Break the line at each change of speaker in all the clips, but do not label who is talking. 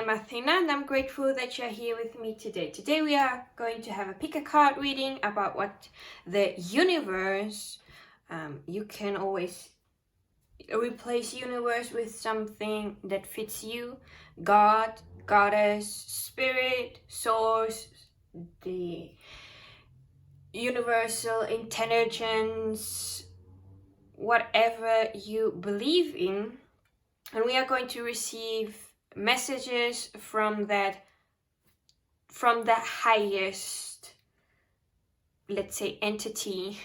am Athina and I'm grateful that you're here with me today. Today we are going to have a pick a card reading about what the universe, you can always replace universe with something that fits you. God, goddess, spirit, source, the universal intelligence, whatever you believe in. And we are going to receive messages from the highest, let's say, entity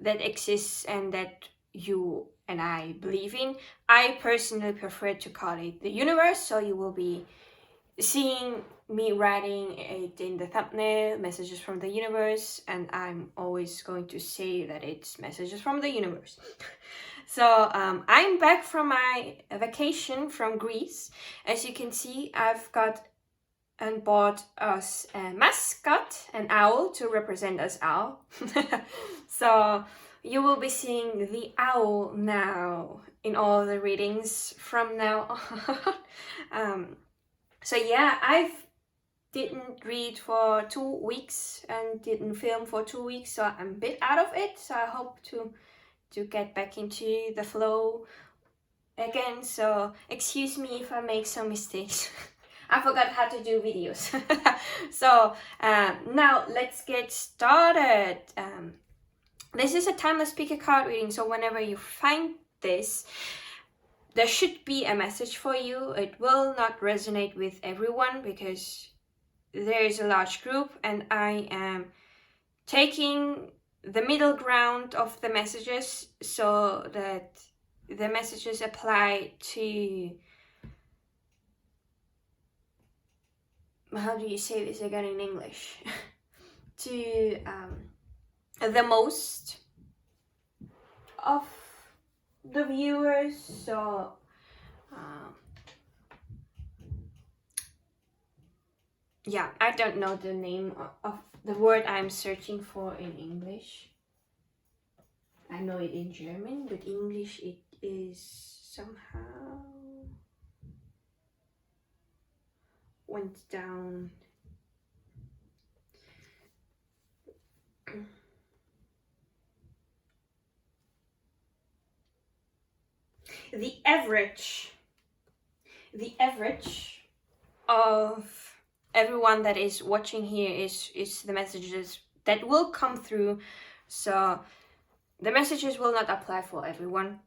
that exists and that you and I believe in. I personally prefer to call it the universe, so you will be seeing me writing it in the thumbnail, messages from the universe, and I'm always going to say that it's messages from the universe. So I'm back from my vacation from Greece. As you can see, I've got and bought us a mascot, an owl, to represent us owl. So you will be seeing the owl now in all the readings from now on. So yeah, I didn't read for 2 weeks and didn't film for 2 weeks, so I'm a bit out of it. So I hope to get back into the flow again. So excuse me if I make some mistakes. I forgot how to do videos. So now let's get started. This is a timeless pick a card reading, so whenever you find this, there should be a message for you. It will not resonate with everyone because there is a large group and I am taking the middle ground of the messages so that the messages apply to, how do you say this again in English? To the most of the viewers. So yeah, I don't know the name of the word I'm searching for in English. I know it in German, but English it is somehow went down. The average of everyone that is watching here is the messages that will come through. So the messages will not apply for everyone.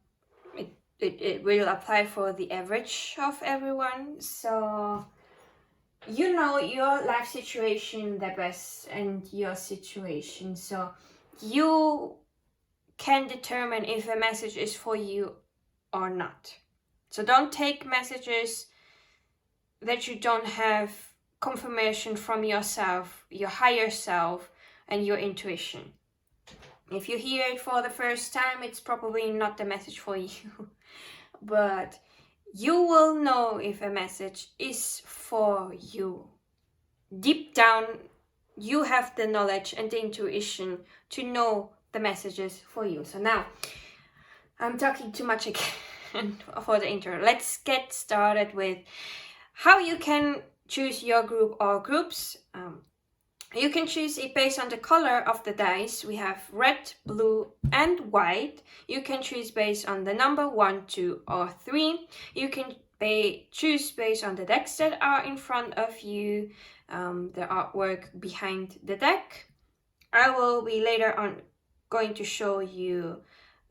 It will apply for the average of everyone. So you know your life situation the best and your situation, so you can determine if a message is for you or not. So don't take messages that you don't have confirmation from yourself, your higher self, and your intuition. If you hear it for the first time, it's probably not the message for you. But you will know if a message is for you. Deep down, you have the knowledge and the intuition to know the messages for you. So now, I'm talking too much again for the intro. Let's get started with how you can choose your group or groups. You can choose it based on the color of the dice. We have red, blue, and white. You can choose based on the number 1, 2, or 3. You can choose based on the decks that are in front of you, the artwork behind the deck. I will be later on going to show you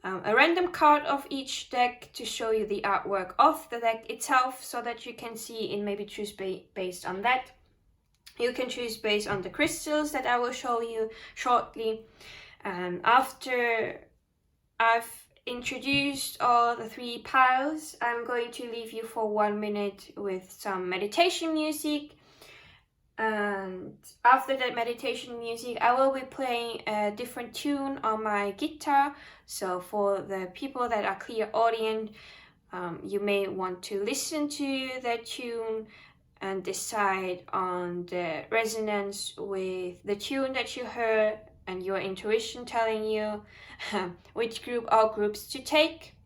a random card of each deck to show you the artwork of the deck itself so that you can see and maybe choose based on that. You can choose based on the crystals that I will show you shortly. And after I've introduced all the 3 piles, I'm going to leave you for 1 minute with some meditation music. And after that meditation music, I will be playing a different tune on my guitar. So for the people that are clairaudient, you may want to listen to that tune and decide on the resonance with the tune that you heard and your intuition telling you which group or groups to take.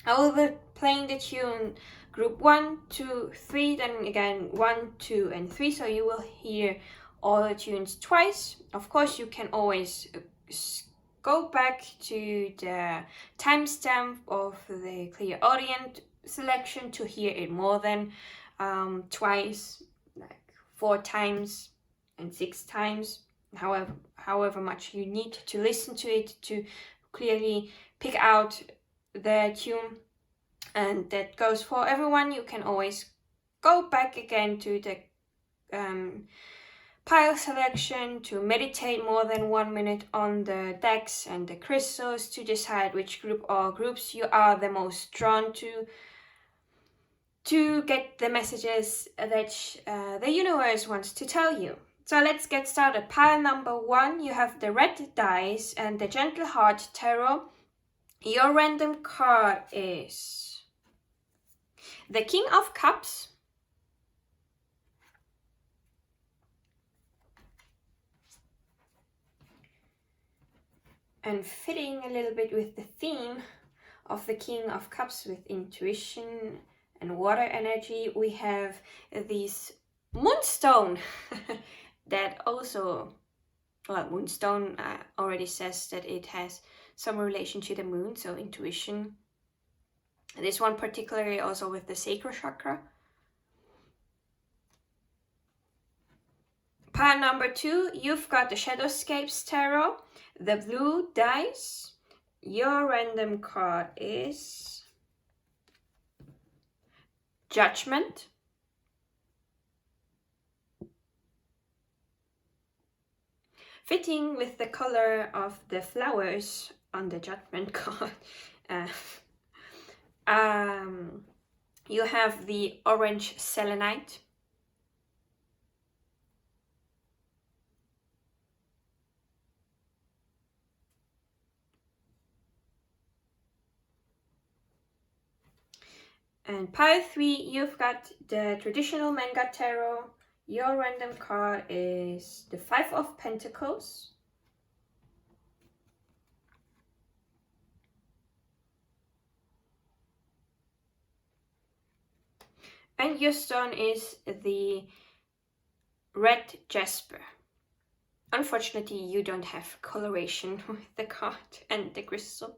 I will be playing the tune group 1, 2, 3, then again 1, 2, and 3. So you will hear all the tunes twice. Of course, you can always go back to the timestamp of the Clairaudiant selection to hear it more than twice, like 4 times and 6 times, however much you need to listen to it to clearly pick out the tune. And that goes for everyone. You can always go back again to the pile selection to meditate more than 1 minute on the decks and the crystals to decide which group or groups you are the most drawn to get the messages that the universe wants to tell you. So let's get started. Pile number 1, you have the red dice and the Gentle Heart Tarot. Your random card is the King of Cups, and fitting a little bit with the theme of the King of Cups with intuition and water energy, we have this moonstone that also, well, moonstone already says that it has some relation to the moon, so intuition. This one particularly also with the sacral chakra. Pile number 2, you've got the Shadowscapes Tarot, the blue dice. Your random card is Judgment. Fitting with the color of the flowers on the Judgment card. You have the orange selenite. And pile 3, you've got the traditional manga tarot. Your random card is the 5 of Pentacles. And your stone is the red jasper. Unfortunately, you don't have coloration with the card and the crystal.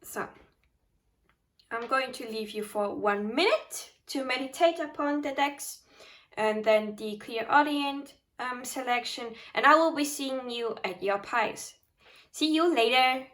So, I'm going to leave you for 1 minute to meditate upon the decks and then the Clairaudiant selection, and I will be seeing you at your piles. See you later.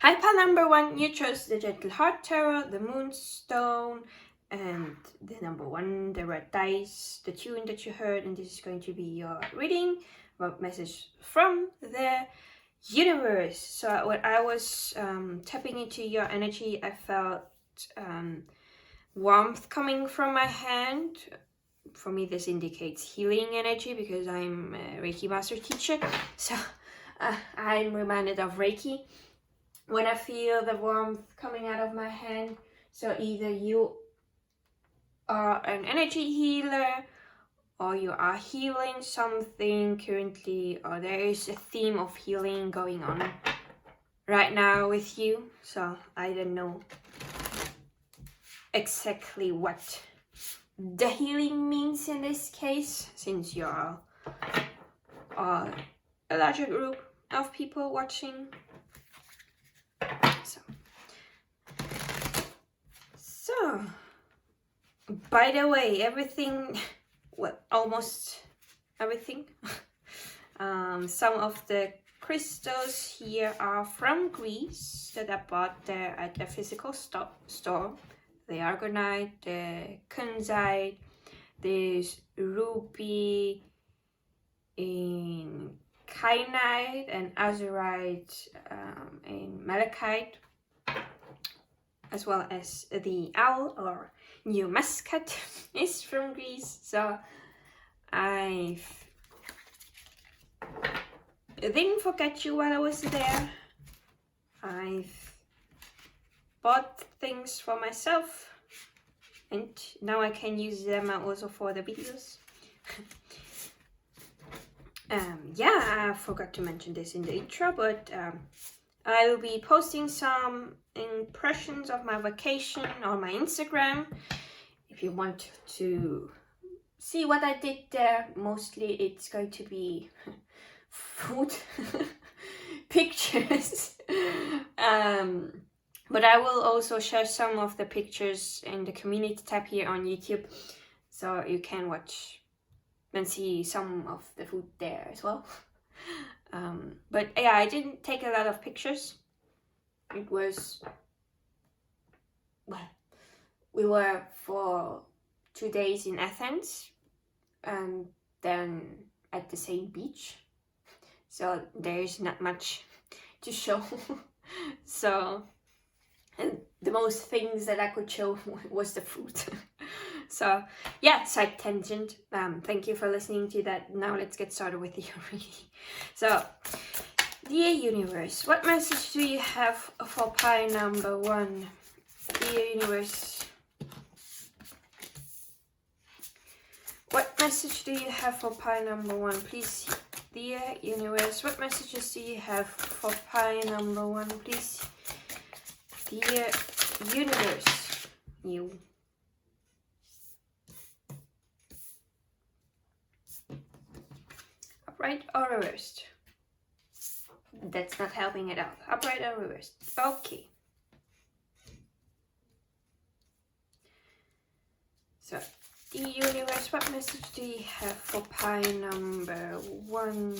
Hi, pile number 1, you chose the Gentle Heart Tarot, the Moonstone, and the number 1, the red dice, the tune that you heard, and this is going to be your reading, what message from the universe. So when I was tapping into your energy, I felt warmth coming from my hand. For me, this indicates healing energy because I'm a Reiki Master teacher, so I'm reminded of Reiki when I feel the warmth coming out of my hand. So either you are an energy healer, or you are healing something currently, or there is a theme of healing going on right now with you. So I don't know exactly what the healing means in this case, since you are a larger group of people watching. So by the way, everything, well, almost everything, some of the crystals here are from Greece that I bought there at a physical store. The argonite, the kunzite, there's ruby, in kyanite, and azurite, and malachite, as well as the owl or new muscat is from Greece. So I didn't forget you while I was there. I've bought things for myself, and now I can use them also for the videos. Yeah, I forgot to mention this in the intro, but I will be posting some impressions of my vacation on my Instagram. If you want to see what I did there, mostly it's going to be food pictures. But I will also share some of the pictures in the community tab here on YouTube, so you can watch and see some of the food there as well. But yeah, I didn't take a lot of pictures. It was, well, we were for 2 days in Athens and then at the same beach, so there is not much to show. So, and the most things that I could show was the food. So yeah, side tangent. Thank you for listening to that. Now let's get started with the reading. So, dear universe, what message do you have for pile number 1? Dear universe, what message do you have for pile number 1? Please, dear universe, what messages do you have for pile number 1? Please, dear universe, you. Upright or reversed? That's not helping it out. Upright or reversed? Okay. So, the universe, what message do you have for pile number 1?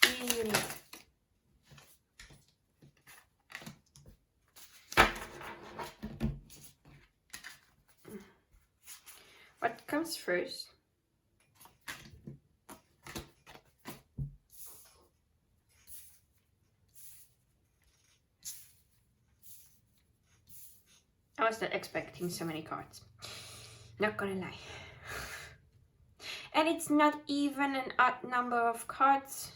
The universe. What comes first? I was not expecting so many cards. Not gonna lie. And it's not even an odd number of cards.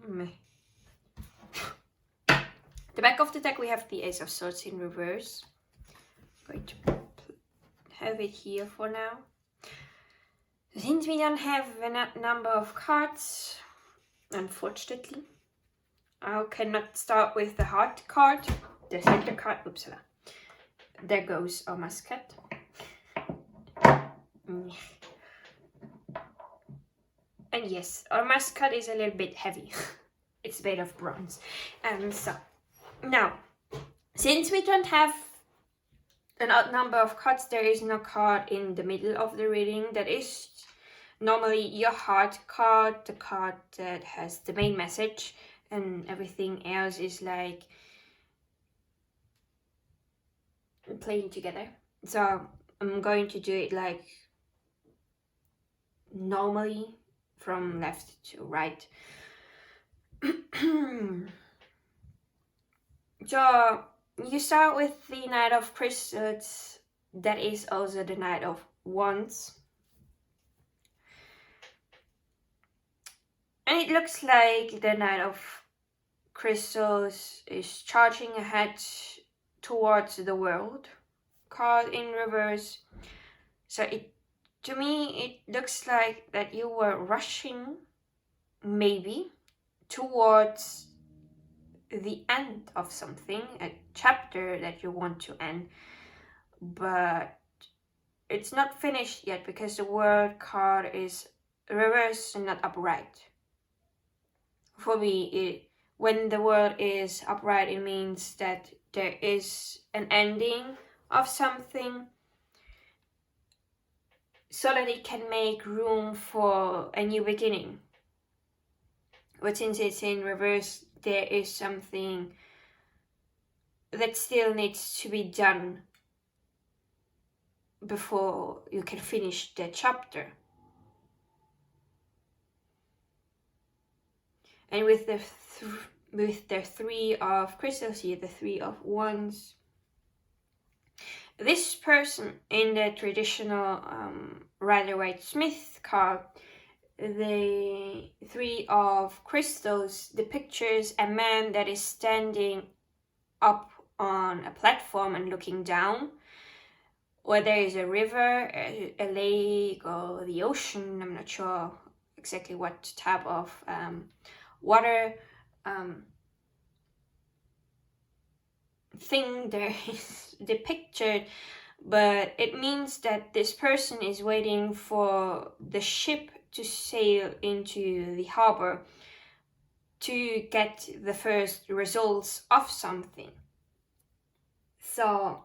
Meh. The back of the deck we have the Ace of Swords in reverse. I'm going to have it here for now. Since we don't have an odd number of cards, unfortunately, I cannot start with the heart card, the center card. Oopsala. There goes our muscat. And yes, our muscat is a little bit heavy. It's made of bronze. So, now, since we don't have an odd number of cards, there is no card in the middle of the reading. That is normally your heart card, the card that has the main message, and everything else is like playing together. So I'm going to do it like normally from left to right. So you start with the Knight of Crystals. That is also the Knight of Wands. And it looks like the Knight of Crystals is charging ahead towards the world. card in reverse. So to me, it looks like that you were rushing, maybe, towards the end of something, a chapter that you want to end, but it's not finished yet because the word card is reverse and not upright. For me, when the word is upright, it means that there is an ending of something so that it can make room for a new beginning. But since it's in reverse, there is something that still needs to be done before you can finish the chapter. And with the Three of Crystals here, the Three of Wands, this person in the traditional Rider-Waite-Smith card, the Three of Crystals depicts a man that is standing up on a platform and looking down, where there is a river, a lake, or the ocean. I'm not sure exactly what type of water thing there is depicted, but it means that this person is waiting for the ship to sail into the harbor to get the first results of something. So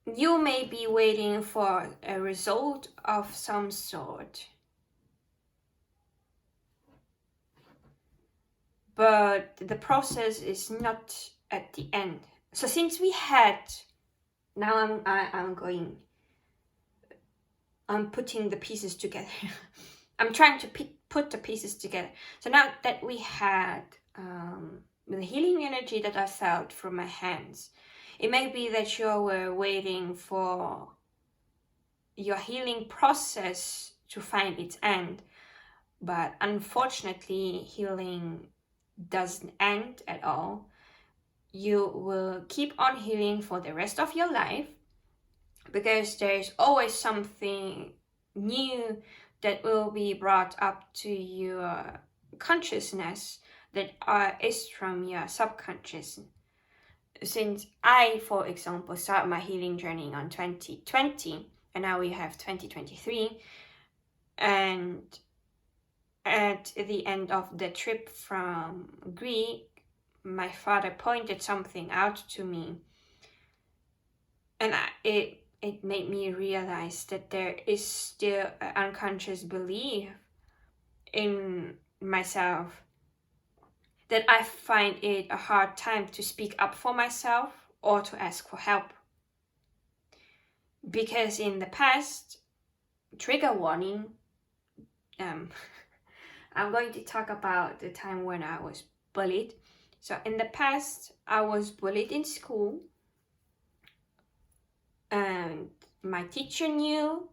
you may be waiting for a result of some sort, but the process is not at the end. So since we had, now I'm putting the pieces together. I'm trying to put the pieces together. So now that we had the healing energy that I felt from my hands, it may be that you were waiting for your healing process to find its end, but unfortunately healing doesn't end at all. You will keep on healing for the rest of your life because there's always something new that will be brought up to your consciousness that is from your subconscious. Since I, for example, started my healing journey on 2020, and now we have 2023, and at the end of the trip from Greece, my father pointed something out to me, and it made me realize that there is still an unconscious belief in myself that I find it a hard time to speak up for myself or to ask for help. Because in the past, trigger warning, I'm going to talk about the time when I was bullied. So in the past, I was bullied in school, and my teacher knew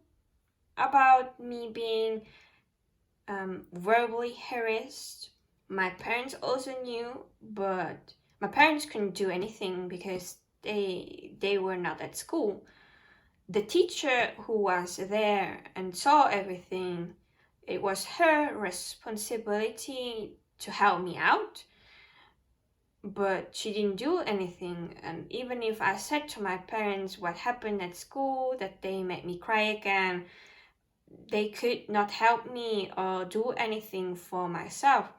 about me being verbally harassed. My parents also knew, but my parents couldn't do anything because they were not at school. The teacher who was there and saw everything, it was her responsibility to help me out, but she didn't do anything. And even if I said to my parents what happened at school, that they made me cry again, they could not help me or do anything for myself.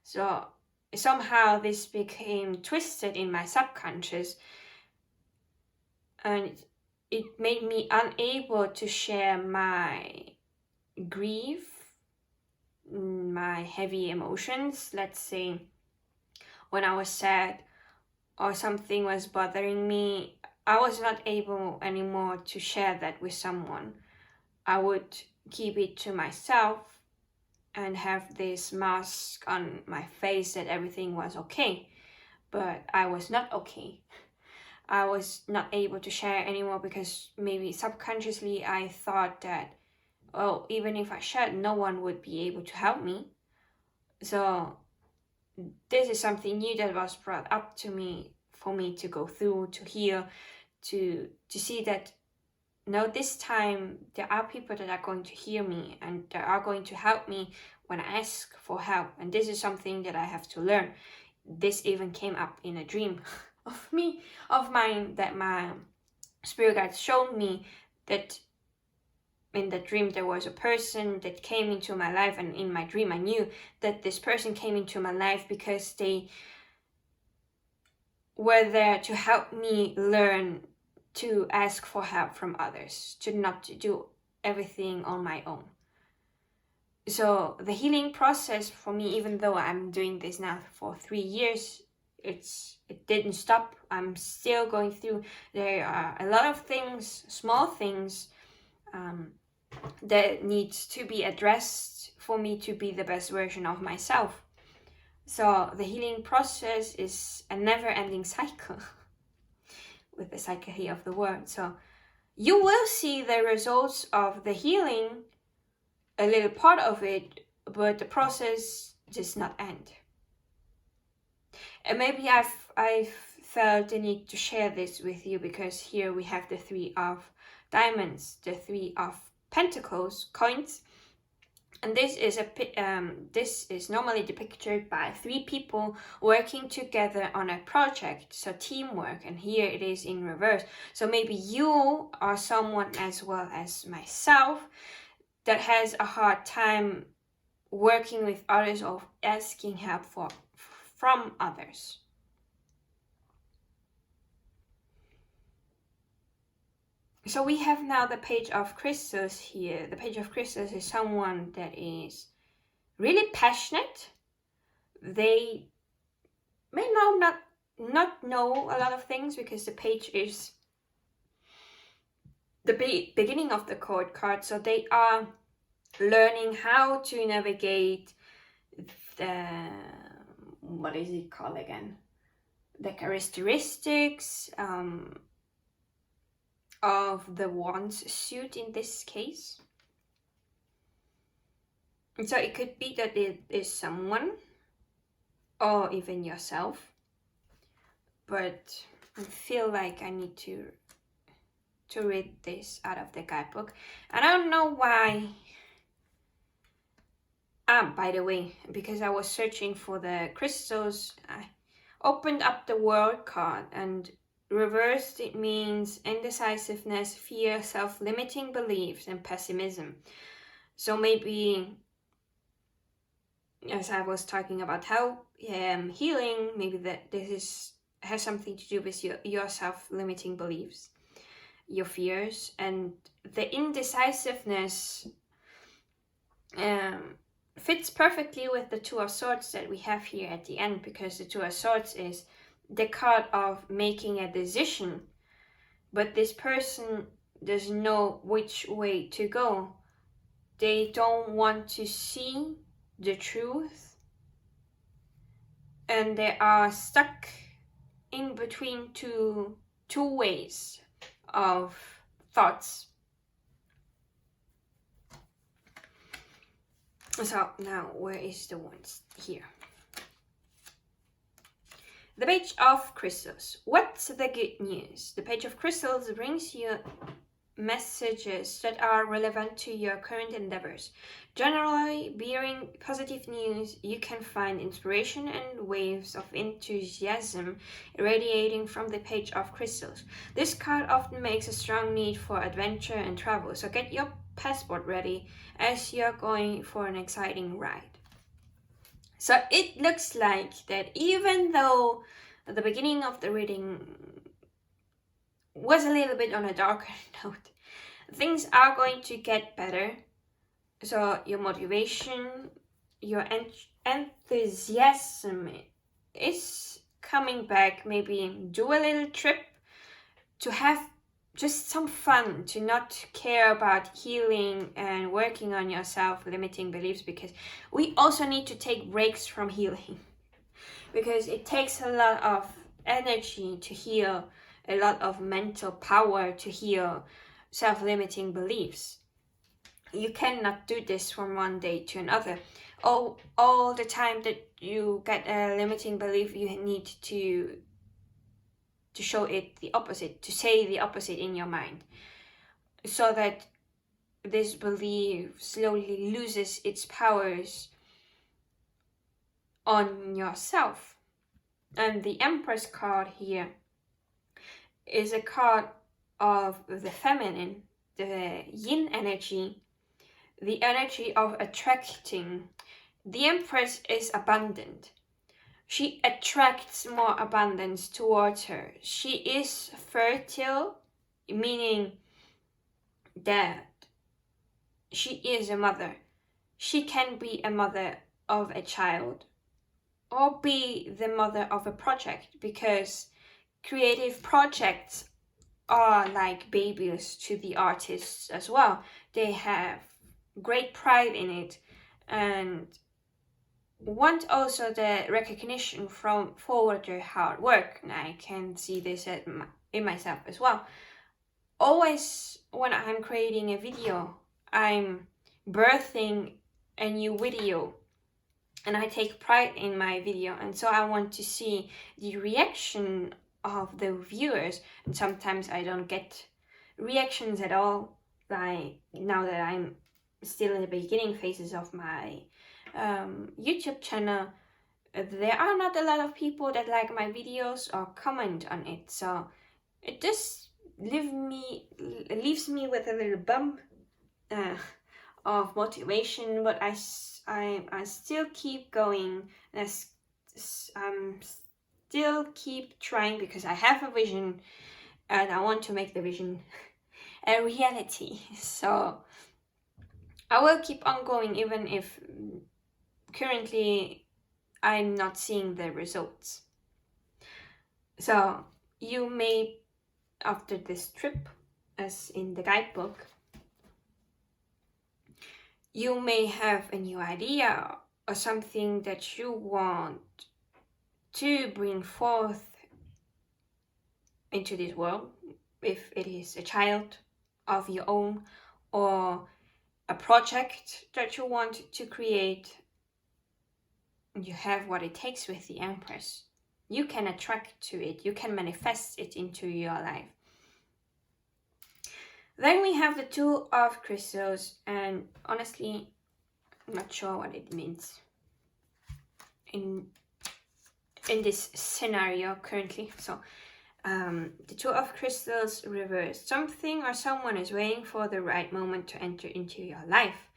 So somehow this became twisted in my subconscious, and it made me unable to share my grief, my heavy emotions. Let's say when I was sad or something was bothering me, I was not able anymore to share that with someone. I would keep it to myself and have this mask on my face that everything was okay, but I was not okay. I was not able to share anymore because maybe subconsciously I thought that, oh, even if I shared, no one would be able to help me. So this is something new that was brought up to me for me to go through, to heal, to see that no, this time there are people that are going to hear me and they are going to help me when I ask for help. And this is something that I have to learn. This even came up in a dream of mine, that my spirit guide showed me, that in the dream there was a person that came into my life, and in my dream I knew that this person came into my life because they were there to help me learn to ask for help from others, to not do everything on my own. So the healing process for me, even though I'm doing this now for 3 years, it didn't stop. I'm still going through. There are a lot of things, small things, that needs to be addressed for me to be the best version of myself. So the healing process is a never-ending cycle with the psyche of the word. So you will see the results of the healing, a little part of it, but the process does not end. And maybe I've felt the need to share this with you, because here we have the 3 of diamonds, the 3 of pentacles, coins, and this is normally depicted by 3 people working together on a project, so teamwork, and here it is in reverse. So maybe you are someone, as well as myself, that has a hard time working with others or asking help from others. So we have now the Page of Crystals here. The Page of Crystals is someone that is really passionate. They may not know a lot of things, because the page is the beginning of the card. So they are learning how to navigate the, what is it called again? The characteristics of the Wands suit in this case. And so it could be that it is someone, or even yourself, but I feel like I need to read this out of the guidebook. And I don't know why. By the way, because I was searching for the crystals, I opened up the World card, and reversed, it means indecisiveness, fear, self-limiting beliefs, and pessimism. So maybe, as I was talking about how healing, maybe that this has something to do with your self-limiting beliefs, your fears, and the indecisiveness fits perfectly with the 2 of Swords that we have here at the end, because the 2 of Swords is the card of making a decision, but this person doesn't know which way to go. They don't want to see the truth, and they are stuck in between two ways of thoughts. So now, where is the Wands here? The Page of Crystals. What's the good news? The Page of Crystals brings you messages that are relevant to your current endeavors. Generally, bearing positive news, you can find inspiration and waves of enthusiasm radiating from the Page of Crystals. This card often makes a strong need for adventure and travel, so get your passport ready as you're going for an exciting ride. So it looks like that even though the beginning of the reading was a little bit on a darker note, things are going to get better. So your motivation, your enthusiasm is coming back. Maybe do a little trip to have just some fun, to not care about healing and working on your self-limiting beliefs, because we also need to take breaks from healing, because it takes a lot of energy to heal, a lot of mental power to heal self-limiting beliefs. You cannot do this from one day to another. All the time that you get a limiting belief, you need to to show it the opposite, to say the opposite in your mind, so that this belief slowly loses its powers on yourself. And the Empress card here is a card of the feminine, the yin energy, the energy of attracting. The Empress is abundant. She attracts more abundance towards her. She is fertile, meaning that she is a mother. She can be a mother of a child or be the mother of a project, because creative projects are like babies to the artists as well. They have great pride in it and want also the recognition for their hard work. And I can see this in myself as well. Always when I'm creating a video, I'm birthing a new video and I take pride in my video, and so I want to see the reaction of the viewers. And sometimes I don't get reactions at all, like now that I'm still in the beginning phases of my YouTube channel. There are not a lot of people that like my videos or comment on it, so it just leaves me with a little bump of motivation, but I still keep going, and I'm still keep trying, because I have a vision and I want to make the vision a reality. So I will keep on going, even if currently I'm not seeing the results. So you may, after this trip, as in the guidebook, you may have a new idea or something that you want to bring forth into this world, if it is a child of your own or a project that you want to create. You have what it takes with the Empress. You can attract to it, you can manifest it into your life. Then we have the Two of Crystals, and honestly, I'm not sure what it means in this scenario currently. So the Two of Crystals reversed. Something or someone is waiting for the right moment to enter into your life,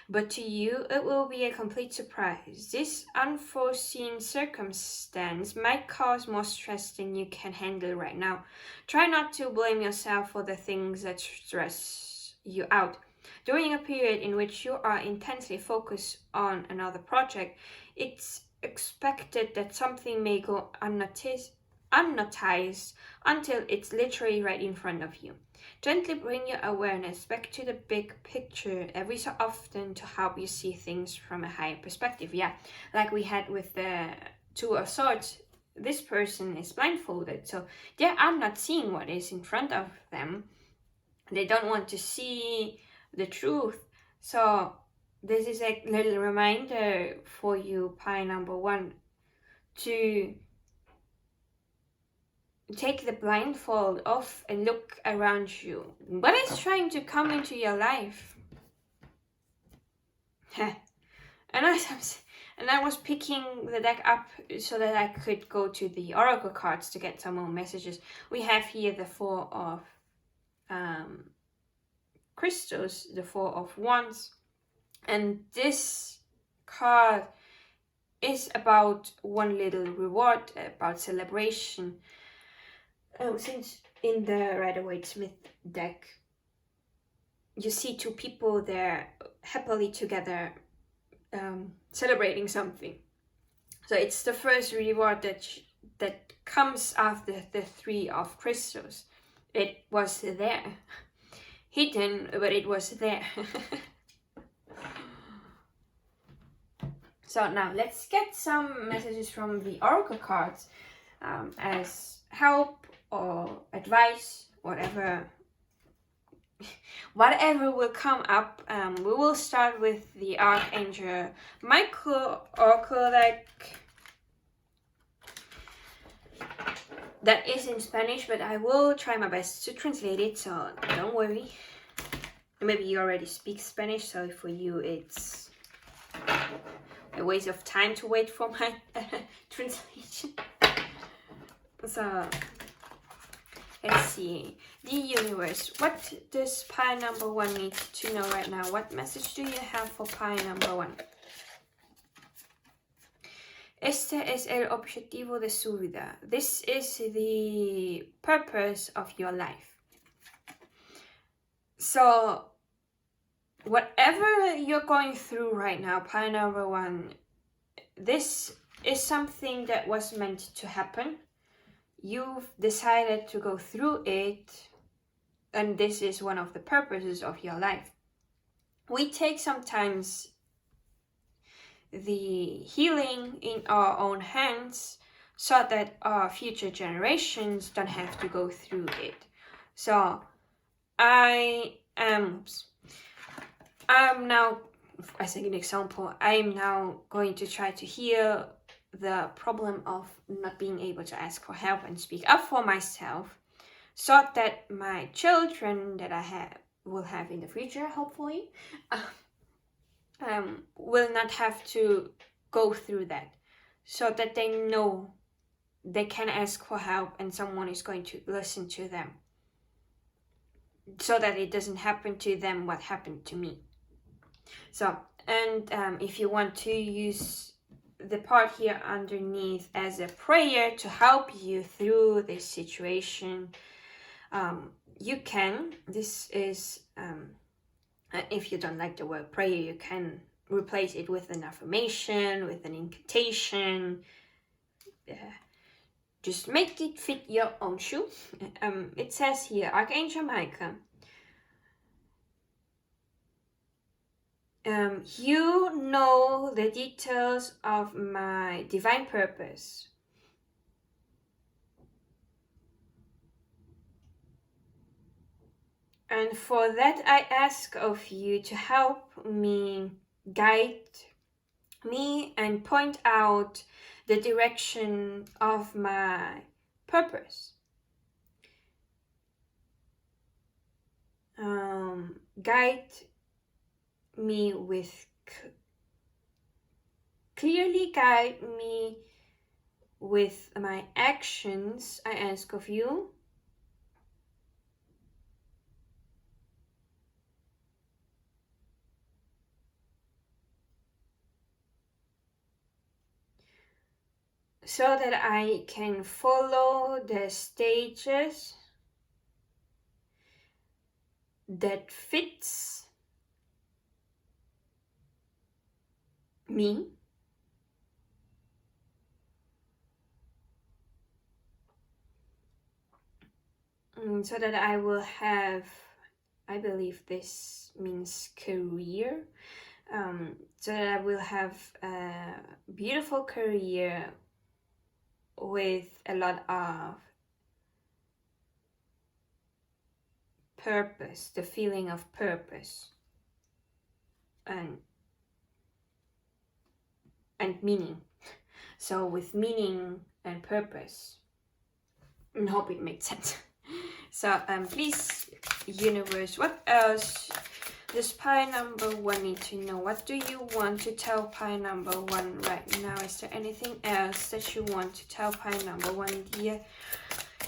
but to you it will be a complete surprise. This unforeseen circumstance might cause more stress than you can handle right now. Try not to blame yourself for the things that stress you out. During a period in which you are intensely focused on another project, it's expected that something may go unnoticed until it's literally right in front of you. Gently bring your awareness back to the big picture every so often to help you see things from a higher perspective. Yeah, like we had with the Two of Swords, this person is blindfolded, so they are not seeing what is in front of them. They don't want to see the truth. So this is a little reminder for you, pie number one, to take the blindfold off and look around you. What is trying to come into your life? and I was picking the deck up so that I could go to the oracle cards to get some more messages. We have here the Four of Crystals, the Four of Wands, and this card is about one little reward, about celebration. Since in the Rider-Waite-Smith deck, you see two people there happily together, celebrating something. So it's the first reward that comes after the Three of Crystals. It was there, hidden, but it was there. So now let's get some messages from the oracle cards as help or advice, whatever will come up. We will start with the Archangel Michael oracle deck. That is in Spanish, but I will try my best to translate it, so don't worry. Maybe you already speak Spanish, so for you it's a waste of time to wait for my translation. So let's see. The universe. What does pie number 1 need to know right now? What message do you have for pie number 1? Este es el objetivo de su vida. This is the purpose of your life. So, whatever you're going through right now, pie number 1, this is something that was meant to happen. You've decided to go through it, and this is one of the purposes of your life. We take sometimes the healing in our own hands so that our future generations don't have to go through it. So I'm now, as an example, I'm now going to try to heal the problem of not being able to ask for help and speak up for myself, so that my children that I will have in the future, hopefully, will not have to go through that, so that they know they can ask for help and someone is going to listen to them, so that it doesn't happen to them what happened to me. So, and if you want to use the part here underneath as a prayer to help you through this situation, you can. This is, if you don't like the word prayer, you can replace it with an affirmation, with an incantation. Just make it fit your own shoe. It says here, Archangel Michael, you know the details of my divine purpose. And for that, I ask of you to help me, guide me, and point out the direction of my purpose. Guide me with clearly guide me with my actions, I ask of you. So that I can follow the stages that fits me, so that I will have, I believe this means career, so that I will have a beautiful career with a lot of purpose, the feeling of purpose and meaning. So with meaning and purpose, I hope it makes sense. So please, universe, what else does pie number 1 need to know? What do you want to tell pie number 1 right now? Is there anything else that you want to tell pie number 1, dear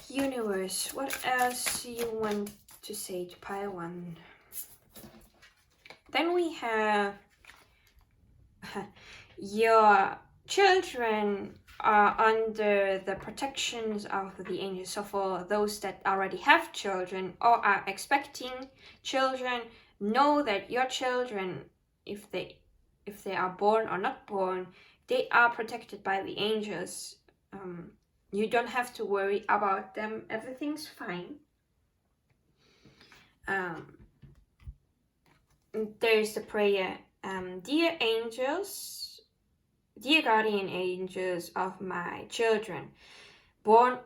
universe? What else do you want to say to pie 1? Then we have your children are under the protections of the angels. So for those that already have children or are expecting children, know that your children, if they are born or not born, they are protected by the angels. You don't have to worry about them. Everything's fine. There's the prayer, dear angels, dear guardian angels of my children, born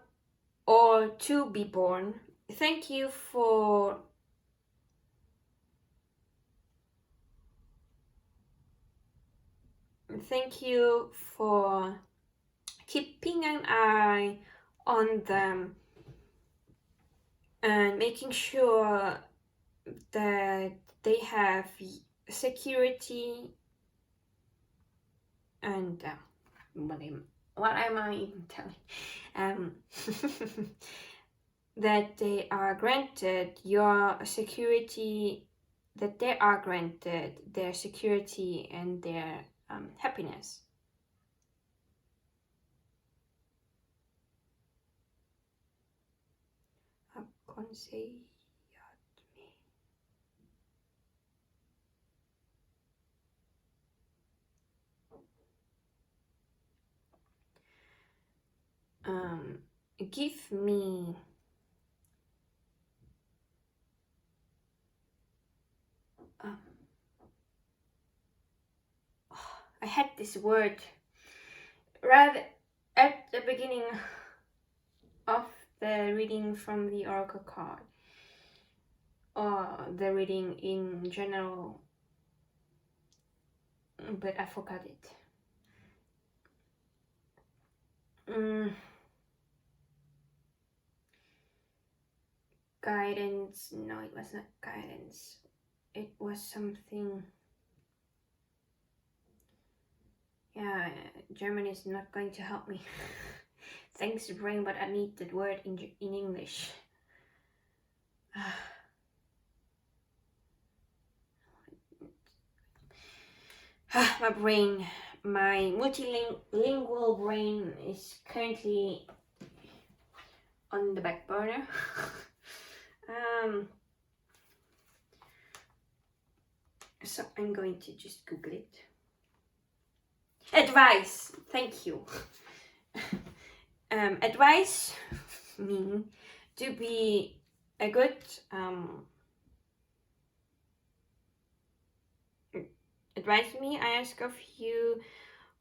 or to be born, thank you for keeping an eye on them and making sure that they have security and what am I even telling? That they are granted your security, that they are granted their security and their happiness. Give me I had this word right at the beginning of the reading from the oracle card, or the reading in general, but I forgot it. Guidance. No, it was not guidance. It was something. Yeah, German is not going to help me. Thanks, brain, but I need that word in English. My brain, my multilingual brain is currently on the back burner. So I'm going to just Google it. Advice, thank you. Advice mean to be a good advise me. I ask of you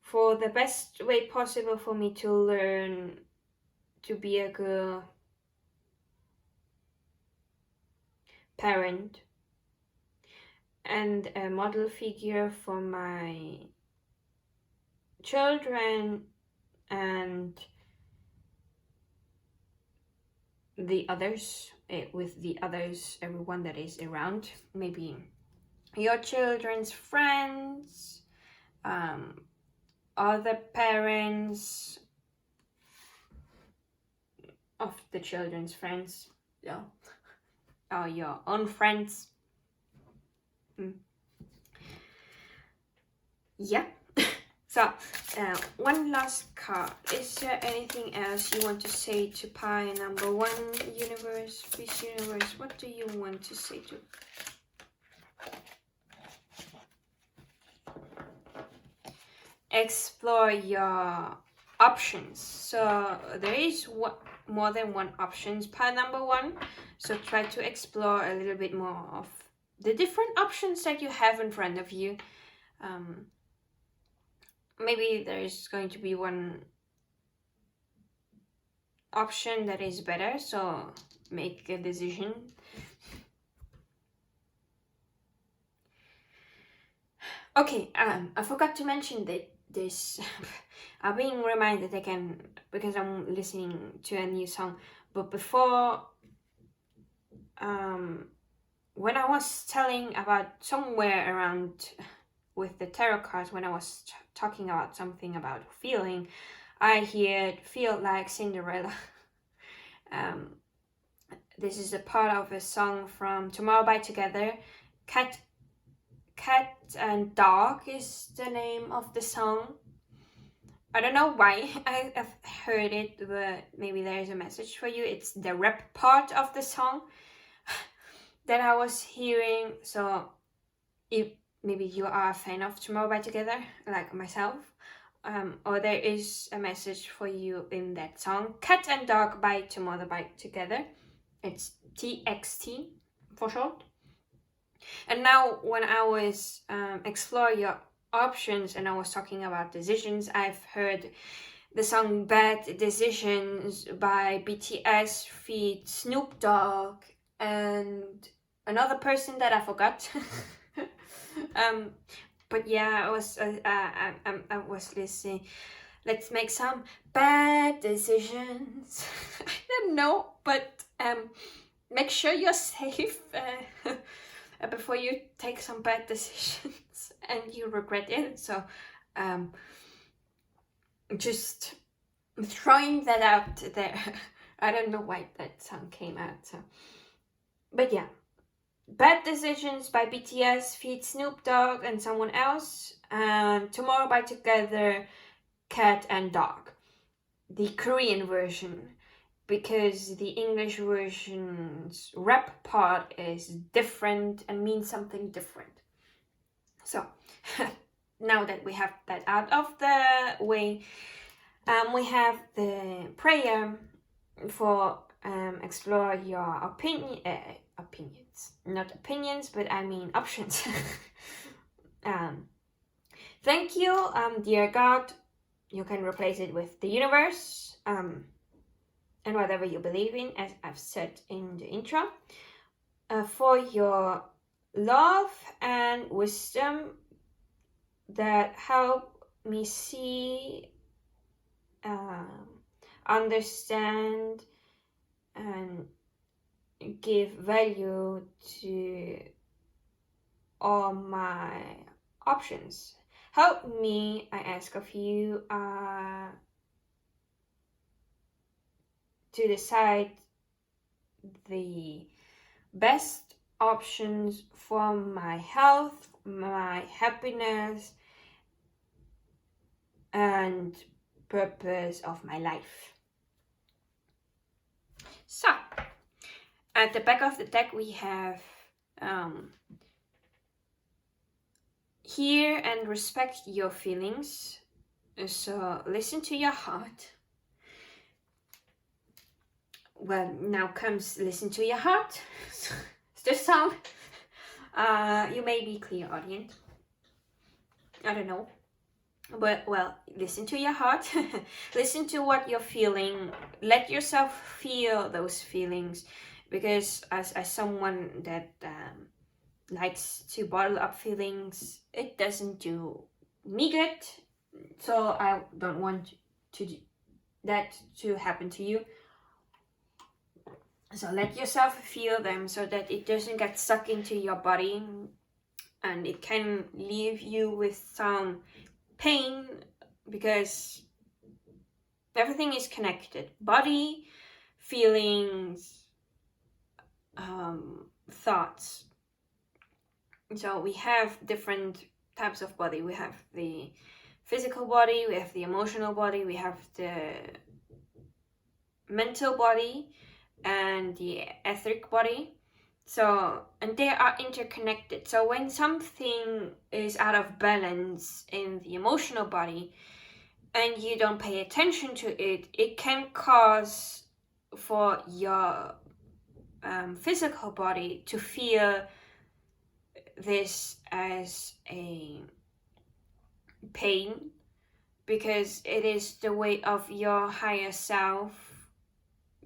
for the best way possible for me to learn to be a good parent and a model figure for my children and the others, with the others, everyone that is around, maybe your children's friends, other parents of the children's friends, yeah, or your own friends. Yeah. So, one last card. Is there anything else you want to say to pie number one, universe, peace universe? What do you want to say to? Explore your options. So there is more than one options pie number one. So try to explore a little bit more of the different options that you have in front of you. Maybe there is going to be one option that is better, so make a decision. Okay, I forgot to mention that this I'm being reminded again because I'm listening to a new song, but before when I was telling about somewhere around with the tarot cards, when I was talking about something about feeling, I heard feel like Cinderella. This is a part of a song from Tomorrow by Together. Cat and Dog is the name of the song. I don't know why I've heard it, but maybe there is a message for you. It's the rap part of the song that I was hearing. So if maybe you are a fan of Tomorrow by Together, like myself, or there is a message for you in that song. Cat and Dog by Tomorrow by Together. It's TXT for short. And now when I was exploring your options and I was talking about decisions, I've heard the song Bad Decisions by BTS feat Snoop Dogg and another person that I forgot. But yeah, I was listening let's make some bad decisions. I don't know, but make sure you're safe before you take some bad decisions and you regret it. So just throwing that out there. I don't know why that song came out. So, but yeah, Bad Decisions by BTS feat Snoop Dogg and someone else. And Tomorrow by Together, Cat and Dog. The Korean version, because the English version's rap part is different and means something different. So now that we have that out of the way, we have the prayer for explore your opinions, not opinions, but I mean options. Thank you, dear God. You can replace it with the universe, and whatever you believe in, as I've said in the intro, for your love and wisdom that help me see, understand, and give value to all my options. Help me, I ask of you, to decide the best options for my health, my happiness, and purpose of my life. So, at the back of the deck we have hear and respect your feelings. So listen to your heart. Well, now comes listen to your heart. The sound. You may be clairaudient. I don't know. But well, listen to your heart. Listen to what you're feeling. Let yourself feel those feelings. Because as someone that likes to bottle up feelings, it doesn't do me good. So I don't want that to happen to you. So let yourself feel them so that it doesn't get stuck into your body and it can leave you with some pain, because everything is connected. Body, feelings, thoughts. So we have different types of body. We have the physical body, we have the emotional body, we have the mental body, and the etheric body. So, and they are interconnected. So when something is out of balance in the emotional body and you don't pay attention to it, it can cause for your physical body to feel this as a pain, because it is the way of your higher self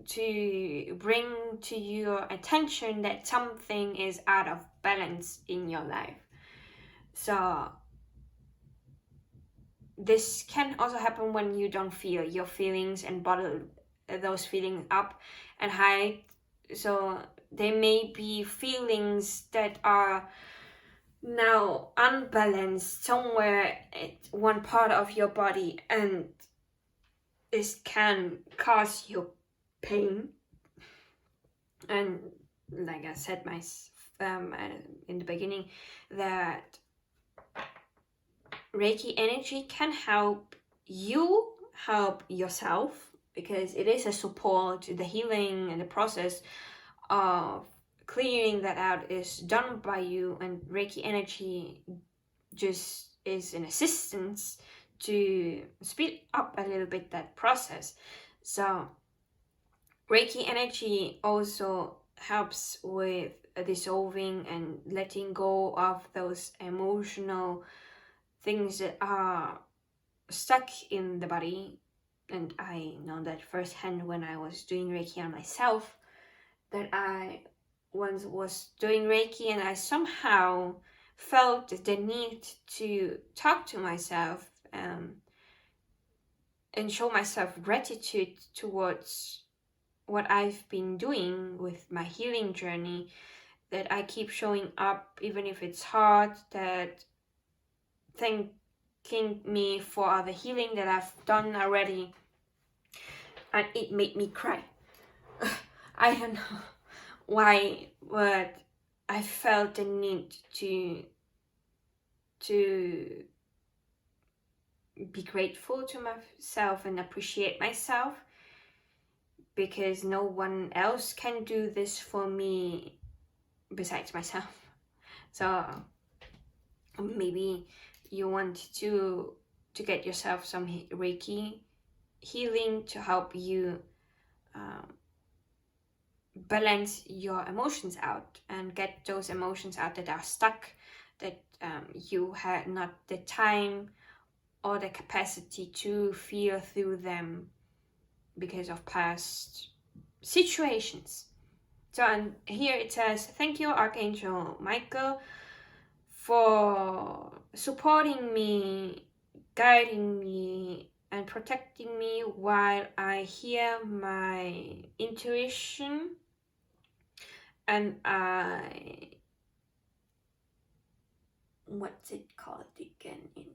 to bring to your attention that something is out of balance in your life. So this can also happen when you don't feel your feelings and bottle those feelings up and hide. So there may be feelings that are now unbalanced somewhere at one part of your body, and this can cause you pain. And like I said in the beginning, that Reiki energy can help you help yourself, because it is a support. The healing and the process of clearing that out is done by you, and Reiki energy just is an assistance to speed up a little bit that process. So Reiki energy also helps with dissolving and letting go of those emotional things that are stuck in the body. And I know that firsthand when I was doing Reiki on myself, that I once was doing Reiki and I somehow felt the need to talk to myself and show myself gratitude towards what I've been doing with my healing journey, that I keep showing up even if it's hard, that thanking me for all the healing that I've done already. And it made me cry. I don't know why, but I felt the need to be grateful to myself and appreciate myself, because no one else can do this for me besides myself. So maybe you want to get yourself some Reiki healing to help you balance your emotions out and get those emotions out that are stuck, that you had not the time or the capacity to feel through them because of past situations. So, and here it says, thank you, Archangel Michael, for supporting me, guiding me, and protecting me while I hear my intuition and what's it called again in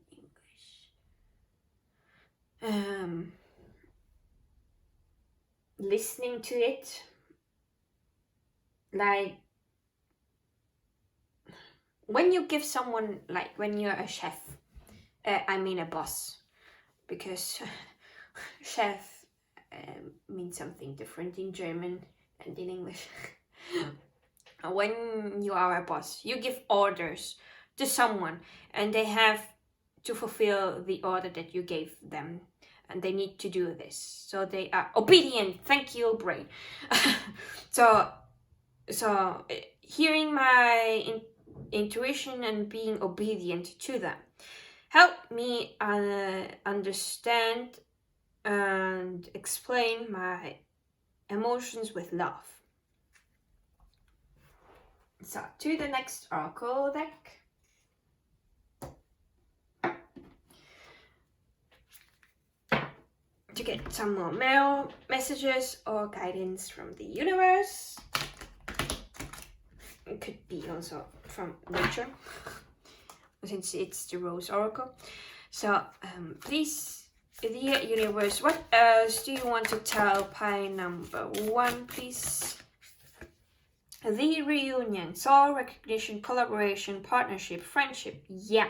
English? Listening to it, like when you give someone, like when you're a chef, I mean a boss, because chef means something different in German and in English. When you are a boss, you give orders to someone and they have to fulfill the order that you gave them, and they need to do this, so they are obedient. Thank you, brain. so hearing my intuition and being obedient to them help me understand and explain my emotions with love. So, to the next oracle deck. To get some more mail messages or guidance from the universe. It could be also from nature, since it's the Rose Oracle. So, please, dear universe, what else do you want to tell pile number 1, please? The reunion, soul recognition, collaboration, partnership, friendship. Yeah,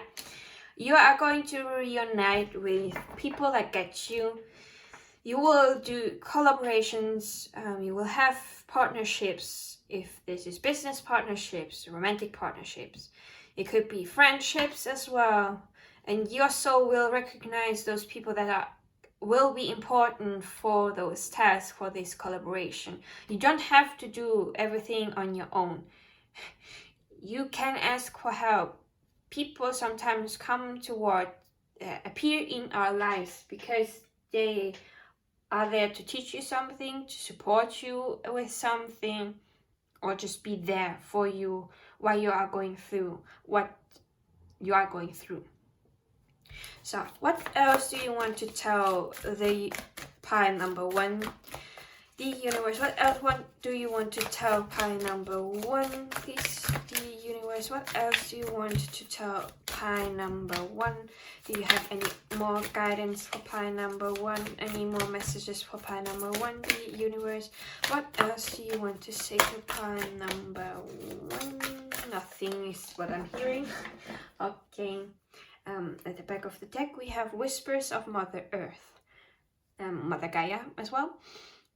you are going to reunite with people that get you. You will do collaborations, you will have partnerships, if this is business partnerships, romantic partnerships. It could be friendships as well. And your soul will recognize those people that will be important for those tasks, for this collaboration. You don't have to do everything on your own. You can ask for help. People sometimes come toward, appear in our lives because they are there to teach you something, to support you with something, or just be there for you while you are going through what you are going through. So, what else do you want to tell the pile number 1? The universe, what else do you want to tell pile number 1, please? The universe, what else do you want to tell pile number 1? Do you have any more guidance for pile number 1? Any more messages for pile number 1? The universe, what else do you want to say to pile number 1? Nothing is what I'm hearing. Okay. At the back of the deck, we have Whispers of Mother Earth, Mother Gaia as well.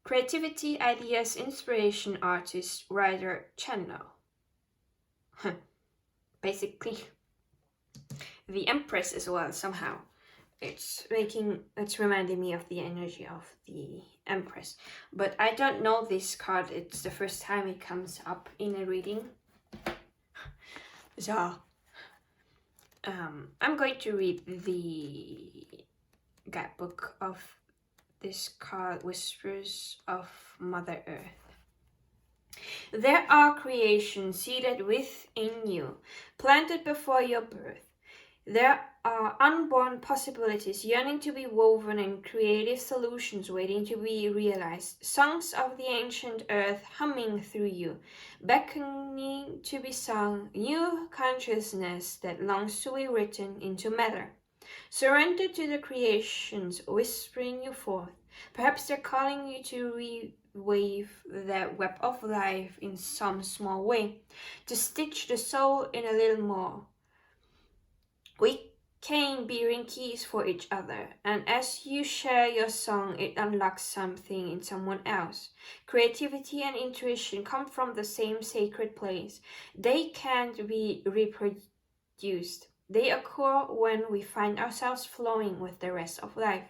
Creativity, ideas, inspiration, artist, writer, channel. Basically, the Empress as well, somehow. It's reminding me of the energy of the Empress. But I don't know this card. It's the first time it comes up in a reading. So, I'm going to read the guidebook of this card, Whispers of Mother Earth. There are creations seated within you, planted before your birth. There are unborn possibilities yearning to be woven and creative solutions waiting to be realized. Songs of the ancient earth humming through you, beckoning to be sung, new consciousness that longs to be written into matter. Surrender to the creations whispering you forth. Perhaps they're calling you to reweave the web of life in some small way, to stitch the soul in a little more. We can be ring keys for each other, and as you share your song, it unlocks something in someone else. Creativity and intuition come from the same sacred place. They can't be reproduced. They occur when we find ourselves flowing with the rest of life.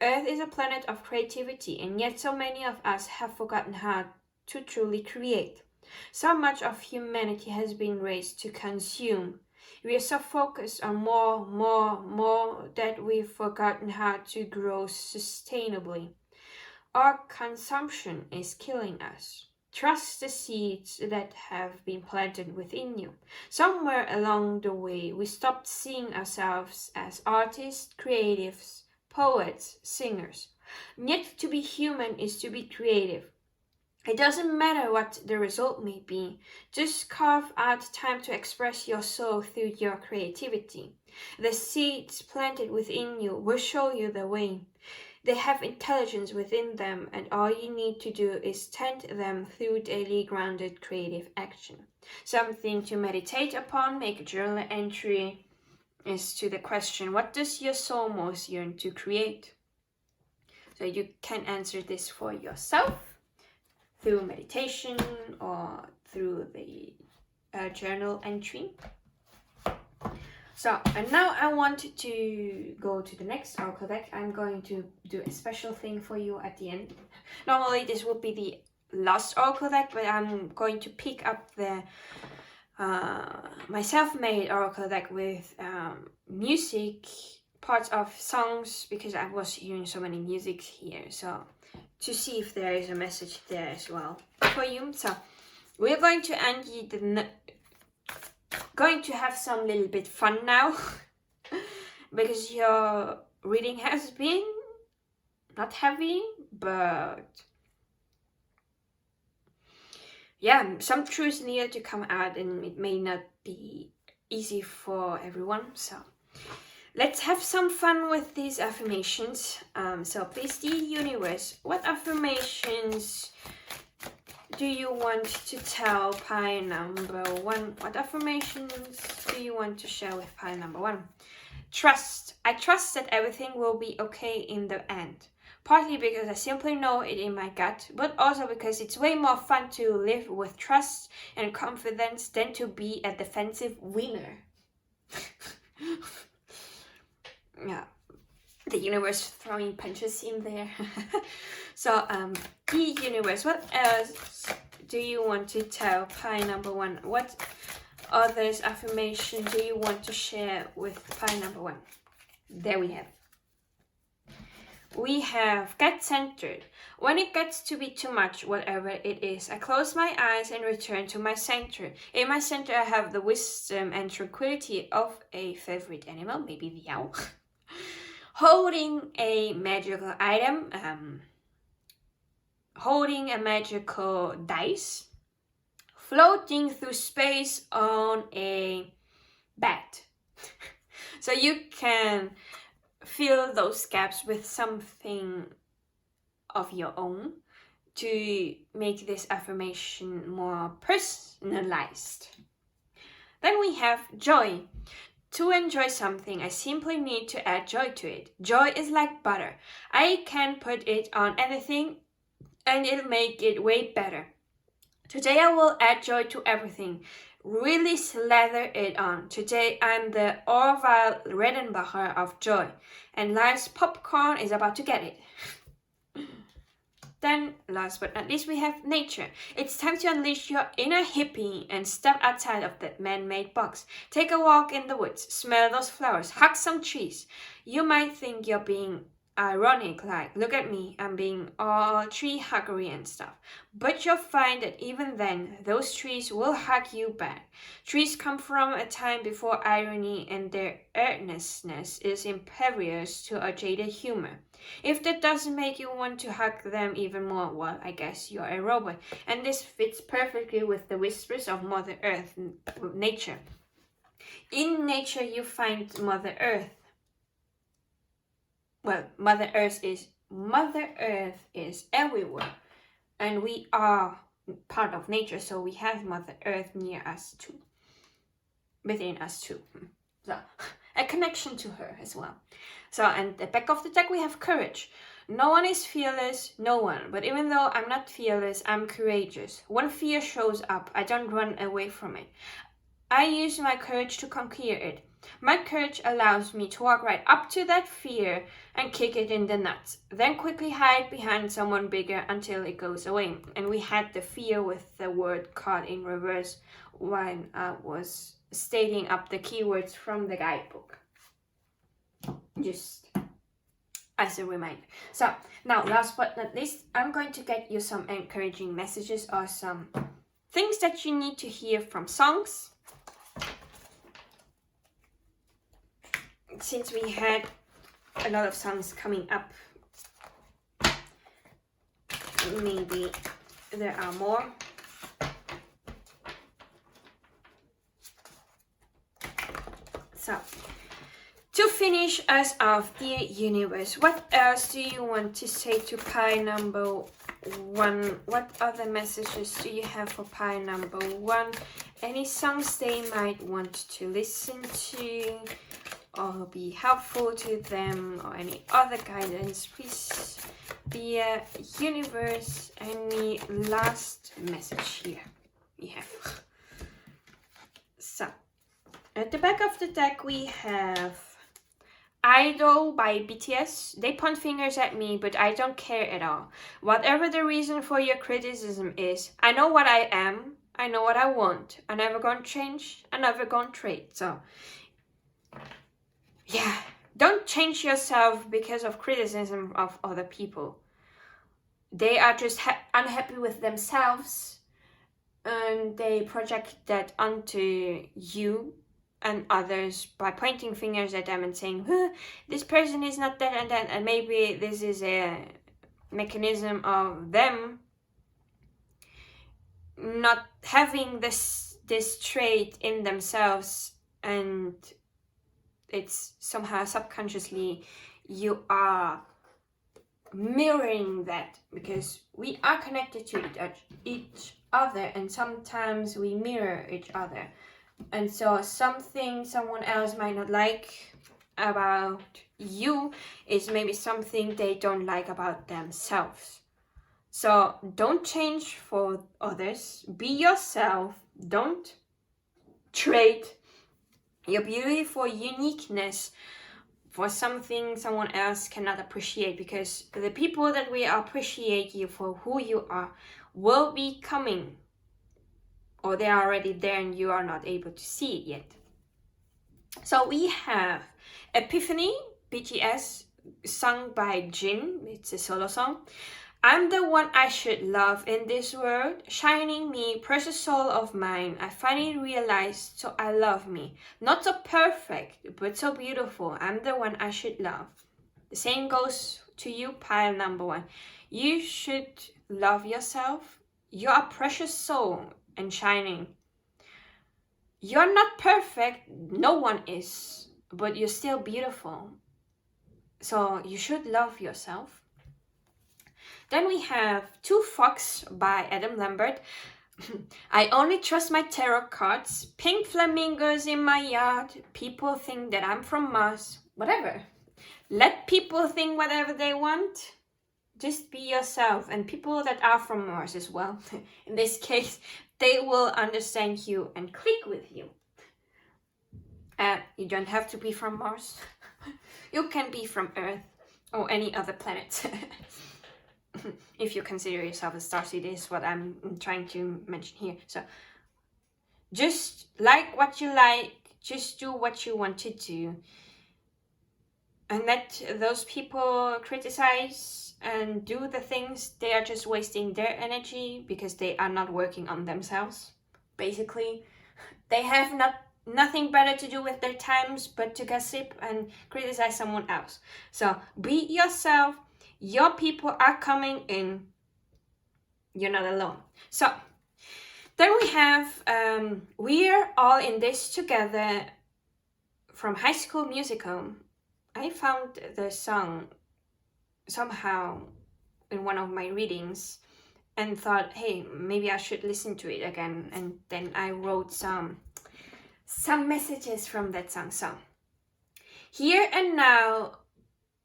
Earth is a planet of creativity, and yet so many of us have forgotten how to truly create. So much of humanity has been raised to consume. We are so focused on more that we've forgotten how to grow sustainably. Our consumption is killing us. Trust the seeds that have been planted within you. Somewhere along the way, we stopped seeing ourselves as artists, creatives, poets, singers. Yet to be human is to be creative. It doesn't matter what the result may be, just carve out time to express your soul through your creativity. The seeds planted within you will show you the way. They have intelligence within them, and all you need to do is tend them through daily grounded creative action. Something to meditate upon, make a journal entry is to the question, what does your soul most yearn to create? So you can answer this for yourself through meditation or through the journal entry. So, and now I want to go to the next oracle deck. I'm going to do a special thing for you at the end. Normally this would be the last oracle deck, but I'm going to pick up the my self-made oracle deck with music, parts of songs, because I was hearing so many music here. So to see if there is a message there as well for you. So we're going to end going to have some little bit fun now because your reading has been not heavy, but yeah, some truths needed to come out, and it may not be easy for everyone. So let's have some fun with these affirmations. So please, the universe, what affirmations do you want to tell pile number 1? What affirmations do you want to share with pile number 1? Trust. I trust that everything will be okay in the end. Partly because I simply know it in my gut, but also because it's way more fun to live with trust and confidence than to be a defensive winner. Yeah, the universe throwing punches in there. So, the universe, what else do you want to tell pile number 1? What others affirmation do you want to share with pile number 1? There we have. We have get centered. When it gets to be too much, whatever it is, I close my eyes and return to my center. In my center, I have the wisdom and tranquility of a favorite animal, maybe the owl. Holding a magical item, holding a magical dice, floating through space on a bat. So you can fill those gaps with something of your own to make this affirmation more personalized. Then we have joy. To enjoy something, I simply need to add joy to it. Joy is like butter. I can put it on anything and it'll make it way better. Today I will add joy to everything. Really slather it on. Today I'm the Orville Redenbacher of joy, and life's popcorn is about to get it. Then, last but not least, we have nature. It's time to unleash your inner hippie and step outside of that man-made box. Take a walk in the woods, smell those flowers, hug some trees. You might think you're being ironic, like, look at me, I'm being all tree huggery and stuff. But you'll find that even then, those trees will hug you back. Trees come from a time before irony, and their earnestness is imperious to a jaded humor. If that doesn't make you want to hug them even more, well, I guess you're a robot. And this fits perfectly with the whispers of Mother Earth, nature. In nature, you find Mother Earth. Well, Mother Earth is everywhere, and we are part of nature, so we have Mother Earth near us too, within us too. So, a connection to her as well. So, and the back of the deck we have courage. No one is fearless, no one. But even though I'm not fearless, I'm courageous. When fear shows up, I don't run away from it. I use my courage to conquer it. My courage allows me to walk right up to that fear and kick it in the nuts. Then quickly hide behind someone bigger until it goes away. And we had the fear with the word card in reverse when I was stating up the keywords from the guidebook. Just as a reminder. So now, last but not least, I'm going to get you some encouraging messages or some things that you need to hear from songs. Since we had a lot of songs coming up, maybe there are more. So, to finish us off, dear universe, what else do you want to say to pile number 1? What other messages do you have for pile number 1? Any songs they might want to listen to or be helpful to them, or any other guidance, please, dear universe. Any last message here we have? So, at the back of the deck we have Idol by BTS. They point fingers at me, but I don't care at all. Whatever the reason for your criticism is, I know what I am, I know what I want. I'm never gonna change, I'm never gonna trade. So, yeah, don't change yourself because of criticism of other people. They are just unhappy with themselves, and they project that onto you and others by pointing fingers at them and saying, this person is not that and that, and maybe this is a mechanism of them not having this trait in themselves, and it's somehow subconsciously you are mirroring that, because we are connected to each other, and sometimes we mirror each other. And so something someone else might not like about you is maybe something they don't like about themselves. So don't change for others. Be yourself. Don't trade your beautiful uniqueness for something someone else cannot appreciate, because the people that will appreciate you for who you are will be coming, or they are already there and you are not able to see it yet. So we have Epiphany, BTS, sung by Jin. It's a solo song. I'm the one I should love in this world, shining me, precious soul of mine. I finally realized, so I love me. Not so perfect, but so beautiful. I'm the one I should love. The same goes to you, pile number 1. You should love yourself. You're a precious soul and shining. You're not perfect, no one is, but you're still beautiful. So you should love yourself. Then we have Two Fox by Adam Lambert. I only trust my tarot cards. Pink flamingos in my yard. People think that I'm from Mars. Whatever. Let people think whatever they want. Just be yourself. And people that are from Mars as well, in this case, they will understand you and click with you. You don't have to be from Mars. You can be from Earth or any other planet. If you consider yourself a starseed, is what I'm trying to mention here. So just like what you like, just do what you want to do. and let those people criticize and do the things. They are just wasting their energy because they are not working on themselves. Basically, they have nothing better to do with their times but to gossip and criticize someone else. So be yourself. Your people are coming in. You're not alone. So then we have We're All in This Together from High School Musical. I found the song somehow in one of my readings and thought, hey, maybe I should listen to it again. And then I wrote some messages from that song. So here and now,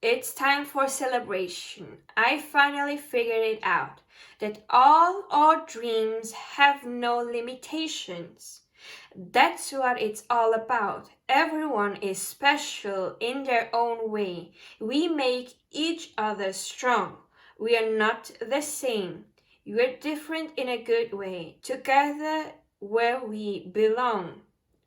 it's time for celebration. I finally figured it out, that all our dreams have no limitations. That's what it's all about. Everyone is special in their own way. We make each other strong. We are not the same. We're different in a good way. Together where we belong.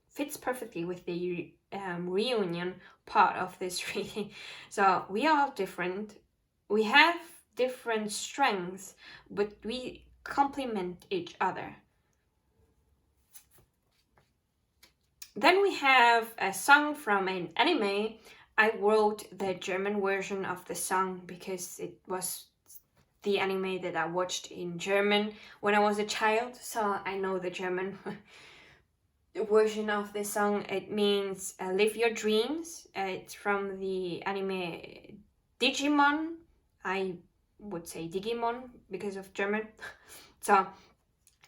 Fits perfectly with the reunion part of this reading. So we are all different. We have different strengths, but we complement each other. Then we have a song from an anime. I wrote the German version of the song because it was the anime that I watched in German when I was a child, so I know the German version of the song. It means live your dreams. It's from the anime Digimon. I would say Digimon because of German. So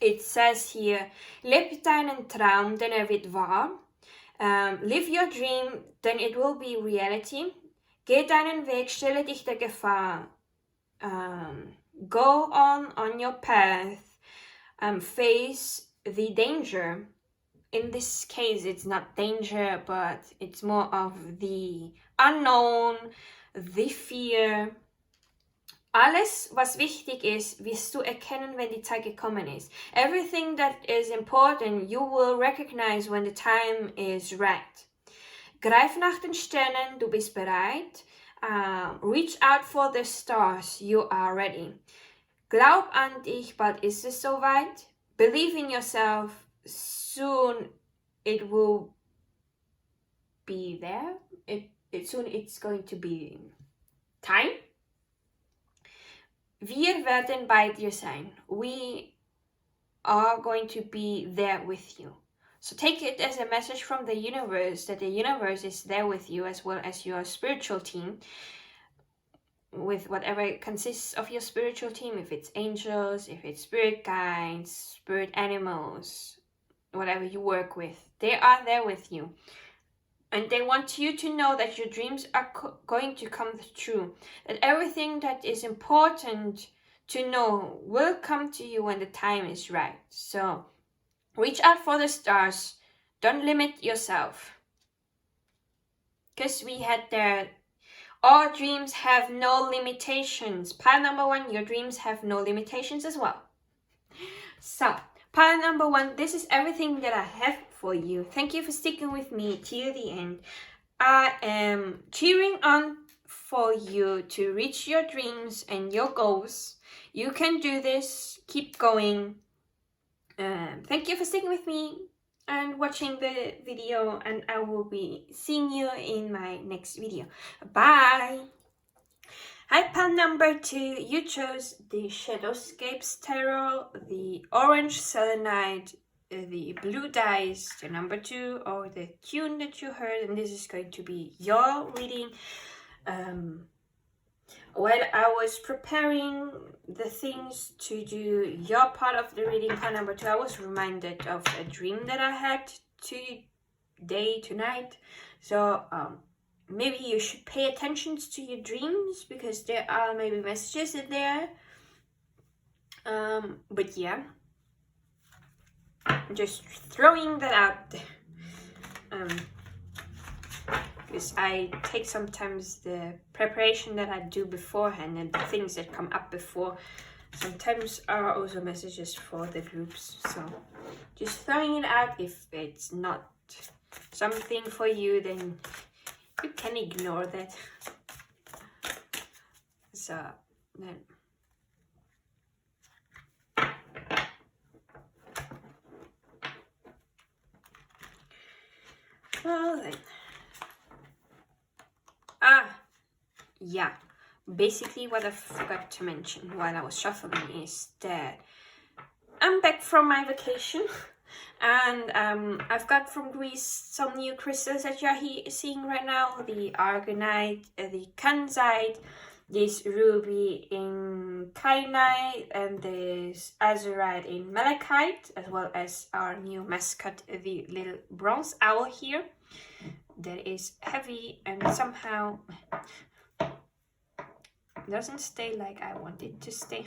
it says here, leb deinen Traum, denn wird wahr. Live your dream, then it will be reality. Geh deinen Weg, stelle dich der Gefahr. Go on your path. Face the danger. In this case, it's not danger, but it's more of the unknown, the fear. Alles, was wichtig ist, wirst du erkennen, wenn die Zeit gekommen ist. Everything that is important, you will recognize when the time is right. Greif nach den Sternen, du bist bereit. Reach out for the stars, you are ready. Glaub an dich, bald ist es soweit. Believe in yourself, soon it will be there. Soon it's going to be time. Wir werden bei dir sein. We are going to be there with you. So take it as a message from the universe, that the universe is there with you, as well as your spiritual team, with whatever consists of your spiritual team, if it's angels, if it's spirit guides, spirit animals, whatever you work with. They are there with you. And they want you to know that your dreams are going to come true. That everything that is important to know will come to you when the time is right. So reach out for the stars. Don't limit yourself. Because we had there, all dreams have no limitations. Pile number 1, your dreams have no limitations as well. So, pile number 1, this is everything that I have for you. Thank you for sticking with me till the end. I am cheering on for you to reach your dreams and your goals. You can do this. Keep going. Thank you for sticking with me and watching the video, and I will be seeing you in my next video. Bye! Hi, pile number 2, you chose the Shadowscapes Tarot, the Orange Selenite, the Blue Dice, the number 2, or the tune that you heard, and this is going to be your reading. While I was preparing the things to do your part of the reading, pile number 2, I was reminded of a dream that I had tonight. So, maybe you should pay attention to your dreams, because there are maybe messages in there. But yeah, just throwing that out there. Because I take sometimes the preparation that I do beforehand and the things that come up before sometimes are also messages for the groups. So just throwing it out. If it's not something for you, then You can ignore that. So then well then yeah, basically what I forgot to mention while I was shuffling is that I'm back from my vacation. And I've got from Greece some new crystals that you're seeing right now. The argonite, the kanzite, this ruby in kyanite, and this azurite in malachite, as well as our new mascot, the little bronze owl here. That is heavy and somehow doesn't stay like I want it to stay.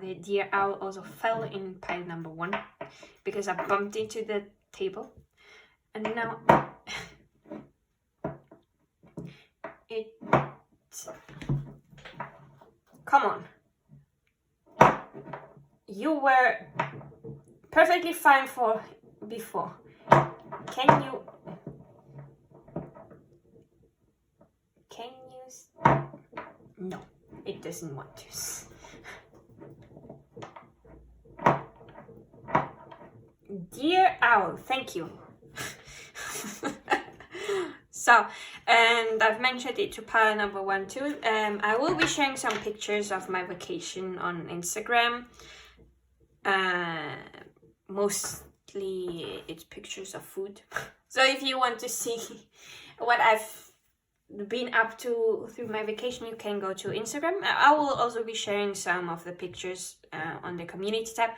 The deer owl also fell in pile number 1 because I bumped into the table, and now it. Come on, you were perfectly fine for before. Can you? No, it doesn't want to. Dear owl, thank you. So, and I've mentioned it to pile number 1 too. I will be sharing some pictures of my vacation on Instagram. Mostly it's pictures of food. So if you want to see what I've been up to through my vacation, you can go to Instagram. I will also be sharing some of the pictures on the community tab.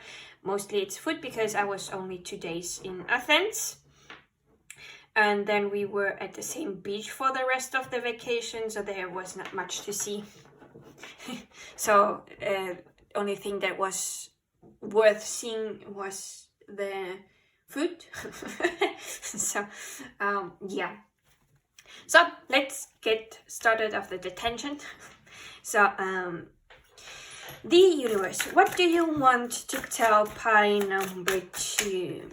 Mostly it's food because I was only 2 days in Athens, and then we were at the same beach for the rest of the vacation, so there was not much to see. So only thing that was worth seeing was the food. So yeah. So let's get started of the detention. So the universe, what do you want to tell pile number 2?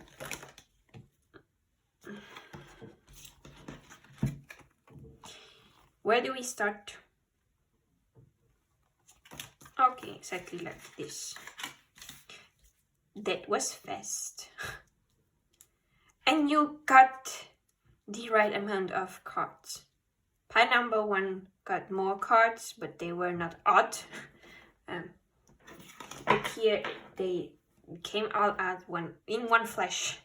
Where do we start? Okay, exactly like this. That was fast. And you got the right amount of cards. Pile number 1 got more cards, but they were not odd. But here they came all out in one flash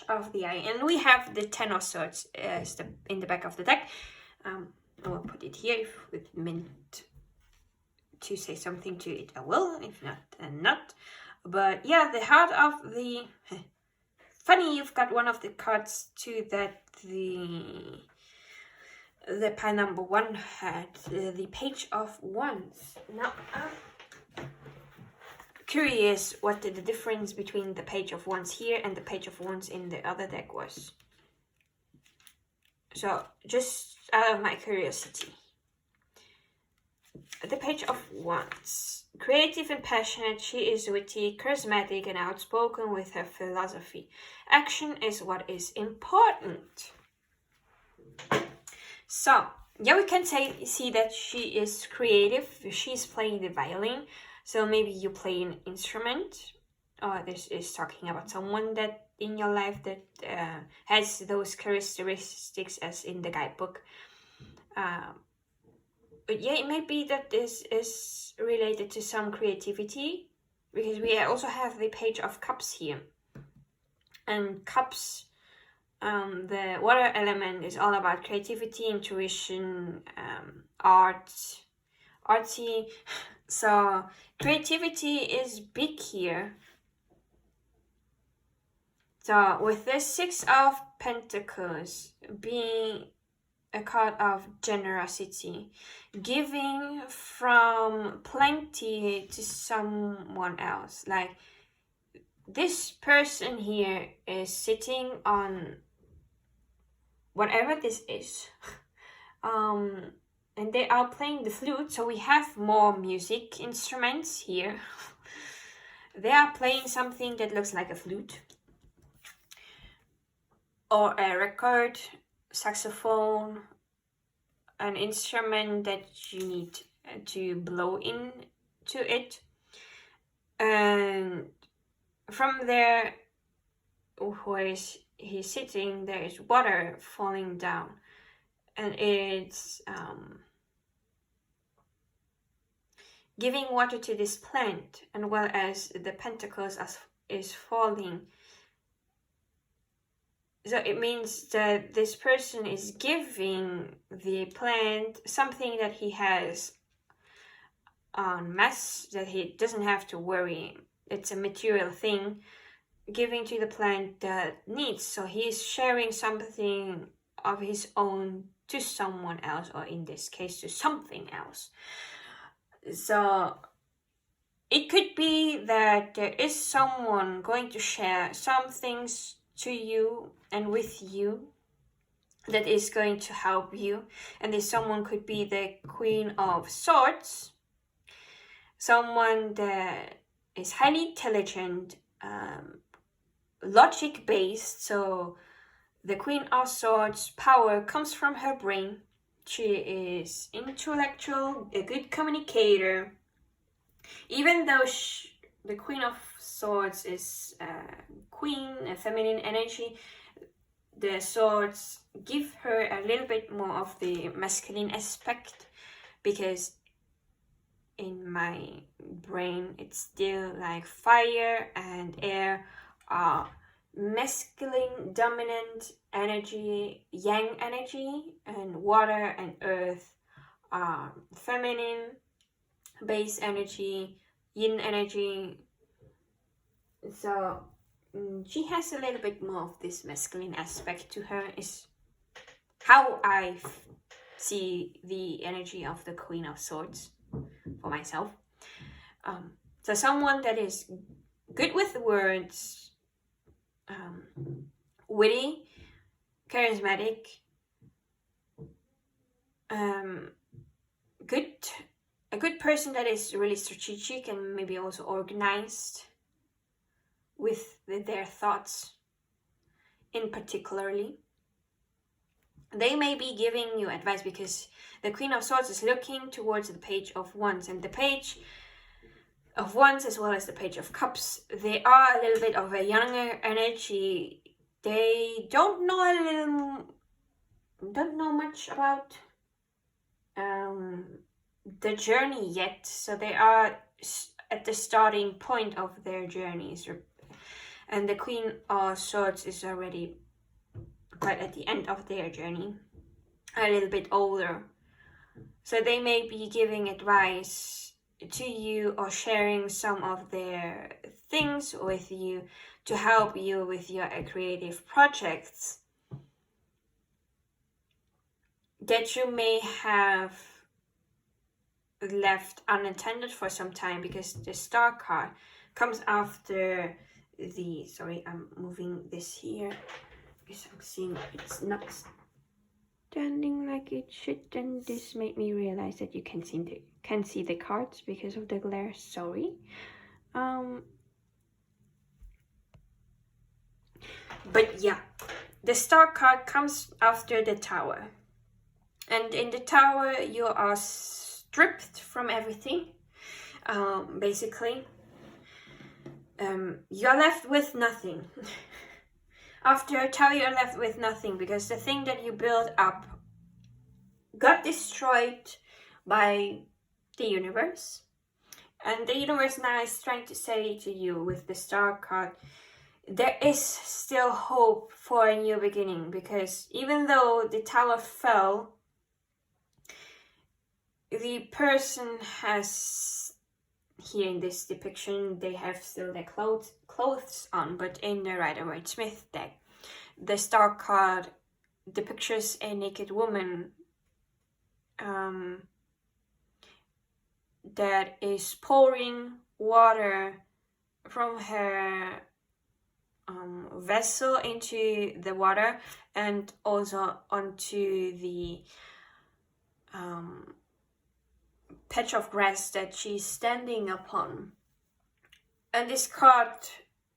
of the eye. And we have the 10 of Swords in the back of the deck. I will put it here. If it meant to say something to it, I will. If not, then not. But yeah, the heart of the... Funny, you've got one of the cards too that the pile number 1 had, the Page of Wands. Now, I'm curious what the difference between the Page of Wands here and the Page of Wands in the other deck was. So, just out of my curiosity. The Page of Wands. Creative and passionate, she is witty, charismatic, and outspoken with her philosophy. Action is what is important. So, yeah, we can see that she is creative. She's playing the violin. So maybe you play an instrument. Or this is talking about someone that in your life that has those characteristics as in the guidebook. But yeah, it may be that this is related to some creativity, because we also have the Page of Cups here. And cups, the water element is all about creativity, intuition, artsy. So creativity is big here. So with the 6 of Pentacles being a card of generosity, giving from plenty to someone else. Like this person here is sitting on whatever this is, and they are playing the flute. So we have more music instruments here. They are playing something that looks like a flute. or a record, saxophone, an instrument that you need to blow into it. And from there, where he's sitting, there is water falling down, and it's giving water to this plant, and well as the pentacles is falling. So it means that this person is giving the plant something that he has en masse, that he doesn't have to worry. It's a material thing, giving to the plant that needs. So he is sharing something of his own to someone else, or in this case to something else. So it could be that there is someone going to share some things to you and with you that is going to help you. And this someone could be the Queen of Swords, someone that is highly intelligent, logic based. So the Queen of Swords power comes from her brain. She is intellectual, a good communicator. Even though the Queen of Swords is queen, a feminine energy, the swords give her a little bit more of the masculine aspect, because in my brain it's still like fire and air are masculine dominant energy, yang energy, and water and earth are feminine base energy, yin energy. So she has a little bit more of this masculine aspect to her, is how I see the energy of the Queen of Swords for myself. So someone that is good with words, witty, charismatic, a good person that is really strategic and maybe also organized with their thoughts in particularly. They may be giving you advice, because the Queen of Swords is looking towards the Page of Wands, and the Page of Wands as well as the Page of Cups, they are a little bit of a younger energy. They don't know much about the journey yet, so they are at the starting point of their journeys, and the Queen of Swords is already quite at the end of their journey, a little bit older. So they may be giving advice to you or sharing some of their things with you to help you with your creative projects that you may have left unattended for some time, because the Star card comes after the, sorry, I'm moving this here because I'm seeing it's not standing like it should, and this made me realize that you can't see the cards because of the glare. Sorry. But yeah, the Star card comes after the Tower, and in the Tower you are stripped from everything. Basically, you're left with nothing. After a Tower, you're left with nothing, because the thing that you built up got destroyed by the universe. And the universe now is trying to say to you with the Star card, there is still hope for a new beginning, because even though the Tower fell, the person has, here in this depiction, they have still their clothes on, but in the Rider-Waite-Smith deck, the Star card depicts a naked woman that is pouring water from her vessel into the water, and also onto the patch of grass that she's standing upon. And this card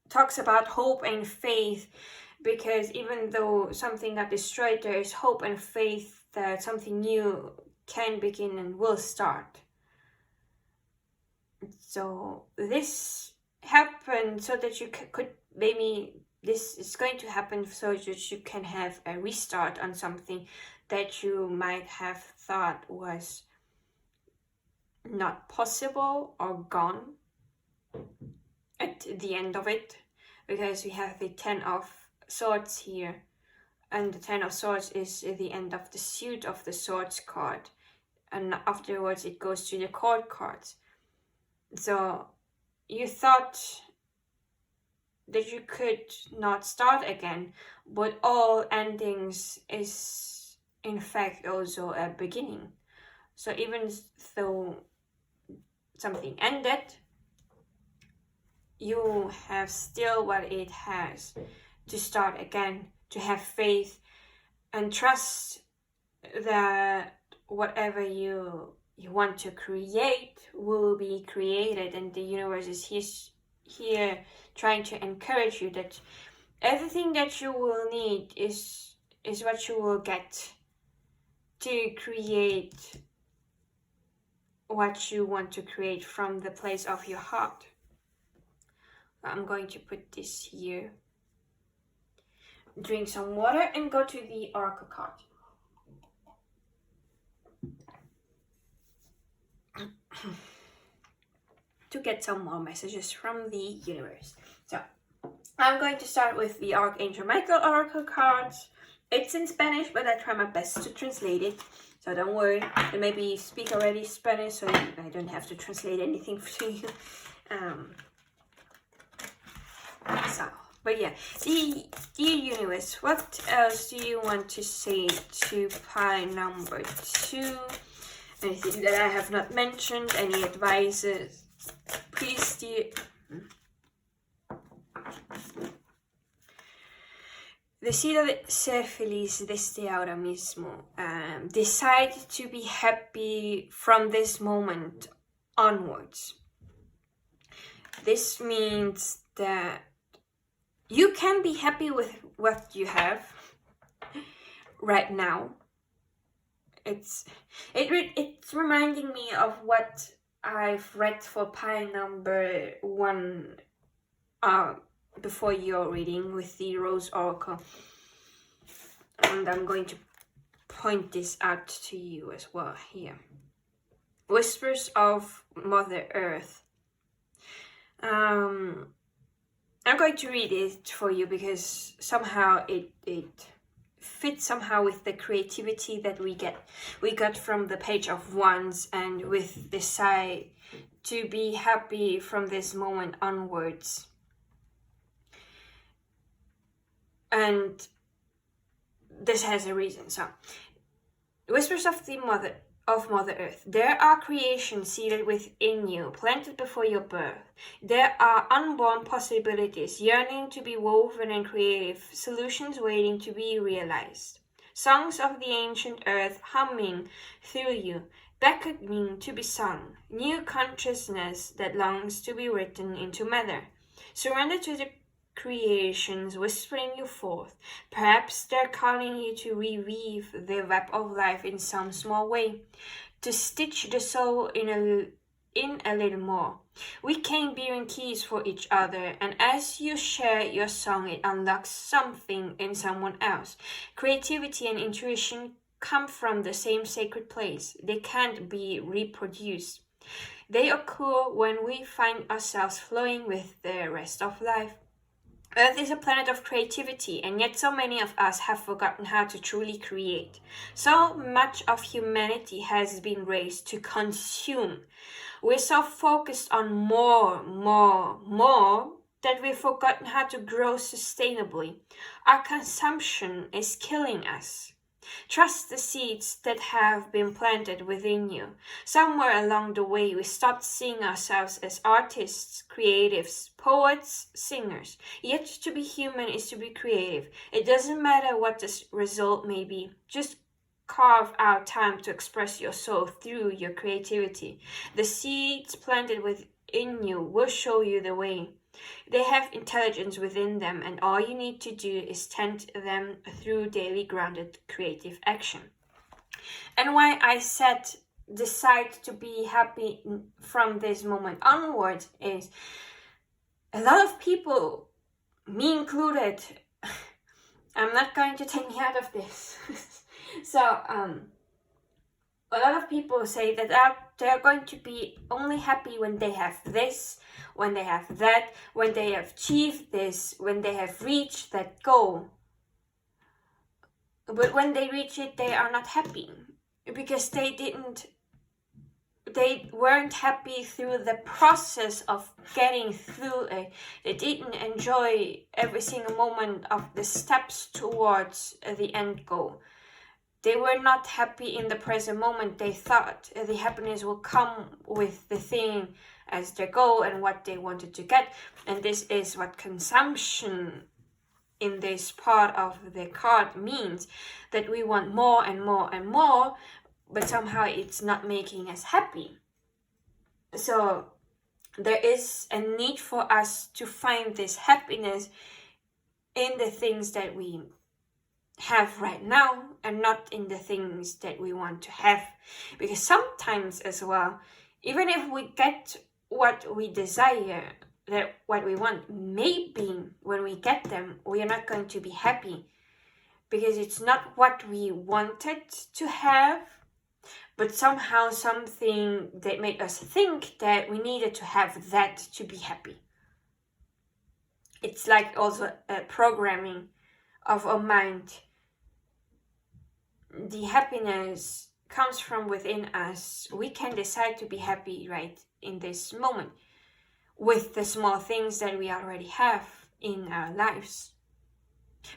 talks about hope and faith, because even though something got destroyed, there is hope and faith that something new can begin and will start. So this happened so that you could maybe, this is going to happen so that you can have a restart on something that you might have thought was not possible or gone at the end of it, because we have the 10 of Swords here, and the 10 of Swords is the end of the suit of the Swords card, and afterwards it goes to the Court cards. So you thought that you could not start again, but all endings is in fact also a beginning. So even though something ended, you have still what it has to start again, to have faith and trust that whatever you want to create will be created, and the universe is here trying to encourage you that everything that you will need is what you will get to create what you want to create from the place of your heart. I'm going to put this here, drink some water, and go to the Oracle card. To get some more messages from the universe. So I'm going to start with the Archangel Michael Oracle cards. It's in Spanish, but I try my best to translate it. So don't worry, I maybe speak already Spanish, so I don't have to translate anything for you. But yeah, the universe, what else do you want to say to pile number 2? Anything that I have not mentioned, any advices? Please, decido ser feliz desde ahora mismo. Decide to be happy from this moment onwards. This means that you can be happy with what you have right now. It's reminding me of what I've read for pile number 1 before your reading with the Rose Oracle. And I'm going to point this out to you as well here. Whispers of Mother Earth. I'm going to read it for you because somehow it fits somehow with the creativity that we got from the Page of Wands, and with the side to be happy from this moment onwards. And this has a reason. So, Whispers of the Mother Earth. There are creations seated within you, planted before your birth. There are unborn possibilities, yearning to be woven and creative, solutions waiting to be realized. Songs of the ancient earth humming through you, beckoning to be sung. New consciousness that longs to be written into matter. Surrender to the creations whispering you forth. Perhaps they're calling you to reweave the web of life in some small way, to stitch the soul in a little more. We came bearing keys for each other, and as you share your song, it unlocks something in someone else. Creativity and intuition come from the same sacred place. They can't be reproduced. They occur when we find ourselves flowing with the rest of life. Earth is a planet of creativity, and yet so many of us have forgotten how to truly create. So much of humanity has been raised to consume. We're so focused on more, that we've forgotten how to grow sustainably. Our consumption is killing us. Trust the seeds that have been planted within you. Somewhere along the way, we stopped seeing ourselves as artists, creatives, poets, singers. Yet to be human is to be creative. It doesn't matter what the result may be. Just carve out time to express your soul through your creativity. The seeds planted within you will show you the way. They have intelligence within them, and all you need to do is tend them through daily grounded creative action. And why I said decide to be happy from this moment onwards is a lot of people, me included, I'm not going to take me out of this. So a lot of people say that they're going to be only happy when they have this, when they have that, when they have achieved this, when they have reached that goal. But when they reach it, they are not happy because they weren't happy through the process of getting through it. They didn't enjoy every single moment of the steps towards the end goal. They were not happy in the present moment. They thought the happiness will come with the thing as their goal and what they wanted to get. And this is what consumption in this part of the card means, that we want more and more and more, but somehow it's not making us happy. So there is a need for us to find this happiness in the things that we have right now and not in the things that we want to have. Because sometimes as well, even if we get what we desire, that what we want, maybe when we get them, we are not going to be happy because it's not what we wanted to have, but somehow something that made us think that we needed to have that to be happy. It's like also a programming of our mind. The happiness comes from within us. We can decide to be happy right in this moment with the small things that we already have in our lives.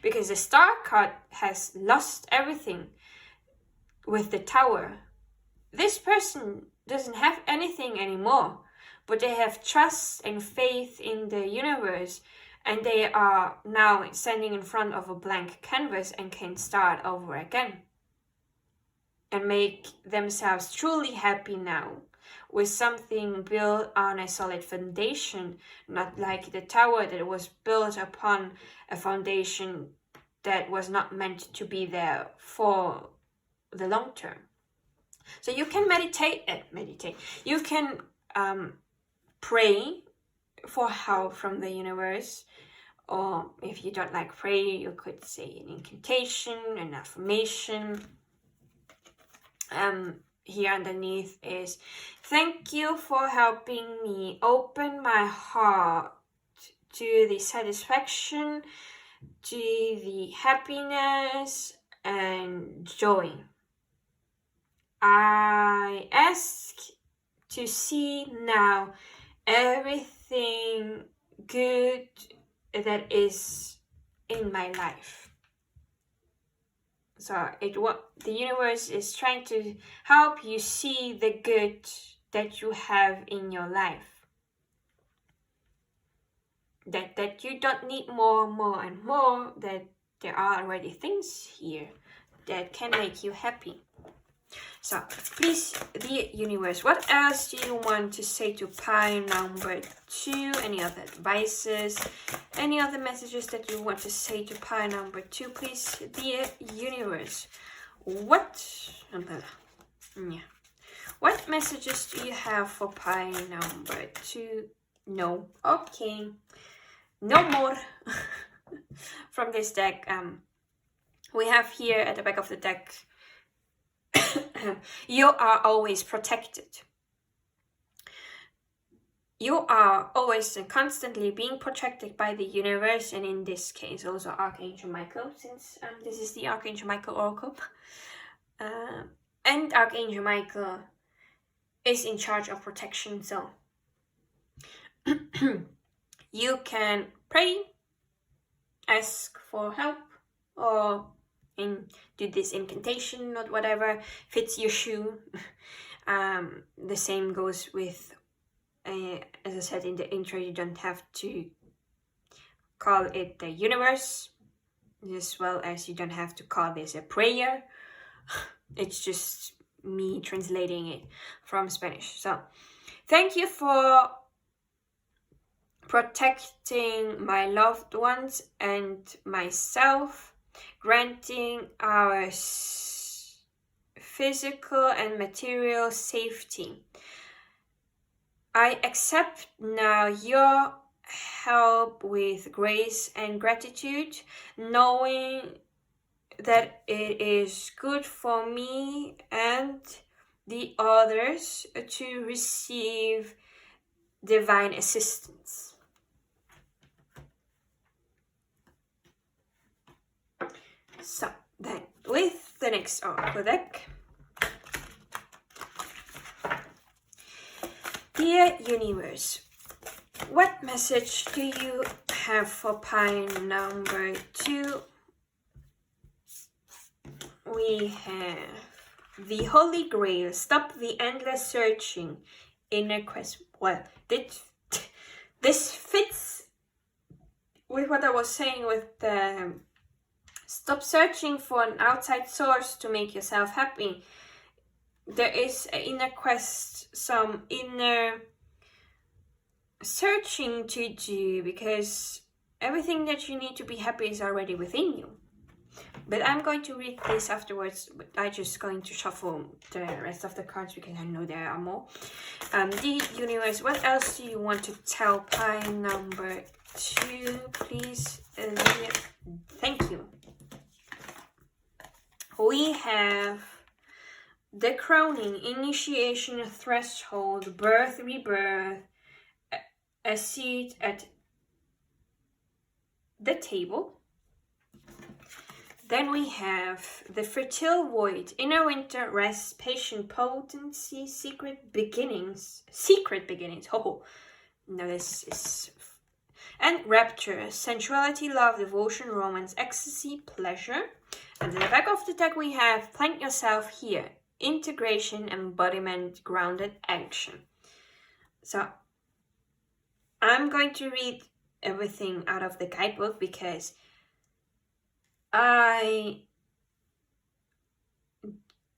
Because the star card has lost everything with the Tower. This person doesn't have anything anymore, but they have trust and faith in the universe, and they are now standing in front of a blank canvas and can start over again and make themselves truly happy now with something built on a solid foundation, not like the Tower that was built upon a foundation that was not meant to be there for the long term. So you can meditate. You can pray for help from the universe, or if you don't like prayer, you could say an incantation, an affirmation. Here underneath is, thank you for helping me open my heart to the satisfaction, to the happiness and joy. I ask to see now everything good that is in my life. So the universe is trying to help you see the good that you have in your life. That you don't need more and more, that there are already things here that can make you happy. So please, the universe, what else do you want to say to pile number 2? Any other advices? Any other messages that you want to say to pile number 2? Please, the universe. What messages do you have for pile number 2? No. Okay. No more from this deck. We have here at the back of the deck, you are always protected. You are always and constantly being protected by the universe, and in this case also Archangel Michael, since this is the Archangel Michael Oracle. And Archangel Michael is in charge of protection, so you can pray, ask for help, or do this incantation or whatever fits your shoe. The same goes with, as I said in the intro, you don't have to call it the universe, as well as you don't have to call this a prayer. It's just me translating it from Spanish. So thank you for protecting my loved ones and myself, granting our physical and material safety. I accept now your help with grace and gratitude, knowing that it is good for me and the others to receive divine assistance. So then, with the next oracle deck, dear universe, what message do you have for pile number 2? We have the Holy Grail. Stop the endless searching. Inner quest. Well, this fits with what I was saying with the stop searching for an outside source to make yourself happy. There is an inner quest, some inner searching to do, because everything that you need to be happy is already within you. But I'm going to read this afterwards. I'm just going to shuffle the rest of the cards because I know there are more. The universe, what else do you want to tell pile number 2, please? Thank you. We have the crowning, initiation, threshold, birth, rebirth, a seat at the table. Then we have the fertile void, inner winter, rest, patient potency, secret beginnings. Oh, no, this is. And rapture, sensuality, love, devotion, romance, ecstasy, pleasure. And at the back of the deck we have plant yourself here, integration, embodiment, grounded action. So I'm going to read everything out of the guidebook because I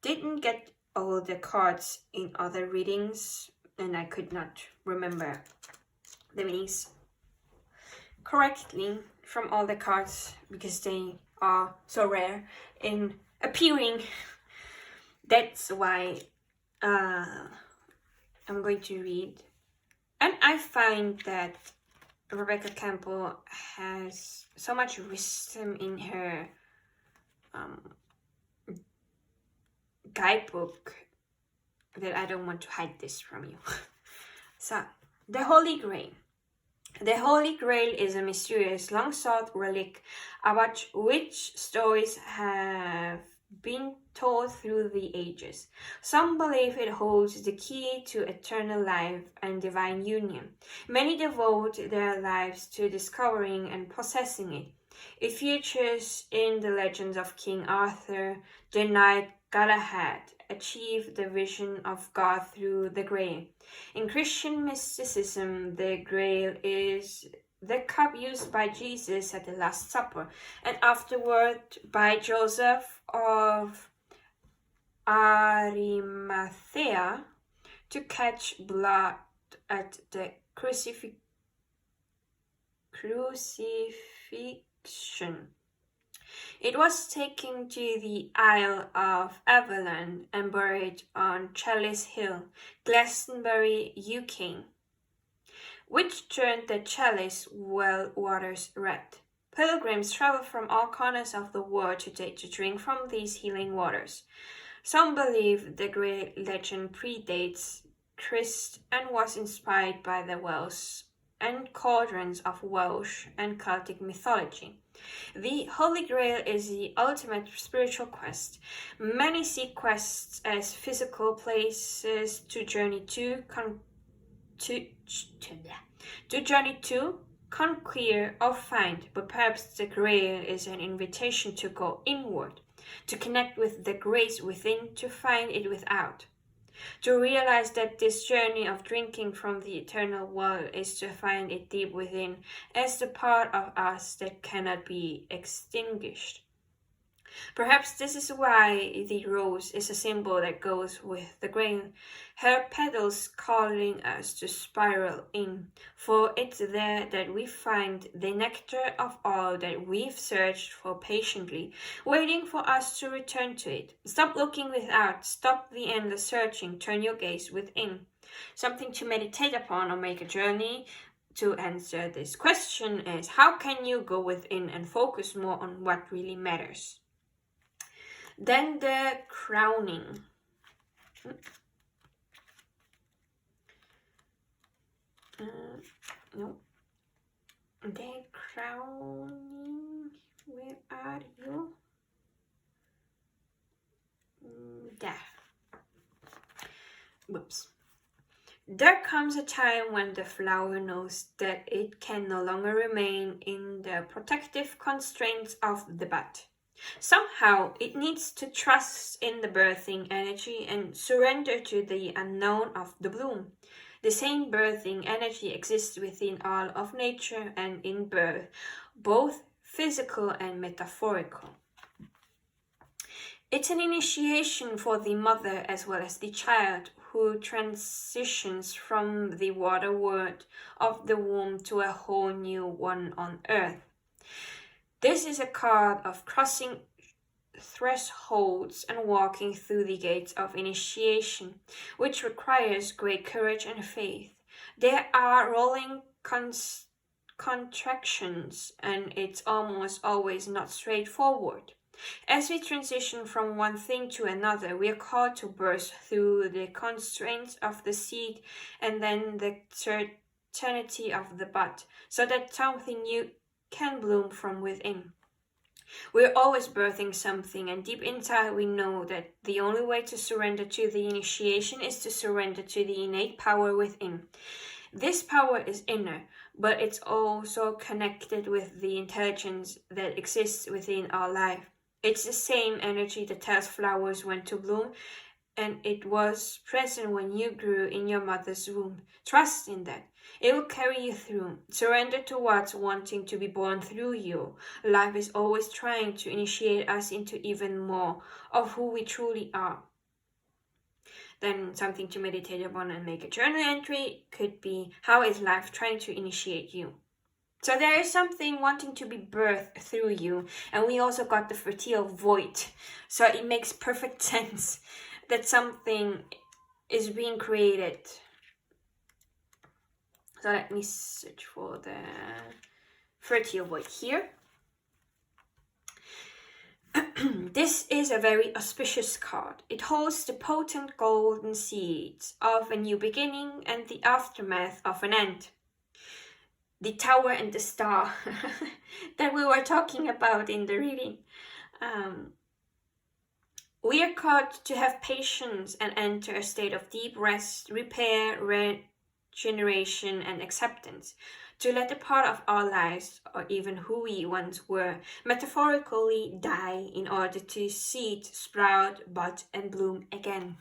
didn't get all the cards in other readings and I could not remember the meanings correctly from all the cards because they are so rare in appearing. That's why I'm going to read. And I find that Rebecca Campbell has so much wisdom in her guidebook that I don't want to hide this from you. So, the Holy Grail. The Holy Grail is a mysterious, long-sought relic about which stories have been told through the ages. Some believe it holds the key to eternal life and divine union. Many devote their lives to discovering and possessing it. It features in the legends of King Arthur, the knight Galahad achieved the vision of God through the Grail. In Christian mysticism, the Grail is the cup used by Jesus at the Last Supper and afterward by Joseph of Arimathea to catch blood at the crucifixion. It was taken to the Isle of Avalon and buried on Chalice Hill, Glastonbury, UK, which turned the Chalice well waters red. Pilgrims travel from all corners of the world today to drink from these healing waters. Some believe the great legend predates Christ and was inspired by the wells and cauldrons of Welsh and Celtic mythology. The Holy Grail is the ultimate spiritual quest. Many see quests as physical places to journey to, conquer or find, but perhaps the Grail is an invitation to go inward, to connect with the grace within, to find it without. To realize that this journey of drinking from the eternal well is to find it deep within as the part of us that cannot be extinguished. Perhaps this is why the rose is a symbol that goes with the grain, her petals calling us to spiral in, for it's there that we find the nectar of all that we've searched for patiently, waiting for us to return to it. Stop looking without, stop the endless searching, turn your gaze within. Something to meditate upon or make a journey to answer this question is, how can you go within and focus more on what really matters? Then the crowning. No. The crowning. Where are you? There. Whoops. There comes a time when the flower knows that it can no longer remain in the protective constraints of the bud. Somehow, it needs to trust in the birthing energy and surrender to the unknown of the bloom. The same birthing energy exists within all of nature and in birth, both physical and metaphorical. It's an initiation for the mother as well as the child, who transitions from the water world of the womb to a whole new one on earth. This is a card of crossing thresholds and walking through the gates of initiation, which requires great courage and faith. There are rolling contractions, and it's almost always not straightforward. As we transition from one thing to another, we are called to burst through the constraints of the seed and then the certainty of the bud, so that something new can bloom from within. We're always birthing something, and deep inside we know that the only way to surrender to the initiation is to surrender to the innate power within. This power is inner, but it's also connected with the intelligence that exists within our life. It's the same energy that tells flowers when to bloom, and it was present when you grew in your mother's womb. Trust in that. It will carry you through. Surrender to what's wanting to be born through you. Life is always trying to initiate us into even more of who we truly are. Then something to meditate upon and make a journal entry could be, how is life trying to initiate you? So there is something wanting to be birthed through you, and we also got the fertile void. So it makes perfect sense that something is being created. So let me search for the fertile void here. This is a very auspicious card. It holds the potent golden seeds of a new beginning and the aftermath of an end. The tower and the star that we were talking about in the reading. We are called to have patience and enter a state of deep rest, repair, regeneration, and acceptance, to let a part of our lives, or even who we once were, metaphorically die in order to seed, sprout, bud, and bloom again.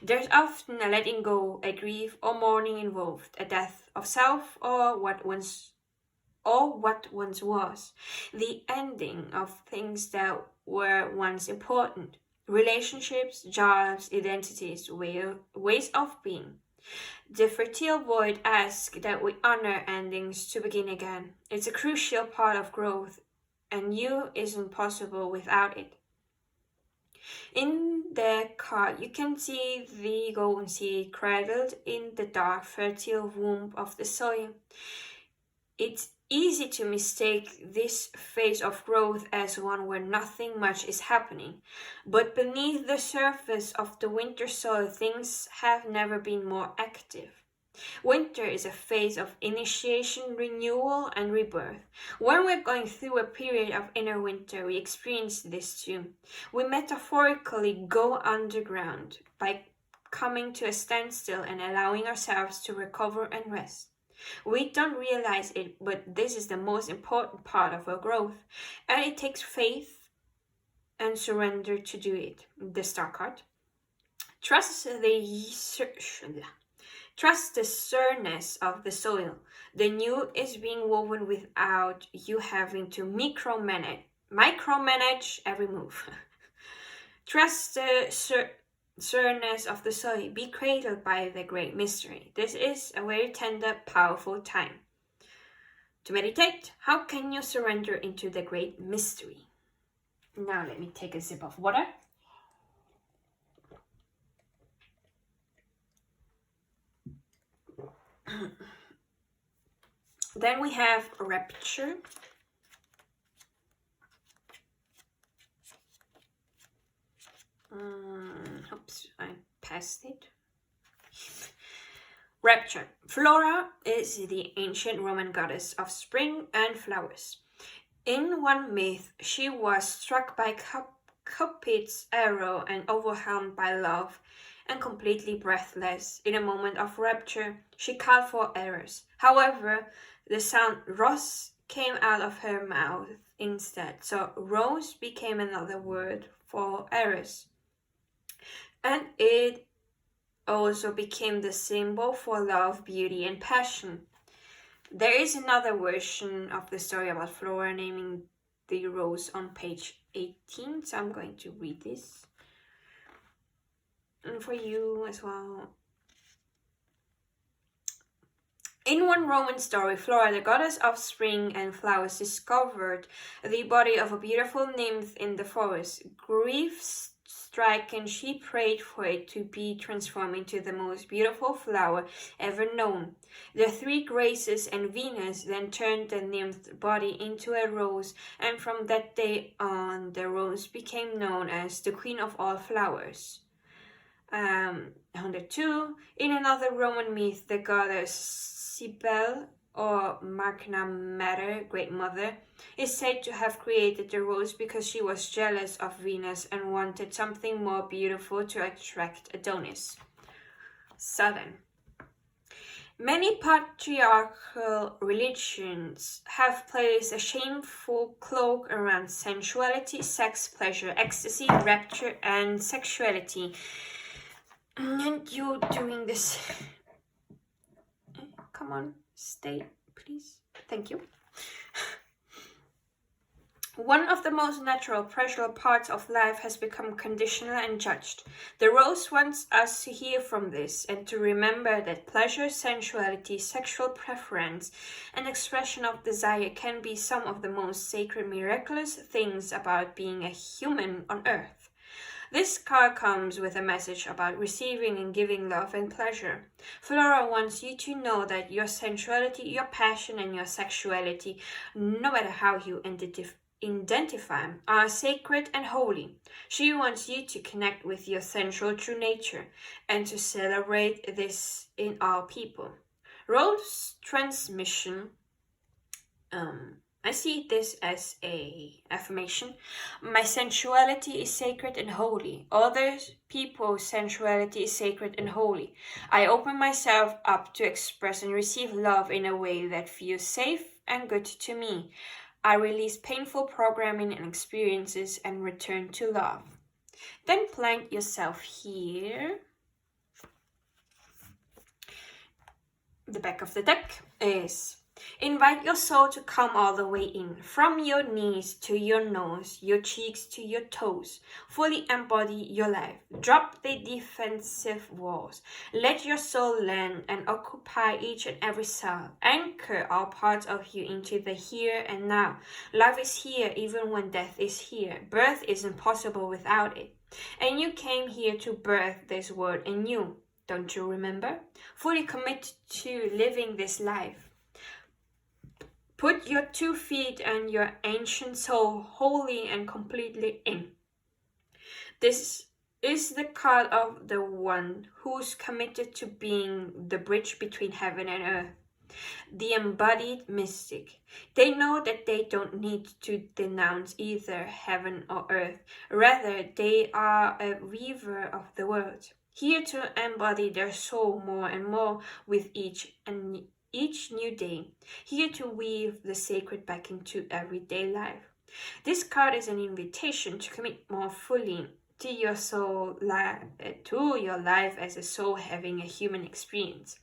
There's often a letting go, a grief or mourning involved, a death of self or what once was, the ending of things that were once important, relationships, jobs, identities, ways of being. The fertile void asks that we honor endings to begin again. It's a crucial part of growth, and you isn't possible without it. In the card, you can see the golden seed cradled in the dark, fertile womb of the soil. It's easy to mistake this phase of growth as one where nothing much is happening, but beneath the surface of the winter soil, things have never been more active. Winter is a phase of initiation, renewal, and rebirth. When we're going through a period of inner winter, we experience this too. We metaphorically go underground by coming to a standstill and allowing ourselves to recover and rest. We don't realize it, but this is the most important part of our growth, and it takes faith and surrender to do it. The Star card. Trust the sureness of the soil. The new is being woven without you having to micromanage micromanage every move. Trust the sureness of the soul. Be cradled by the great mystery. This is a very tender, powerful time to meditate. How can you surrender into the great mystery? Now let me take a sip of water. Then we have rapture. Oops, I passed it. Rapture. Flora is the ancient Roman goddess of spring and flowers. In one myth, she was struck by Cupid's arrow and overwhelmed by love, and completely breathless. In a moment of rapture, she called for Aries. However, the sound Ros came out of her mouth instead, so Rose became another word for Aries. And it also became the symbol for love, beauty, and passion. There is another version of the story about Flora naming the rose on page 18, so I'm going to read this. And for you as well. In one Roman story, Flora, the goddess of spring and flowers, discovered the body of a beautiful nymph in the forest. Grief-stricken, she prayed for it to be transformed into the most beautiful flower ever known. The three Graces and Venus then turned the nymph's body into a rose, and from that day on, the rose became known as the queen of all flowers. 102. In another Roman myth, the goddess Cybele, or Magna Mater, Great Mother, is said to have created the rose because she was jealous of Venus and wanted something more beautiful to attract Adonis. 7. Many patriarchal religions have placed a shameful cloak around sensuality, sex, pleasure, ecstasy, rapture, and sexuality. And you're doing this. Come on, stay, please. Thank you. One of the most natural, pleasurable parts of life has become conditional and judged. The rose wants us to hear from this and to remember that pleasure, sensuality, sexual preference, and expression of desire can be some of the most sacred, miraculous things about being a human on earth. This card comes with a message about receiving and giving love and pleasure. Flora wants you to know that your sensuality, your passion, and your sexuality, no matter how you identify, are sacred and holy. She wants you to connect with your sensual true nature and to celebrate this in all people. Rose transmission. I see this as a affirmation. My sensuality is sacred and holy. Other people's sensuality is sacred and holy. I open myself up to express and receive love in a way that feels safe and good to me. I release painful programming and experiences and return to love. Then plant yourself here. The back of the deck is: invite your soul to come all the way in, from your knees to your nose, your cheeks to your toes. Fully embody your life. Drop the defensive walls. Let your soul land and occupy each and every cell. Anchor all parts of you into the here and now. Life is here even when death is here. Birth is impossible without it. And you came here to birth this world in you. Don't you remember? Fully commit to living this life. Put your 2 feet and your ancient soul wholly and completely in. This is the card of the one who's committed to being the bridge between heaven and earth. The embodied mystic. They know that they don't need to denounce either heaven or earth. Rather, they are a weaver of the world, here to embody their soul more and more with each new day, here to weave the sacred back into everyday life. This card is an invitation to commit more fully to your soul, to your life as a soul having a human experience.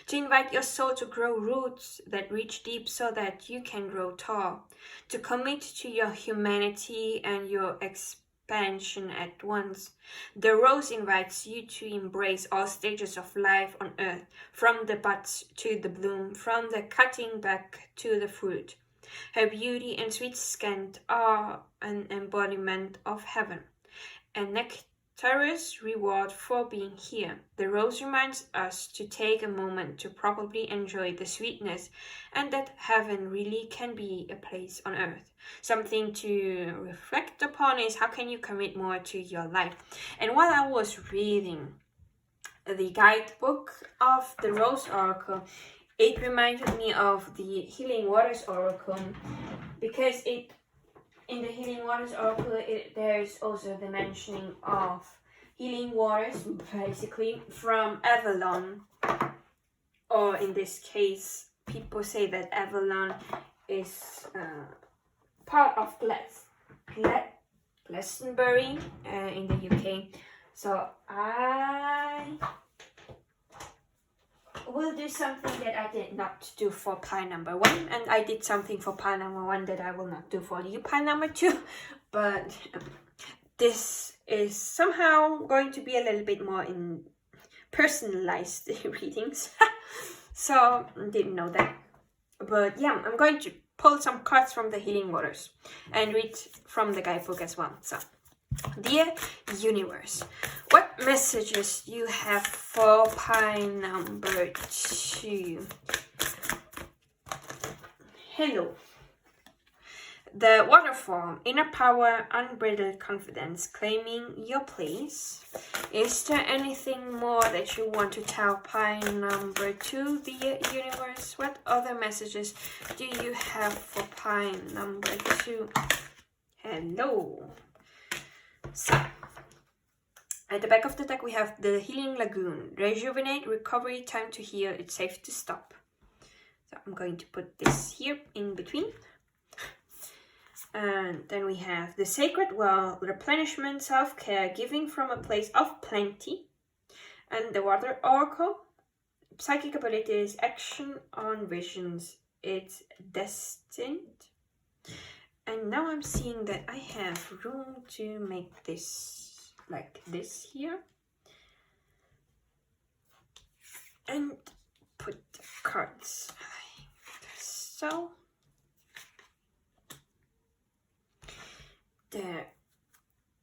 to invite your soul to grow roots that reach deep so that you can grow tall, to commit to your humanity and your expansion at once. The rose invites you to embrace all stages of life on earth, from the bud to the bloom, from the cutting back to the fruit. Her beauty and sweet scent are an embodiment of heaven, and nectarous reward for being here. The rose reminds us to take a moment to properly enjoy the sweetness, and that heaven really can be a place on earth. Something to reflect upon is how can you commit more to your life. And while I was reading the guidebook of the Rose Oracle, it reminded me of the Healing Waters Oracle, because in the Healing Waters Oracle, there's also the mentioning of healing waters, basically from Avalon, or in this case, people say that Avalon is part of Glastonbury in the UK. So I will do something that I did not do for pile number 1, and I did something for pile number 1 that I will not do for you pile number 2, but this is somehow going to be a little bit more in personalized readings. So didn't know that, but yeah, I'm going to pull some cards from the Healing Waters and read from the guidebook as well. So, dear universe, what messages you have for pile number 2? Hello. The waterfall, inner power, unbridled confidence, claiming your place. Is there anything more that you want to tell pile number 2, dear universe? What other messages do you have for pile number 2? Hello. So, at the back of the deck we have the Healing Lagoon. Rejuvenate, recovery, time to heal, it's safe to stop. So I'm going to put this here in between. And then we have the Sacred Well, replenishment, self-care, giving from a place of plenty. And the Water Oracle, psychic abilities, action on visions, it's destined. And now I'm seeing that I have room to make this like this here. And put the cards like so. The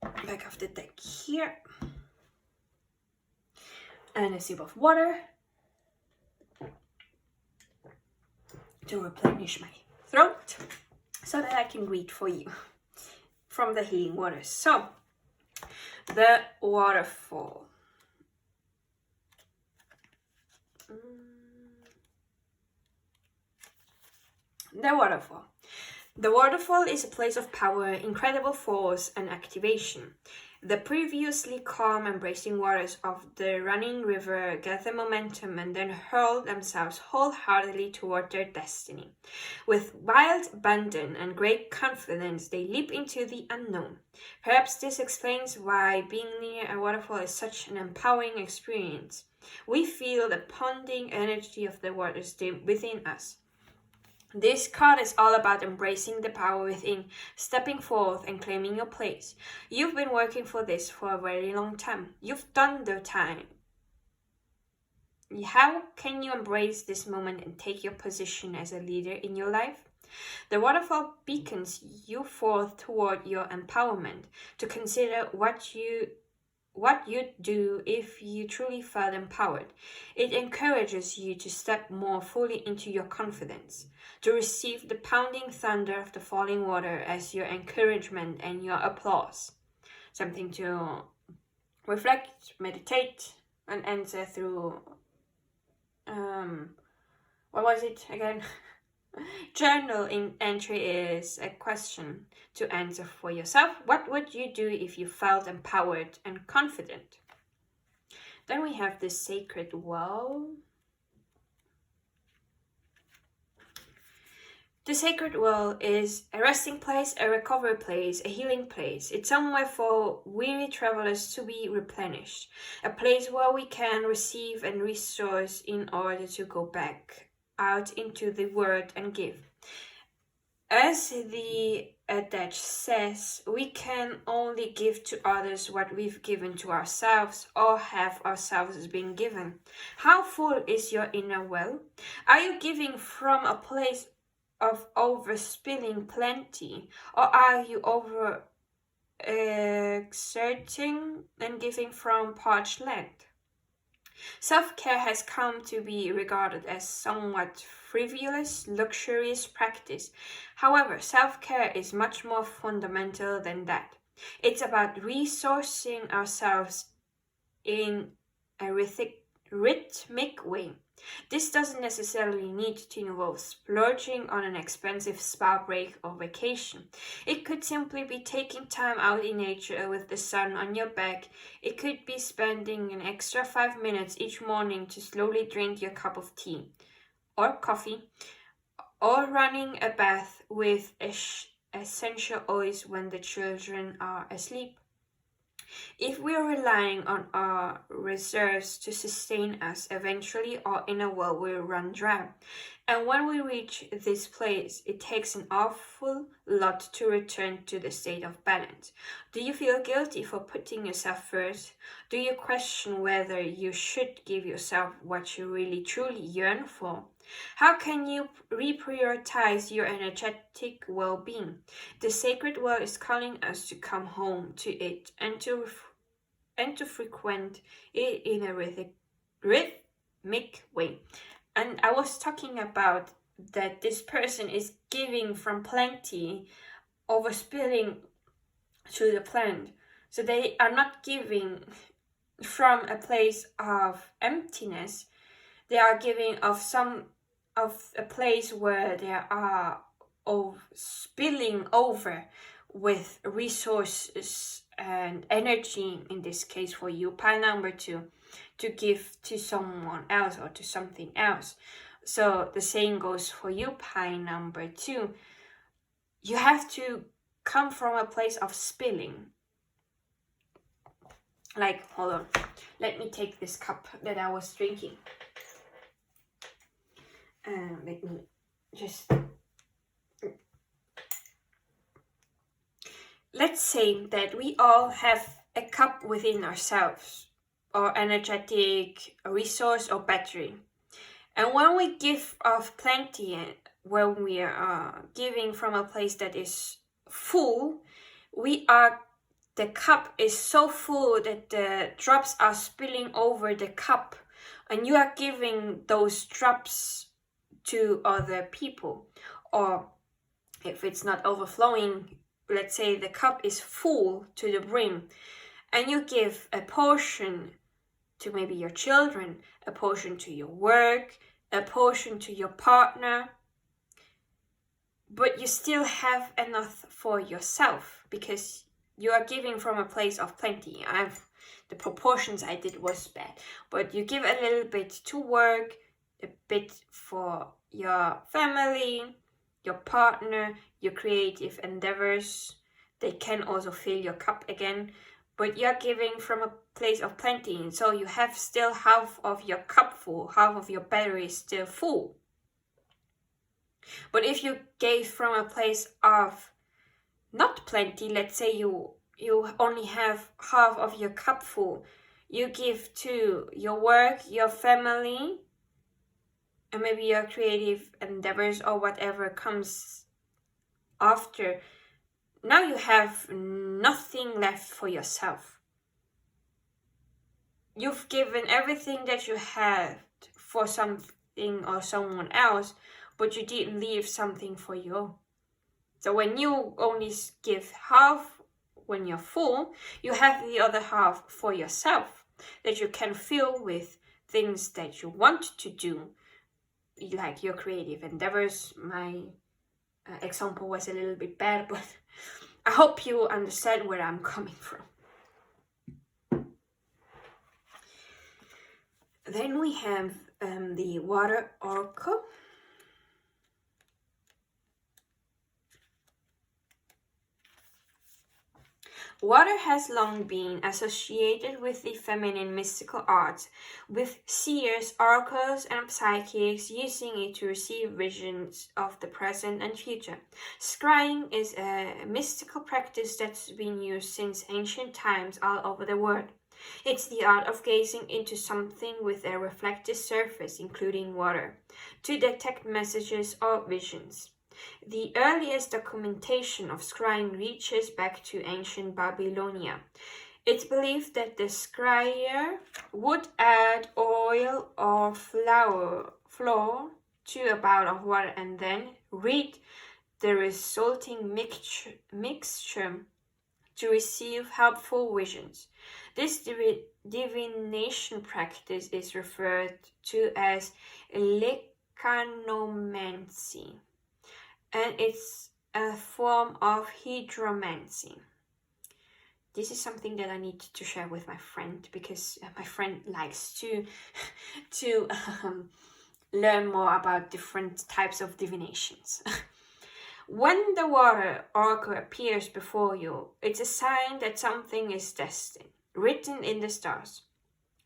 back of the deck here. And a sip of water to replenish my throat, so that I can read for you from the Healing Waters. So, the waterfall. The waterfall. The waterfall is a place of power, incredible force, and activation. The previously calm, embracing waters of the running river gather momentum and then hurl themselves wholeheartedly toward their destiny. With wild abandon and great confidence, they leap into the unknown. Perhaps this explains why being near a waterfall is such an empowering experience. We feel the pounding energy of the waters within us. This card is all about embracing the power within, stepping forth and claiming your place. You've been working for this for a very long time. You've done the time. How can you embrace this moment and take your position as a leader in your life? The waterfall beacons you forth toward your empowerment, to consider what you'd do if you truly felt empowered. It encourages you to step more fully into your confidence, to receive the pounding thunder of the falling water as your encouragement and your applause. Something to reflect, meditate, and answer through, what was it again? Journal entry is a question to answer for yourself. What would you do if you felt empowered and confident? Then we have the Sacred Well. The sacred well is a resting place, a recovery place, a healing place. It's somewhere for weary travelers to be replenished, a place where we can receive and resource in order to go back out into the world and give. As the adage says, we can only give to others what we've given to ourselves or have ourselves been given. How full is your inner well? Are you giving from a place of overspilling plenty, or are you over exerting and giving from parched land? Self-care has come to be regarded as somewhat frivolous, luxurious practice. However, self-care is much more fundamental than that. It's about resourcing ourselves in a rhythmic way. This doesn't necessarily need to involve splurging on an expensive spa break or vacation. It could simply be taking time out in nature with the sun on your back. It could be spending an extra 5 minutes each morning to slowly drink your cup of tea or coffee, or running a bath with essential oils when the children are asleep. If we are relying on our reserves to sustain us, eventually our inner well will run dry. And when we reach this place, it takes an awful lot to return to the state of balance. Do you feel guilty for putting yourself first? Do you question whether you should give yourself what you really truly yearn for? How can you reprioritize your energetic well-being? The sacred well is calling us to come home to it and to frequent it in a rhythmic way. And I was talking about that this person is giving from plenty, overspilling to the plant. So they are not giving from a place of emptiness. They are giving of a place where they are spilling over with resources and energy, in this case for you, pile number 2, to give to someone else or to something else. So the same goes for you, pile number 2. You have to come from a place of spilling. Like, hold on, let me take this cup that I was drinking. Let me just... Let's say that we all have a cup within ourselves, or energetic resource or battery. And when we give of plenty, when we are giving from a place that is full, the cup is so full that the drops are spilling over the cup, and you are giving those drops to other people. Or if it's not overflowing, let's say the cup is full to the brim, and you give a portion to maybe your children, a portion to your work, a portion to your partner, but you still have enough for yourself because you are giving from a place of plenty. The proportions I did was bad, but you give a little bit to work, a bit for your family, your partner, your creative endeavors. They can also fill your cup again, but you're giving from a place of plenty, so you have still half of your cup full, half of your battery is still full. But if you gave from a place of not plenty, let's say you only have half of your cup full, you give to your work, your family, and maybe your creative endeavors or whatever comes after. Now you have nothing left for yourself. You've given everything that you had for something or someone else, but you didn't leave something for you. So when you only give half when you're full, you have the other half for yourself that you can fill with things that you want to do, like your creative endeavors. My example was a little bit bad, but I hope you understand where I'm coming from. Then we have the water oracle. Water has long been associated with the feminine mystical arts, with seers, oracles, and psychics using it to receive visions of the present and future. Scrying is a mystical practice that's been used since ancient times all over the world. It's the art of gazing into something with a reflective surface, including water, to detect messages or visions. The earliest documentation of scrying reaches back to ancient Babylonia. It's believed that the scryer would add oil or flour to a bowl of water and then read the resulting mixture to receive helpful visions. This divination practice is referred to as lecanomancy, and it's a form of hydromancy. This is something that I need to share with my friend, because my friend likes to learn more about different types of divinations. When the water oracle appears before you, it's a sign that something is destined, written in the stars.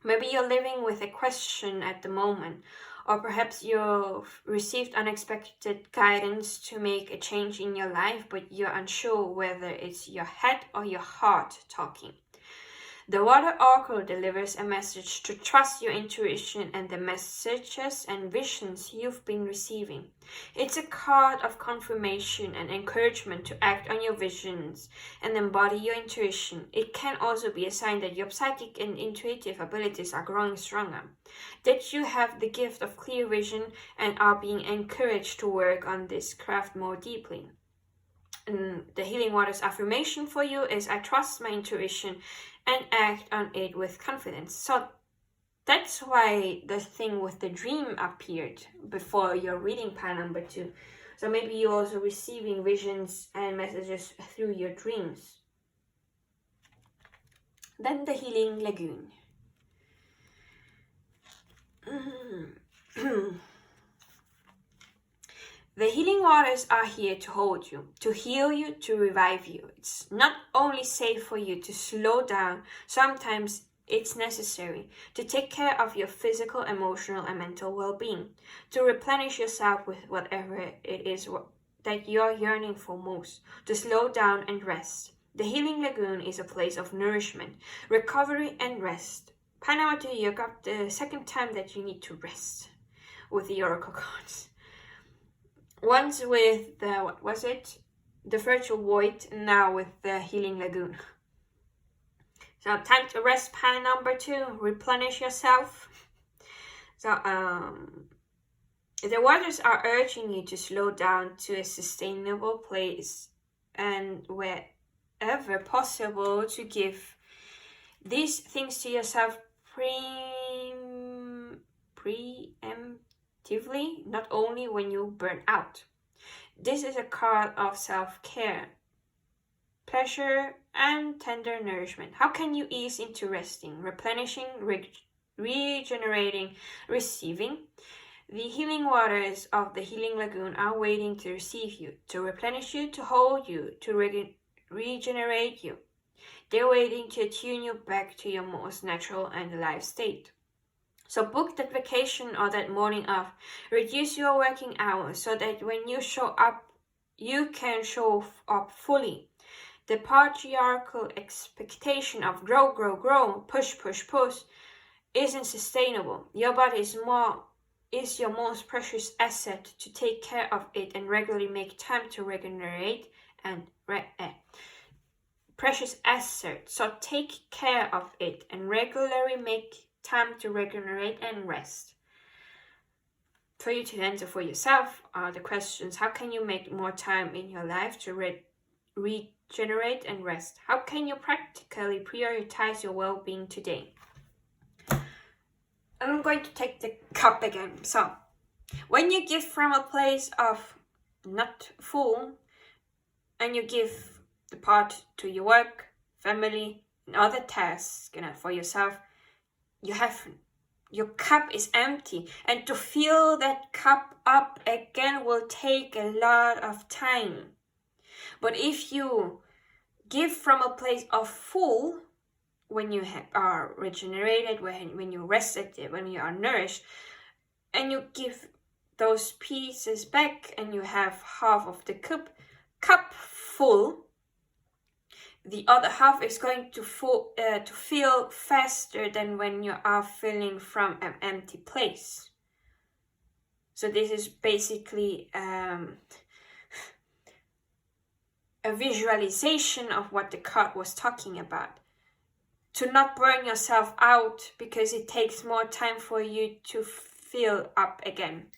Maybe you're living with a question at the moment, or perhaps you've received unexpected guidance to make a change in your life, but you're unsure whether it's your head or your heart talking. The water oracle delivers a message to trust your intuition and the messages and visions you've been receiving. It's a card of confirmation and encouragement to act on your visions and embody your intuition. It can also be a sign that your psychic and intuitive abilities are growing stronger, that you have the gift of clear vision and are being encouraged to work on this craft more deeply. And the Healing Waters affirmation for you is, I trust my intuition and act on it with confidence. So that's why the thing with the dream appeared before your reading pile number 2. So maybe you're also receiving visions and messages through your dreams. Then the Healing Lagoon. The healing waters are here to hold you, to heal you, to revive you. It's not only safe for you to slow down, sometimes it's necessary to take care of your physical, emotional, and mental well-being, to replenish yourself with whatever it is that you're yearning for most, to slow down and rest. The Healing Lagoon is a place of nourishment, recovery, and rest. Panama, you got the second time that you need to rest with the Oracle cards. Once with the, the Virtual Void, now with the Healing Lagoon. So time to rest, pile number 2, replenish yourself. So the waters are urging you to slow down to a sustainable place, and wherever possible to give these things to yourself preemptively, not only when you burn out. This is a card of self-care, pleasure, and tender nourishment. How can you ease into resting, replenishing, regenerating, receiving? The healing waters of the Healing Lagoon are waiting to receive you, to replenish you, to hold you, to regenerate you. They're waiting to attune you back to your most natural and alive state. So book that vacation or that morning off. Reduce your working hours so that when you show up, you can show up fully. The patriarchal expectation of grow, push, isn't sustainable. Your body is your most precious asset. To take care of it and regularly make time to regenerate and precious asset. So take care of it and regularly make time to regenerate and rest. For you to answer for yourself are the questions: how can you make more time in your life to regenerate and rest? How can you practically prioritize your well-being today? And I'm going to take the cup again. So when you give from a place of not full, and you give the part to your work, family, and other tasks, for yourself, your cup is empty, and to fill that cup up again will take a lot of time. But if you give from a place of full when you are regenerated, when you rested, when you are nourished, and you give those pieces back and you have half of the cup full. The other half is going to fill faster than when you are filling from an empty place. So this is basically a visualization of what the card was talking about. To not burn yourself out because it takes more time for you to fill up again.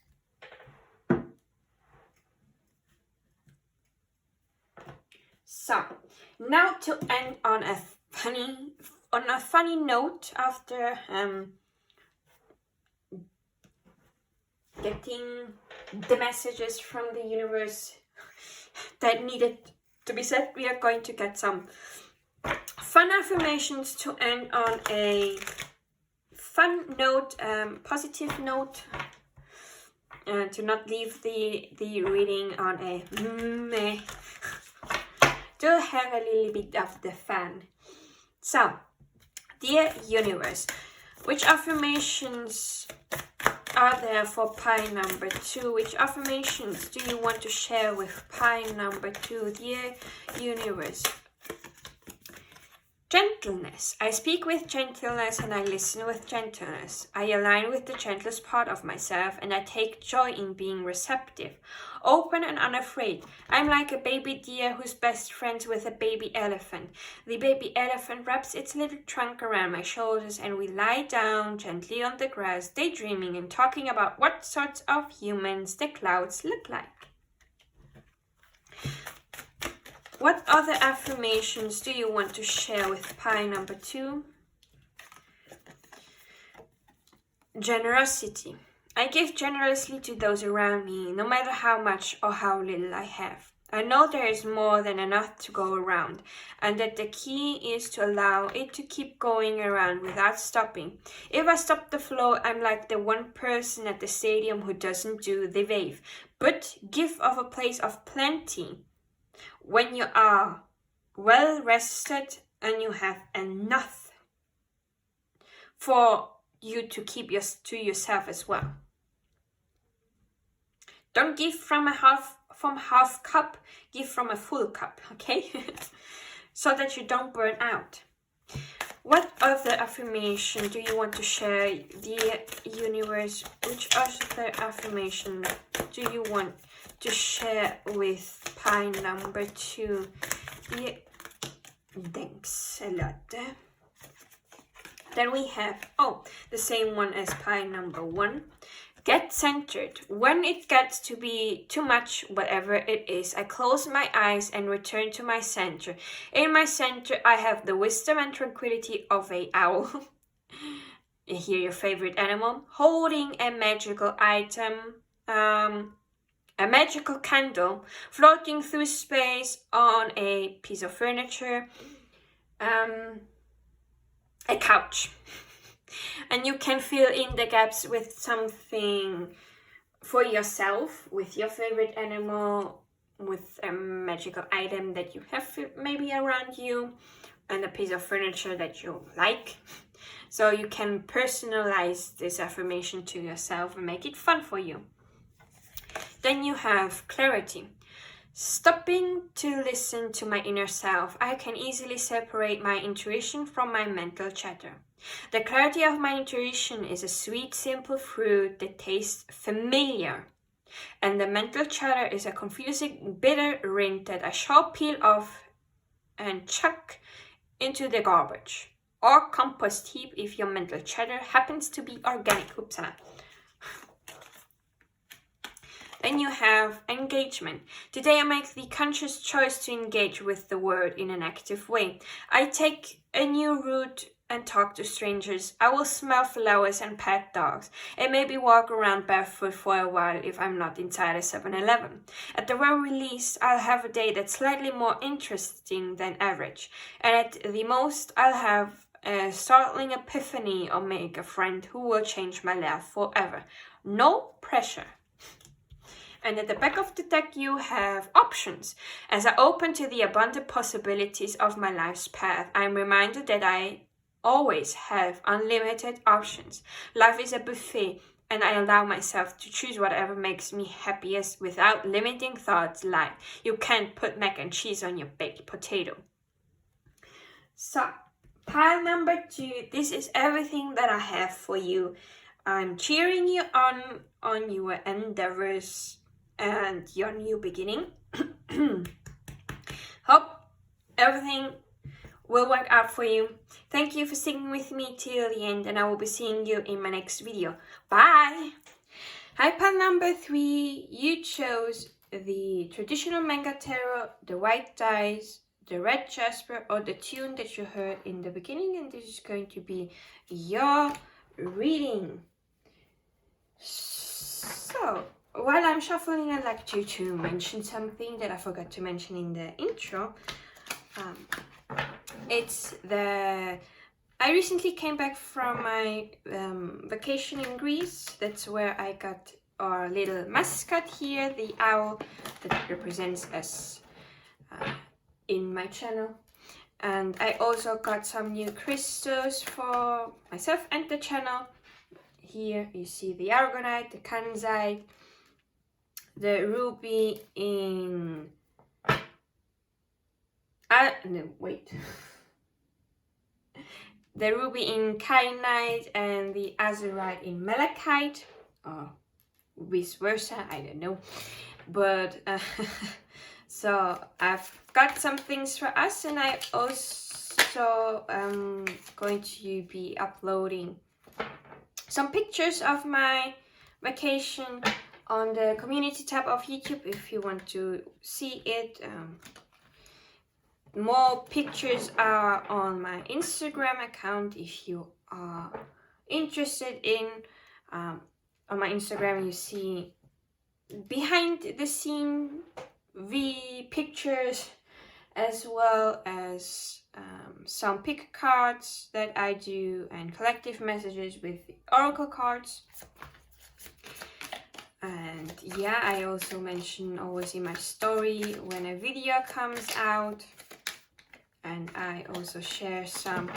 So now to end on a funny note, after getting the messages from the universe that needed to be said, we are going to get some fun affirmations to end on a fun note, positive note, to not leave the reading on a meh. To have a little bit of the fun. So, dear universe, which affirmations are there for pile number 2? Which affirmations do you want to share with pile number 2? Dear universe. Gentleness. I speak with gentleness and I listen with gentleness. I align with the gentlest part of myself and I take joy in being receptive, open and unafraid. I'm like a baby deer who's best friends with a baby elephant. The baby elephant wraps its little trunk around my shoulders and we lie down gently on the grass, daydreaming and talking about what sorts of humans the clouds look like. What other affirmations do you want to share with pile number 2? Generosity. I give generously to those around me, no matter how much or how little I have. I know there is more than enough to go around, and that the key is to allow it to keep going around without stopping. If I stop the flow, I'm like the one person at the stadium who doesn't do the wave, but give of a place of plenty. When you are well rested and you have enough for you to keep to yourself as well. Don't give from half cup, give from a full cup, okay? So that you don't burn out. What other affirmation do you want to share, dear universe? Which other affirmation do you want to share with pile number 2? Yeah. Thanks a lot. Then we have, the same one as pile number 1. Get centered. When it gets to be too much, whatever it is, I close my eyes and return to my center. In my center, I have the wisdom and tranquility of an owl. Here, your favorite animal, holding a magical item, a magical candle floating through space on a piece of furniture, a couch. And you can fill in the gaps with something for yourself, with your favorite animal, with a magical item that you have maybe around you, and a piece of furniture that you like. So you can personalize this affirmation to yourself and make it fun for you. Then you have clarity. Stopping to listen to my inner self, I can easily separate my intuition from my mental chatter. The clarity of my intuition is a sweet, simple fruit that tastes familiar. And the mental chatter is a confusing, bitter rind that I shall peel off and chuck into the garbage. Or compost heap if your mental chatter happens to be organic. Oopsala. Then you have engagement. Today I make the conscious choice to engage with the world in an active way. I take a new route and talk to strangers. I will smell flowers and pet dogs, and maybe walk around barefoot for a while if I'm not inside a 7-Eleven. At the very least, I'll have a day that's slightly more interesting than average, and at the most, I'll have a startling epiphany or make a friend who will change my life forever. No pressure. And at the back of the deck, you have options. As I open to the abundant possibilities of my life's path, I'm reminded that I always have unlimited options. Life is a buffet, and I allow myself to choose whatever makes me happiest without limiting thoughts like, you can't put mac and cheese on your baked potato. So, pile number 2, this is everything that I have for you. I'm cheering you on your endeavors and your new beginning. Hope everything will work out for you. Thank you for sticking with me till the end, and I will be seeing you in my next video. Bye! Hi, pile number 3. You chose the traditional manga tarot, the white dice, the red jasper, or the tune that you heard in the beginning, and this is going to be your reading. So, while I'm shuffling, I'd like to mention something that I forgot to mention in the intro. I recently came back from my vacation in Greece. That's where I got our little mascot here, the owl that represents us in my channel. And I also got some new crystals for myself and the channel. Here you see the aragonite, the kanzite, the ruby in... the ruby in kyanite and the azurite in malachite, or vice versa, I don't know. But so I've got some things for us, and I also am going to be uploading some pictures of my vacation on the community tab of YouTube if you want to see it. More pictures are on my Instagram account if you are interested in. On my Instagram you see behind the scene pictures, as well as some pick cards that I do, and collective messages with oracle cards. And yeah, I also mention always in my story when a video comes out, and I also share some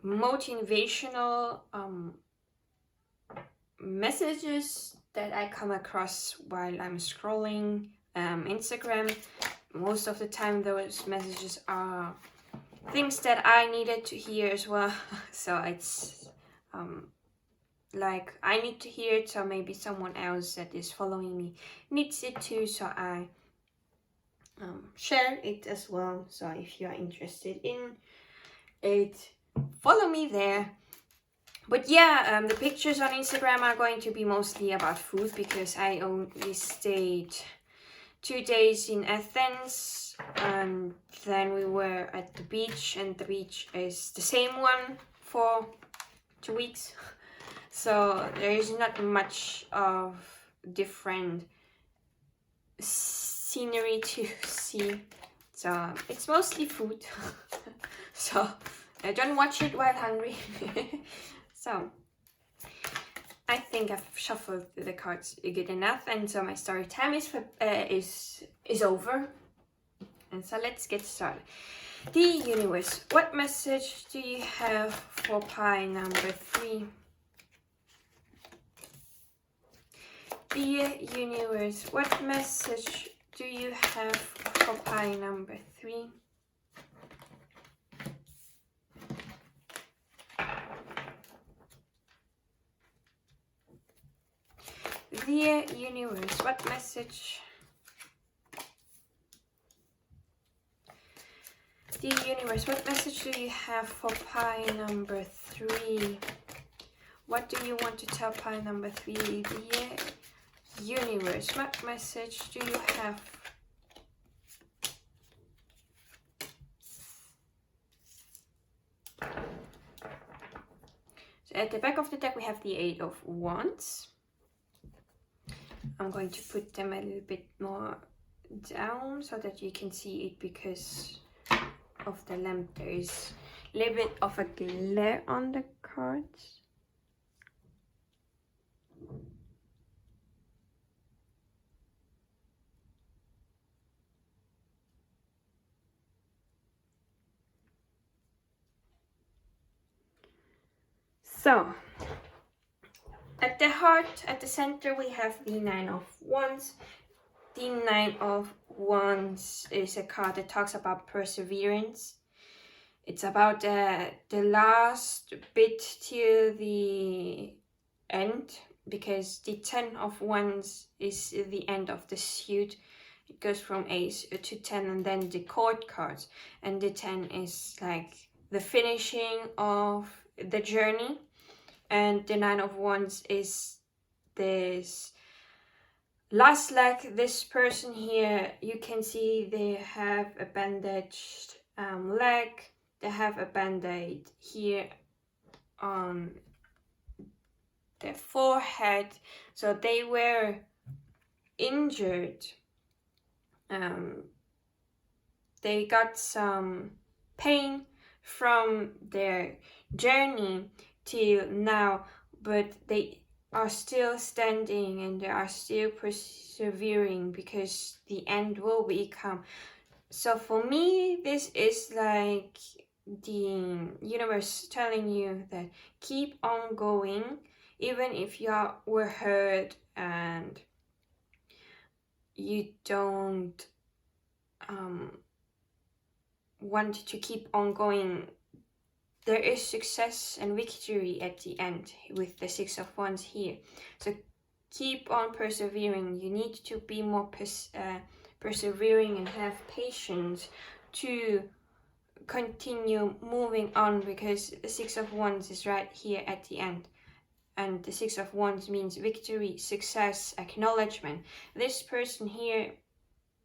motivational messages that I come across while I'm scrolling Instagram. Most of the time those messages are things that I needed to hear as well. So it's like I need to hear it, so maybe someone else that is following me needs it too, so I share it as well. So if you are interested in it, follow me there. But yeah, the pictures on Instagram are going to be mostly about food, because I only stayed 2 days in Athens, and then we were at the beach, and the beach is the same one for 2 weeks. So there is not much of different scenery to see. So it's mostly food. So don't watch it while hungry. So I think I've shuffled the cards good enough, and so my story time is over. And so let's get started. The universe, what message do you have for pile number 3? The universe, what message do you have for pile number 3? The universe, what message? The universe, what message do you have for pile number 3? What do you want to tell pile number 3? The universe, what message do you have? So at the back of the deck we have the 8 of Wands. I'm going to put them a little bit more down so that you can see it, because of the lamp there is a little bit of a glare on the cards. So, at the heart, at the center, we have the Nine of Wands. The Nine of Wands is a card that talks about perseverance. It's about the last bit till the end, because the Ten of Wands is the end of the suit. It goes from Ace to 10, and then the court cards. And the 10 is like the finishing of the journey. And the Nine of Wands is this last leg. This person here, you can see they have a bandaged leg. They have a band-aid here on their forehead. So they were injured. They got some pain from their journey till now, but they are still standing and they are still persevering, because the end will become. So for me, this is like the universe telling you that keep on going, even if you were hurt and you don't want to keep on going. There is success and victory at the end with the Six of Wands here. So keep on persevering. You need to be more persevering and have patience to continue moving on, because the Six of Wands is right here at the end. And the Six of Wands means victory, success, acknowledgement. This person here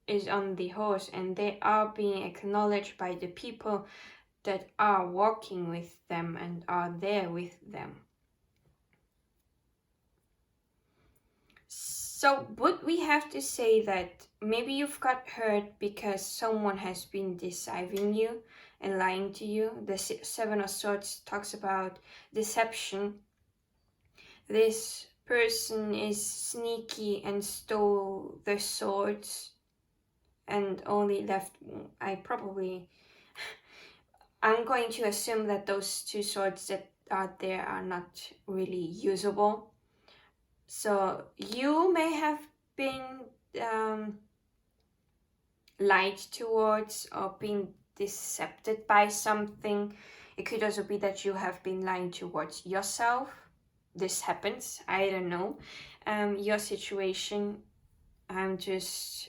is on the horse, and they are being acknowledged by the people that are walking with them and are there with them. So would we have to say that maybe you've got hurt because someone has been deceiving you and lying to you? The Seven of Swords talks about deception. This person is sneaky and stole the swords and only left, I'm going to assume that those two swords that are there are not really usable. So you may have been lied towards or been decepted by something. It could also be that you have been lying towards yourself. This happens, I don't know. Your situation, I'm just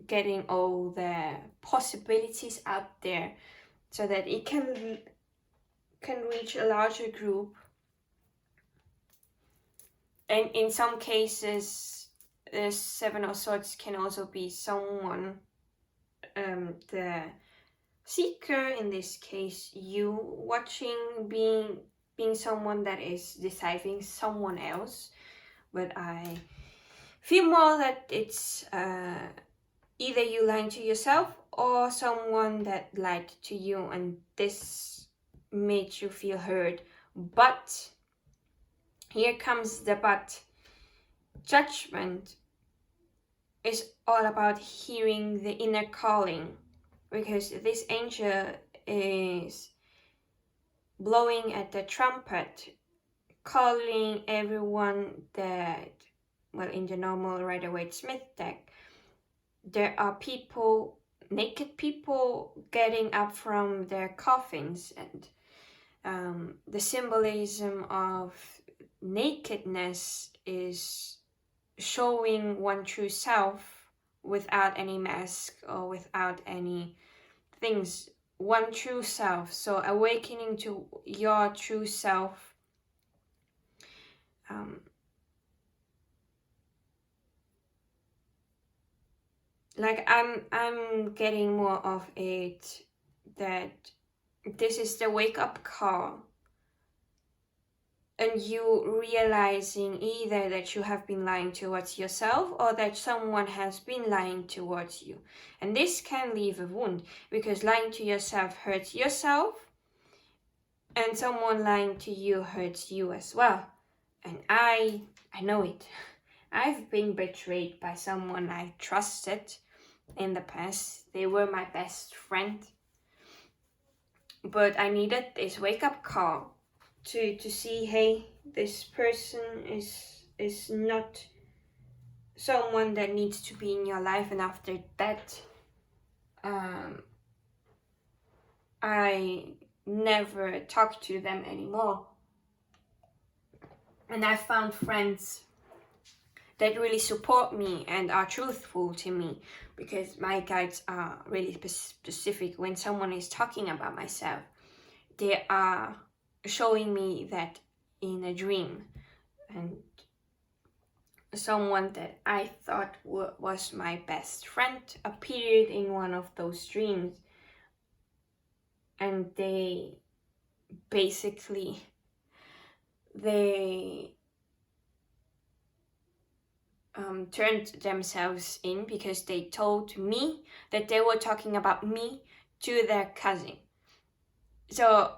getting all the possibilities out there so that it can reach a larger group. And in some cases, the Seven of Swords can also be someone, the seeker, in this case you, watching, being someone that is deceiving someone else. But I feel more that it's either you lying to yourself or someone that lied to you, and this made you feel hurt. But here comes the but. Judgment is all about hearing the inner calling, because this angel is blowing at the trumpet, calling everyone that, well, in the normal Rider-Waite-Smith deck, there are people, naked people, getting up from their coffins, and the symbolism of nakedness is showing one true self without any mask or without any things. One true self. So awakening to your true self. Like I'm getting more of it that this is the wake-up call, and you realizing either that you have been lying towards yourself or that someone has been lying towards you. And this can leave a wound, because lying to yourself hurts yourself, and someone lying to you hurts you as well. And I know it. I've been betrayed by someone I trusted in the past. They were my best friend. But I needed this wake-up call to see, hey, this person is not someone that needs to be in your life, and after that I never talk to them anymore. And I found friends that really support me and are truthful to me, because my guides are really specific. When someone is talking about myself, they are showing me that in a dream. And someone that I thought was my best friend appeared in one of those dreams, and they basically turned themselves in because they told me that they were talking about me to their cousin. So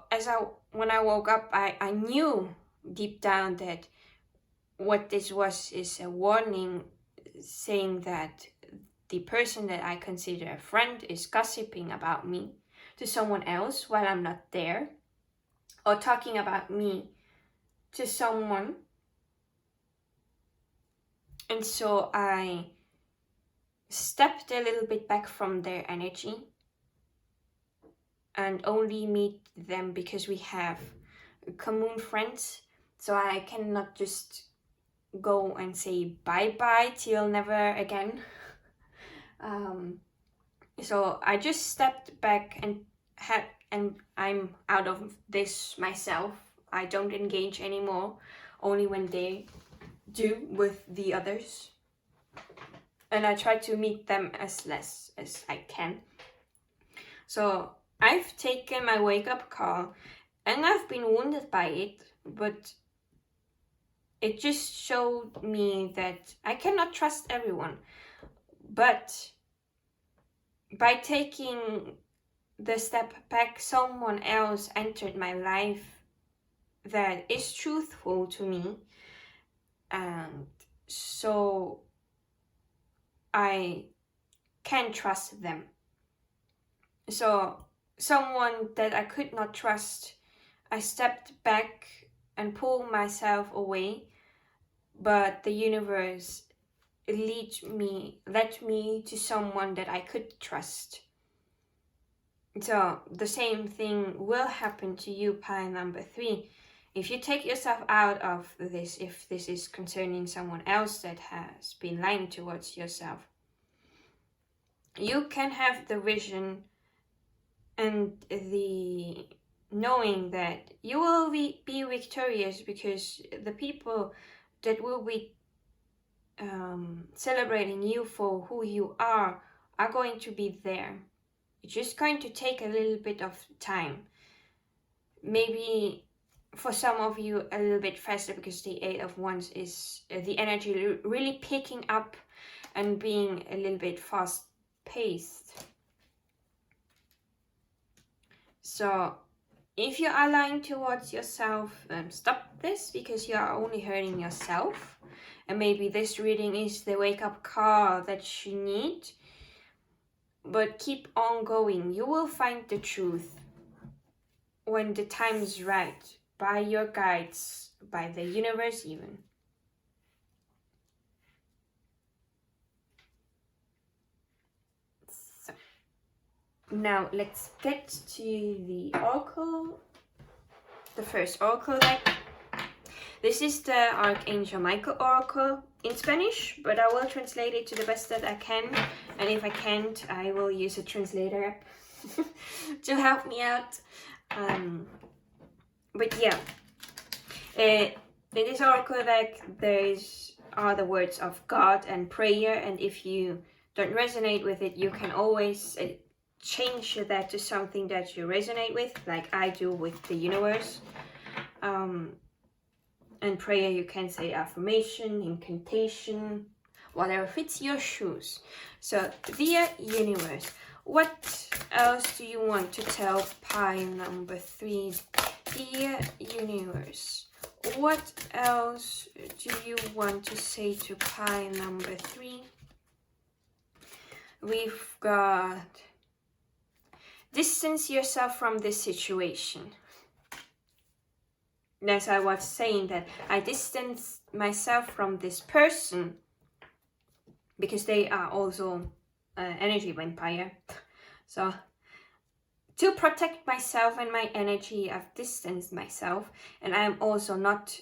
when I woke up, I knew deep down that what this was is a warning, saying that the person that I consider a friend is gossiping about me to someone else while I'm not there, or talking about me to someone. And so I stepped a little bit back from their energy and only meet them because we have common friends. So I cannot just go and say bye-bye till never again. So I just stepped back and I'm out of this myself. I don't engage anymore, only when they do with the others. And I try to meet them as less as I can. So I've taken my wake-up call, and I've been wounded by it, but it just showed me that I cannot trust everyone. But by taking the step back, someone else entered my life that is truthful to me, and so I can trust them. So someone that I could not trust, I stepped back and pulled myself away, but the universe led me to someone that I could trust. So the same thing will happen to you, pile number 3. If you take yourself out of this, if this is concerning someone else that has been lying towards yourself, you can have the vision and the knowing that you will be victorious, because the people that will be celebrating you for who you are going to be there. It's just going to take a little bit of time. Maybe for some of you a little bit faster, because the 8 of Wands is the energy really picking up and being a little bit fast-paced. So if you are lying towards yourself, stop this, because you are only hurting yourself. And maybe this reading is the wake-up call that you need. But keep on going. You will find the truth when the time is right, by your guides, by the universe even. So, now let's get to the oracle, the first oracle deck. This is the Archangel Michael oracle in Spanish, but I will translate it to the best that I can. And if I can't, I will use a translator app to help me out. But yeah, in this oracle deck, are the words of God and prayer. And if you don't resonate with it, you can always change that to something that you resonate with, like I do with the universe. And prayer, you can say affirmation, incantation, whatever fits your shoes. So, dear universe, what else do you want to tell pile number 3? Dear universe, what else do you want to say to pile number 3? We've got distance yourself from this situation. as I was saying, that I distance myself from this person because they are also energy vampire. So to protect myself and my energy, I've distanced myself, and I'm also not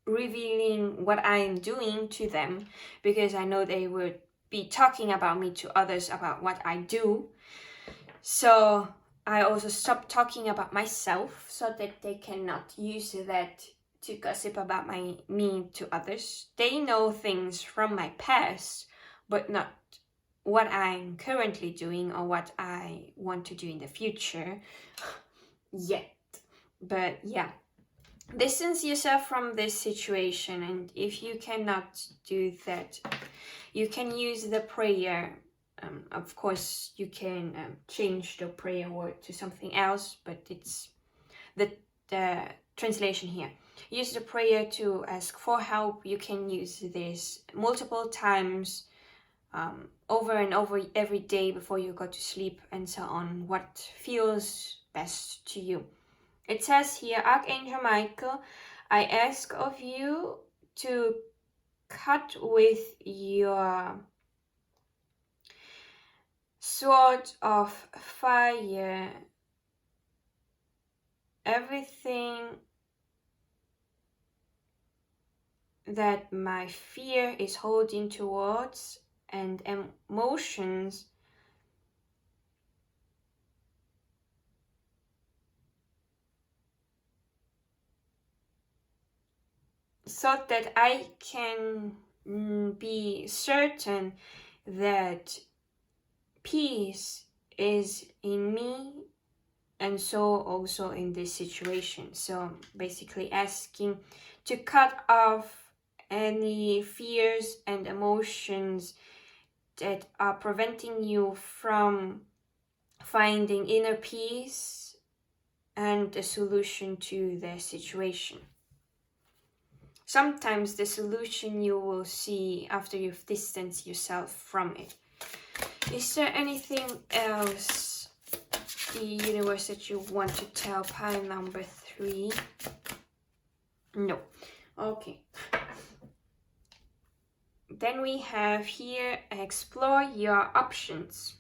revealing what I am doing to them because I know they would be talking about me to others about what I do. So I also stopped talking about myself so that they cannot use that to gossip about me to others. They know things from my past, but not what I'm currently doing or what I want to do in the future yet. But yeah, distance yourself from this situation, and if you cannot do that, you can use the prayer. Of course, you can change the prayer word to something else, but it's the translation here. Use the prayer to ask for help. You can use this multiple times, over and over every day before you go to sleep, and so on, what feels best to you. It says here, Archangel Michael, I ask of you to cut with your sword of fire everything that my fear is holding towards and emotions so that I can be certain that peace is in me and so also in this situation. So basically asking to cut off any fears and emotions that are preventing you from finding inner peace and a solution to the situation. Sometimes the solution you will see after you've distanced yourself from it. Is there anything else, the universe, that you want to tell pile number 3? No. Okay. Then we have here, explore your options.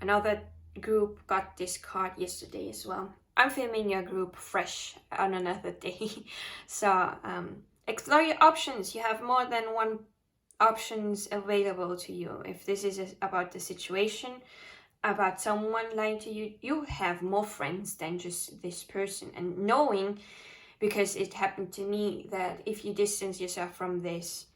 Another group got this card yesterday as well. I'm filming your group fresh on another day. So explore your options. You have more than one options available to you. If this is about the situation, about someone lying to you, you have more friends than just this person. And knowing, because it happened to me, that if you distance yourself from this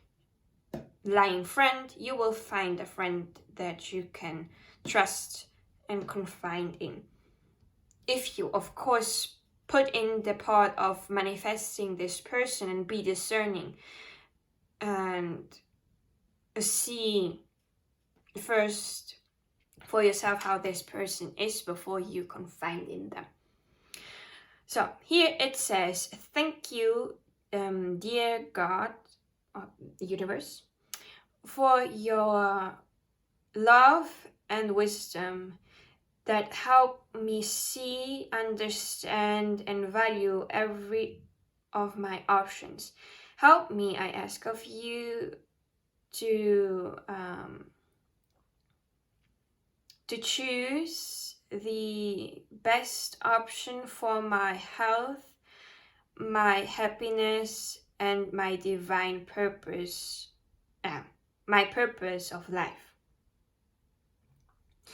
lying friend, you will find a friend that you can trust and confide in. If you, of course, put in the part of manifesting this person and be discerning and see first for yourself how this person is before you confide in them. So here it says, thank you, dear God, the universe, for your love and wisdom that help me see, understand, and value every of my options. Help me, I ask of you, to choose the best option for my health, my happiness, and my divine purpose, my purpose of life.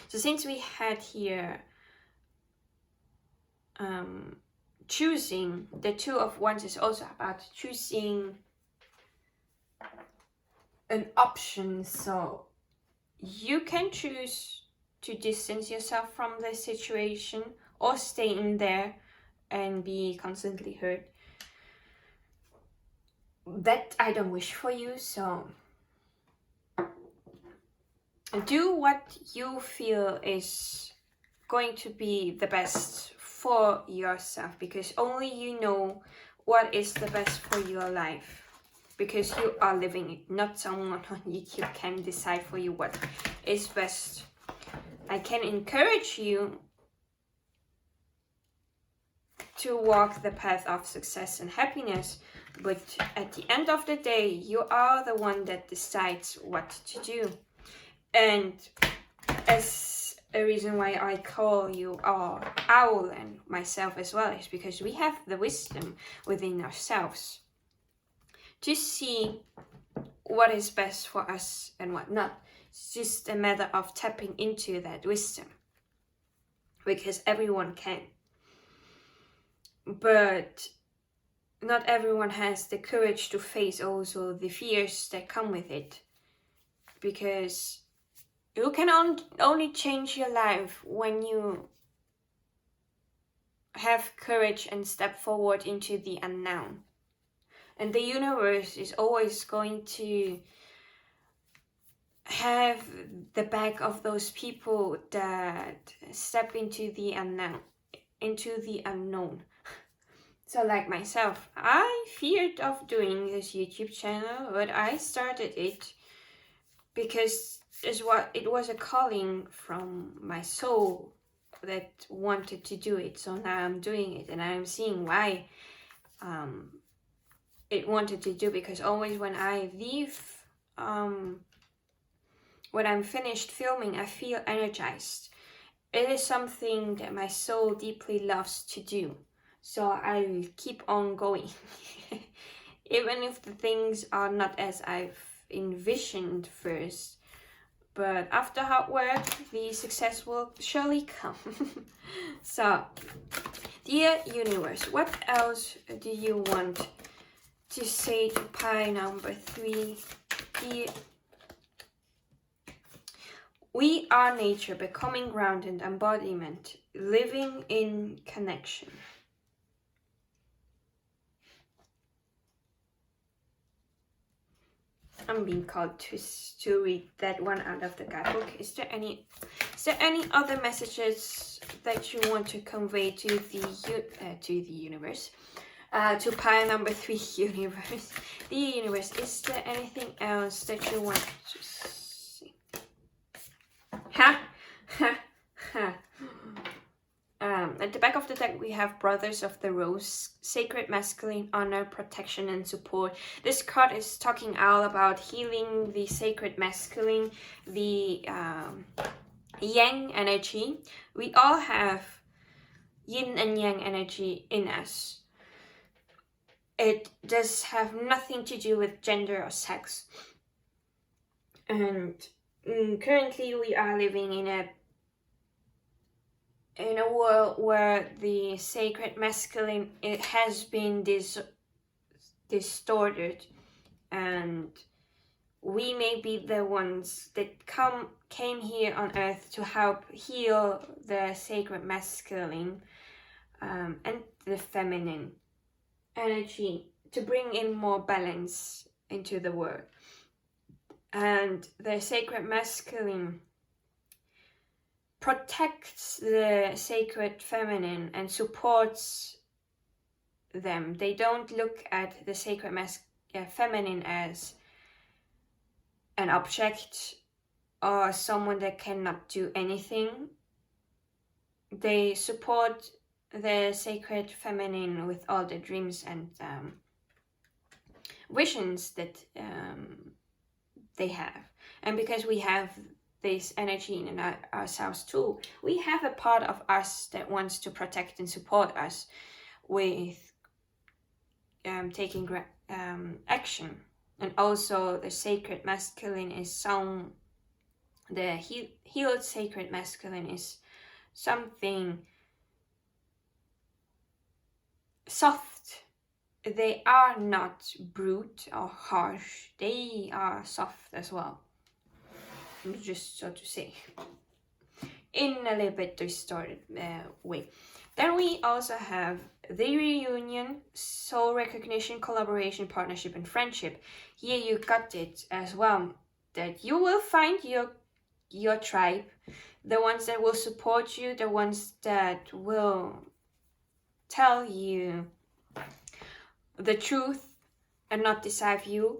So since we had here choosing, the Two of Wands is also about choosing an option. So you can choose to distance yourself from the situation or stay in there and be constantly hurt. That I don't wish for you, so do what you feel is going to be the best for yourself, because only you know what is the best for your life, because you are living it, not someone on YouTube can decide for you what is best. I can encourage you to walk the path of success and happiness, but at the end of the day, you are the one that decides what to do. And as a reason why I call you our owl and myself as well is because we have the wisdom within ourselves to see what is best for us and what not. It's just a matter of tapping into that wisdom, because everyone can. But not everyone has the courage to face also the fears that come with it, because you can only change your life when you have courage and step forward into the unknown. And the universe is always going to have the back of those people that step into the unknown. So like myself, I feared of doing this YouTube channel, but I started it because it was a calling from my soul that wanted to do it. So now I'm doing it, and I'm seeing why it wanted to do, because always when I leave, when I'm finished filming, I feel energized. It is something that my soul deeply loves to do. So I'll keep on going. Even if the things are not as I've envisioned first. But after hard work, the success will surely come. So, dear universe, what else do you want to say to pile number 3? We are nature, becoming grounded embodiment, living in connection. I'm being called to read that one out of the guidebook. Is there any other messages that you want to convey to the universe? To pile number 3, universe. The universe, is there anything else that you want to see? At the back of the deck, we have Brothers of the Rose, sacred masculine, honor, protection, and support. This card is talking all about healing the sacred masculine, the yang energy. We all have yin and yang energy in us. It does have nothing to do with gender or sex. And currently we are living in a world where the sacred masculine, it has been distorted, and we may be the ones that came here on earth to help heal the sacred masculine and the feminine energy, to bring in more balance into the world. And the sacred masculine protects the sacred feminine and supports them. They don't look at the sacred feminine as an object or someone that cannot do anything. They support the sacred feminine with all the dreams and visions that they have. And because we have this energy in ourselves too, we have a part of us that wants to protect and support us with taking action. And also the sacred masculine is the healed sacred masculine is something soft. They are not brute or harsh. They are soft as well. Just so to say, in a little bit distorted way. Then we also have the reunion, soul recognition, collaboration, partnership, and friendship. Here you got it as well, that you will find your tribe, the ones that will support you, the ones that will tell you the truth and not deceive you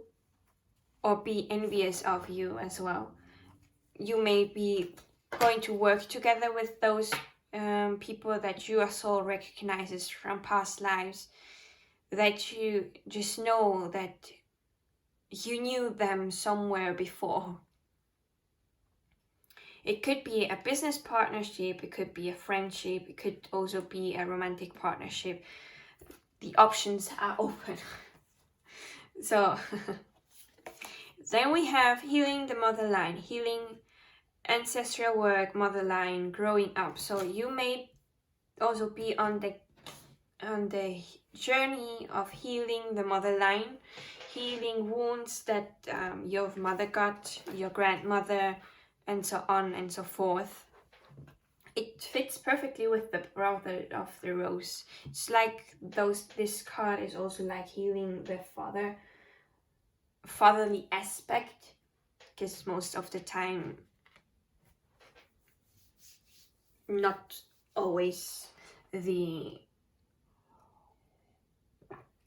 or be envious of you as well. You may be going to work together with those people that your soul recognizes from past lives, that you just know that you knew them somewhere before. It could be a business partnership, it could be a friendship, it could also be a romantic partnership. The options are open. So then we have healing the motherline, healing ancestral work, motherline, growing up. So you may also be on the journey of healing the motherline, healing wounds that your mother got, your grandmother, and so on and so forth. It fits perfectly with the brother of the rose. It's like this card is also like healing the fatherly aspect, because most of the time, not always the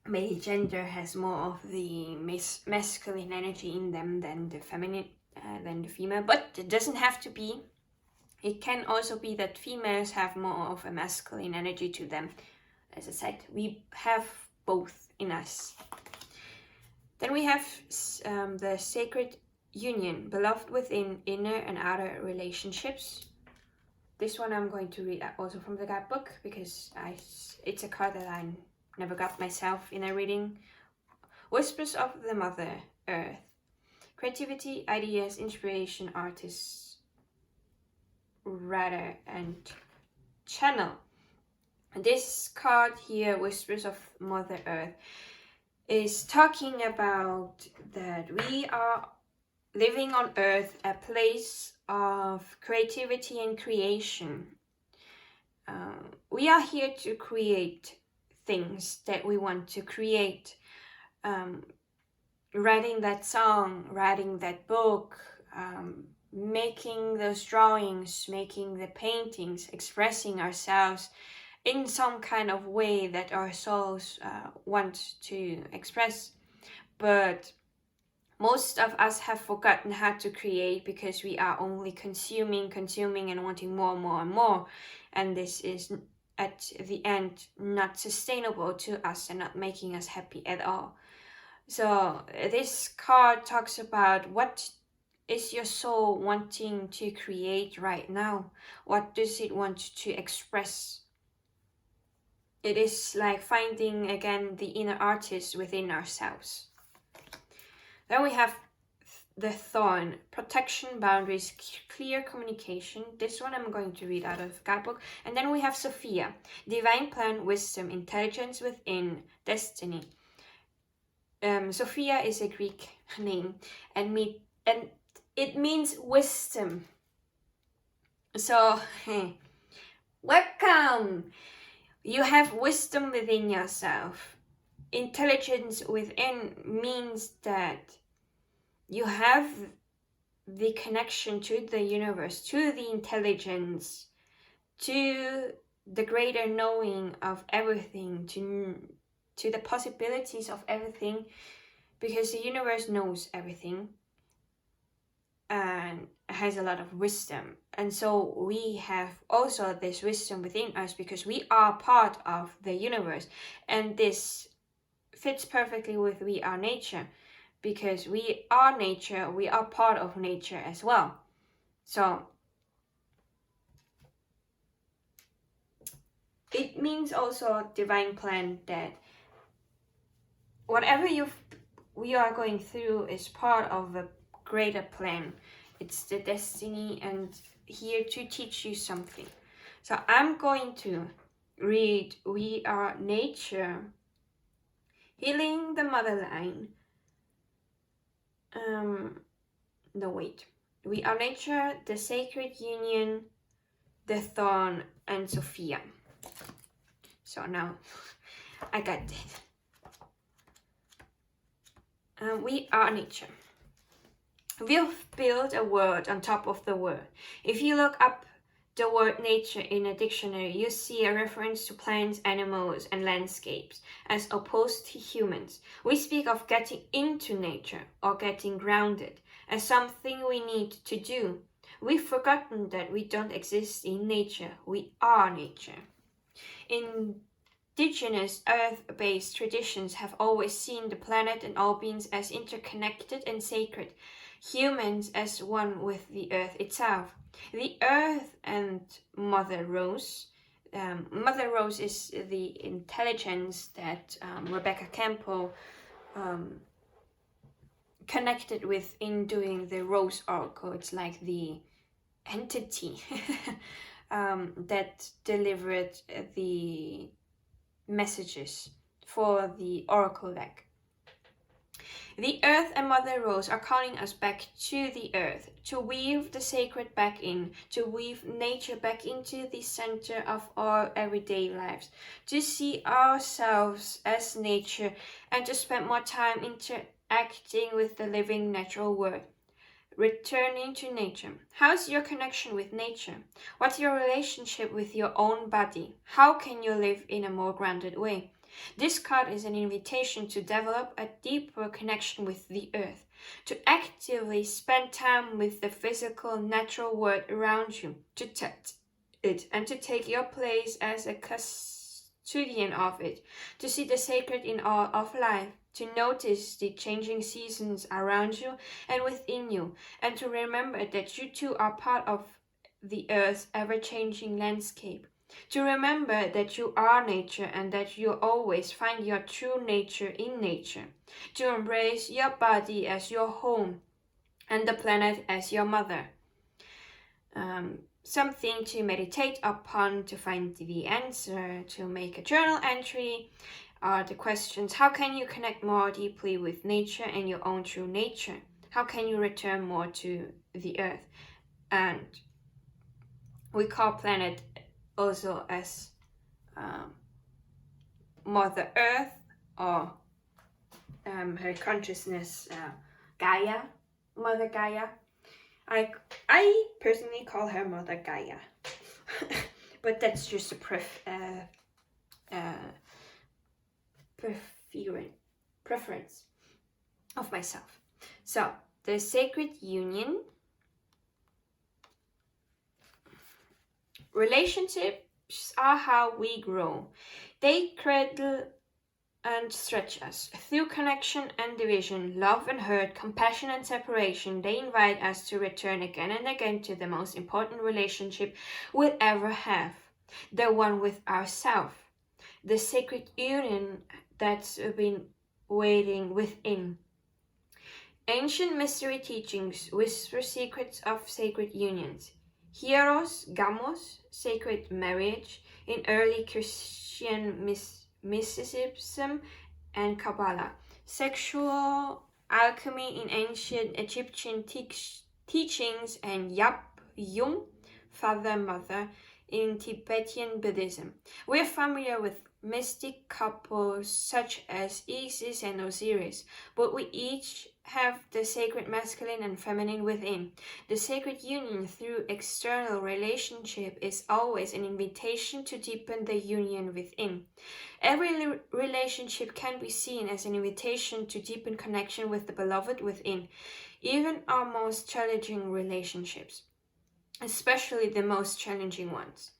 male gender has more of the masculine energy in them than the feminine, than the female, but it doesn't have to be. It can also be that females have more of a masculine energy to them. As I said, we have both in us. Then we have the sacred union, beloved within inner and outer relationships. This one I'm going to read also from the guidebook, because it's a card that I never got myself in a reading. Whispers of the Mother Earth. Creativity, ideas, inspiration, artists, rather, and channel. This card here, Whispers of Mother Earth, is talking about that we are living on Earth, a place of creativity and creation. We are here to create things that we want to create. Writing that song, writing that book, making those drawings, making the paintings, expressing ourselves in some kind of way that our souls want to express. But most of us have forgotten how to create, because we are only consuming and wanting more and more. And this is at the end not sustainable to us and not making us happy at all. So this card talks about what is your soul wanting to create right now? What does it want to express? It is like finding again the inner artist within ourselves. Then we have the Thorn, protection, boundaries, clear communication. This one I'm going to read out of guidebook. And then we have Sophia, divine plan, wisdom, intelligence within, destiny. Sophia is a Greek name, and it means wisdom. So, welcome! You have wisdom within yourself. Intelligence within means that you have the connection to the universe, to the intelligence, to the greater knowing of everything, to the possibilities of everything, because the universe knows everything and has a lot of wisdom. And so we have also this wisdom within us, because we are part of the universe. And this fits perfectly with we are nature, because we are nature, we are part of nature as well. So it means also divine plan, that whatever we are going through is part of a greater plan. It's the destiny, and here to teach you something. So I'm going to read We Are Nature, healing the motherline. We Are Nature, the Sacred Union, the Thorn, and Sophia. So now I got it. We are nature. We've built a word on top of the word. If you look up the word nature in a dictionary, you see a reference to plants, animals, and landscapes, as opposed to humans. We speak of getting into nature or getting grounded as something we need to do. We've forgotten that we don't exist in nature, we are nature. Indigenous earth-based traditions have always seen the planet and all beings as interconnected and sacred, humans as one with the earth itself. The earth and Mother Rose. Mother Rose is the intelligence that Rebecca Campbell connected with in doing the Rose Oracle. It's like the entity that delivered the messages for the Oracle deck. The Earth and Mother Rose are calling us back to the Earth, to weave the sacred back in, to weave nature back into the center of our everyday lives, to see ourselves as nature and to spend more time interacting with the living natural world. Returning to nature. How's your connection with nature? What's your relationship with your own body? How can you live in a more grounded way? This card is an invitation to develop a deeper connection with the earth, to actively spend time with the physical, natural world around you, to touch it and to take your place as a custodian of it, to see the sacred in all of life, to notice the changing seasons around you and within you, and to remember that you too are part of the earth's ever-changing landscape. To remember that you are nature and that you always find your true nature in nature. To embrace your body as your home and the planet as your mother. Something to meditate upon, to find the answer, to make a journal entry are the questions. How can you connect more deeply with nature and your own true nature? How can you return more to the earth? And we call planet also as Mother Earth, or her consciousness, Gaia, Mother Gaia. I personally call her Mother Gaia, but that's just a preference of myself. So the sacred union. Relationships are how we grow. They cradle and stretch us. Through connection and division, love and hurt, compassion and separation, they invite us to return again and again to the most important relationship we'll ever have, the one with ourselves, the sacred union that's been waiting within. Ancient mystery teachings whisper secrets of sacred unions. Hieros, Gamos, sacred marriage in early Christian mysticism and Kabbalah. Sexual alchemy in ancient Egyptian teachings and Yap, Yum, father-mother in Tibetan Buddhism. We are familiar with mystic couples such as Isis and Osiris, but we each have the sacred masculine and feminine within. The sacred union through external relationship is always an invitation to deepen the union within. Every relationship can be seen as an invitation to deepen connection with the beloved within, even our most challenging relationships, especially the most challenging ones.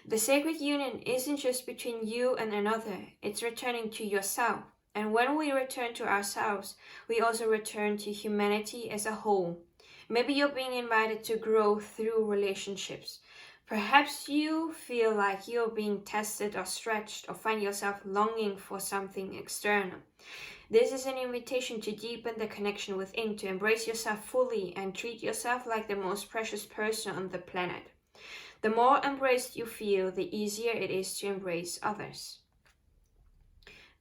The sacred union isn't just between you and another, it's returning to yourself. And when we return to ourselves, we also return to humanity as a whole. Maybe you're being invited to grow through relationships. Perhaps you feel like you're being tested or stretched, or find yourself longing for something external. This is an invitation to deepen the connection within, to embrace yourself fully and treat yourself like the most precious person on the planet. The more embraced you feel, the easier it is to embrace others.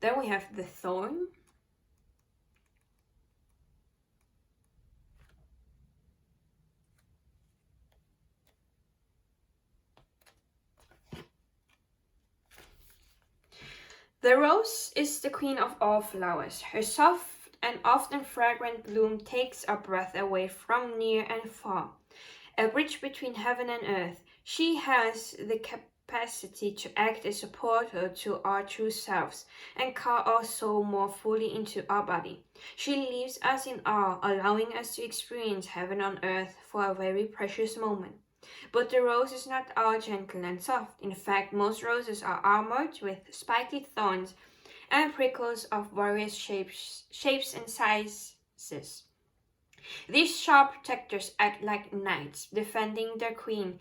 Then we have the thorn. The rose is the queen of all flowers. Her soft and often fragrant bloom takes our breath away from near and far. A bridge between heaven and earth. She has the capacity to act as a portal to our true selves and call our soul more fully into our body. She leaves us in awe, allowing us to experience heaven on earth for a very precious moment. But the rose is not all gentle and soft. In fact, most roses are armored with spiky thorns and prickles of various shapes and sizes. These sharp protectors act like knights, defending their queen,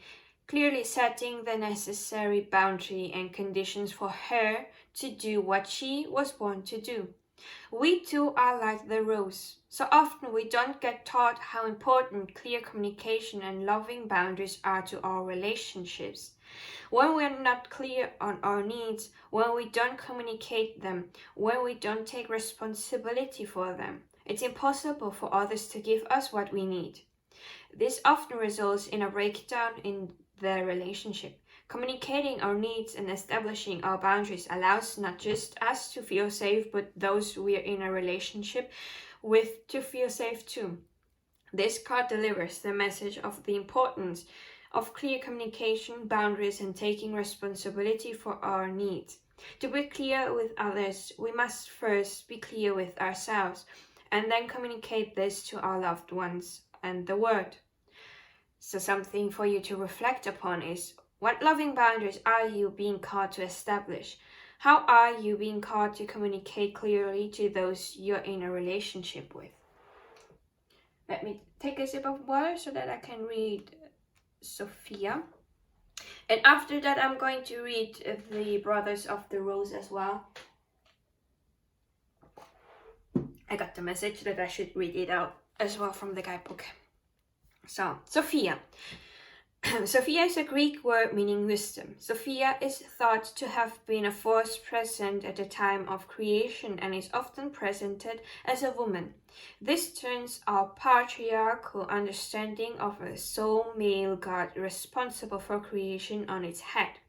clearly setting the necessary boundary and conditions for her to do what she was born to do. We too are like the rose. So often we don't get taught how important clear communication and loving boundaries are to our relationships. When we are not clear on our needs, when we don't communicate them, when we don't take responsibility for them, it's impossible for others to give us what we need. This often results in a breakdown in the relationship. Communicating our needs and establishing our boundaries allows not just us to feel safe, but those we are in a relationship with to feel safe too. This card delivers the message of the importance of clear communication, boundaries, and taking responsibility for our needs. To be clear with others, we must first be clear with ourselves, and then communicate this to our loved ones and the world. So something for you to reflect upon is, what loving boundaries are you being called to establish? How are you being called to communicate clearly to those you're in a relationship with? Let me take a sip of water so that I can read Sophia. And after that, I'm going to read the Brothers of the Rose as well. I got the message that I should read it out as well from the guidebook. So, Sophia. Sophia is a Greek word meaning wisdom. Sophia is thought to have been a force present at the time of creation and is often presented as a woman. This turns our patriarchal understanding of a sole male god responsible for creation on its head.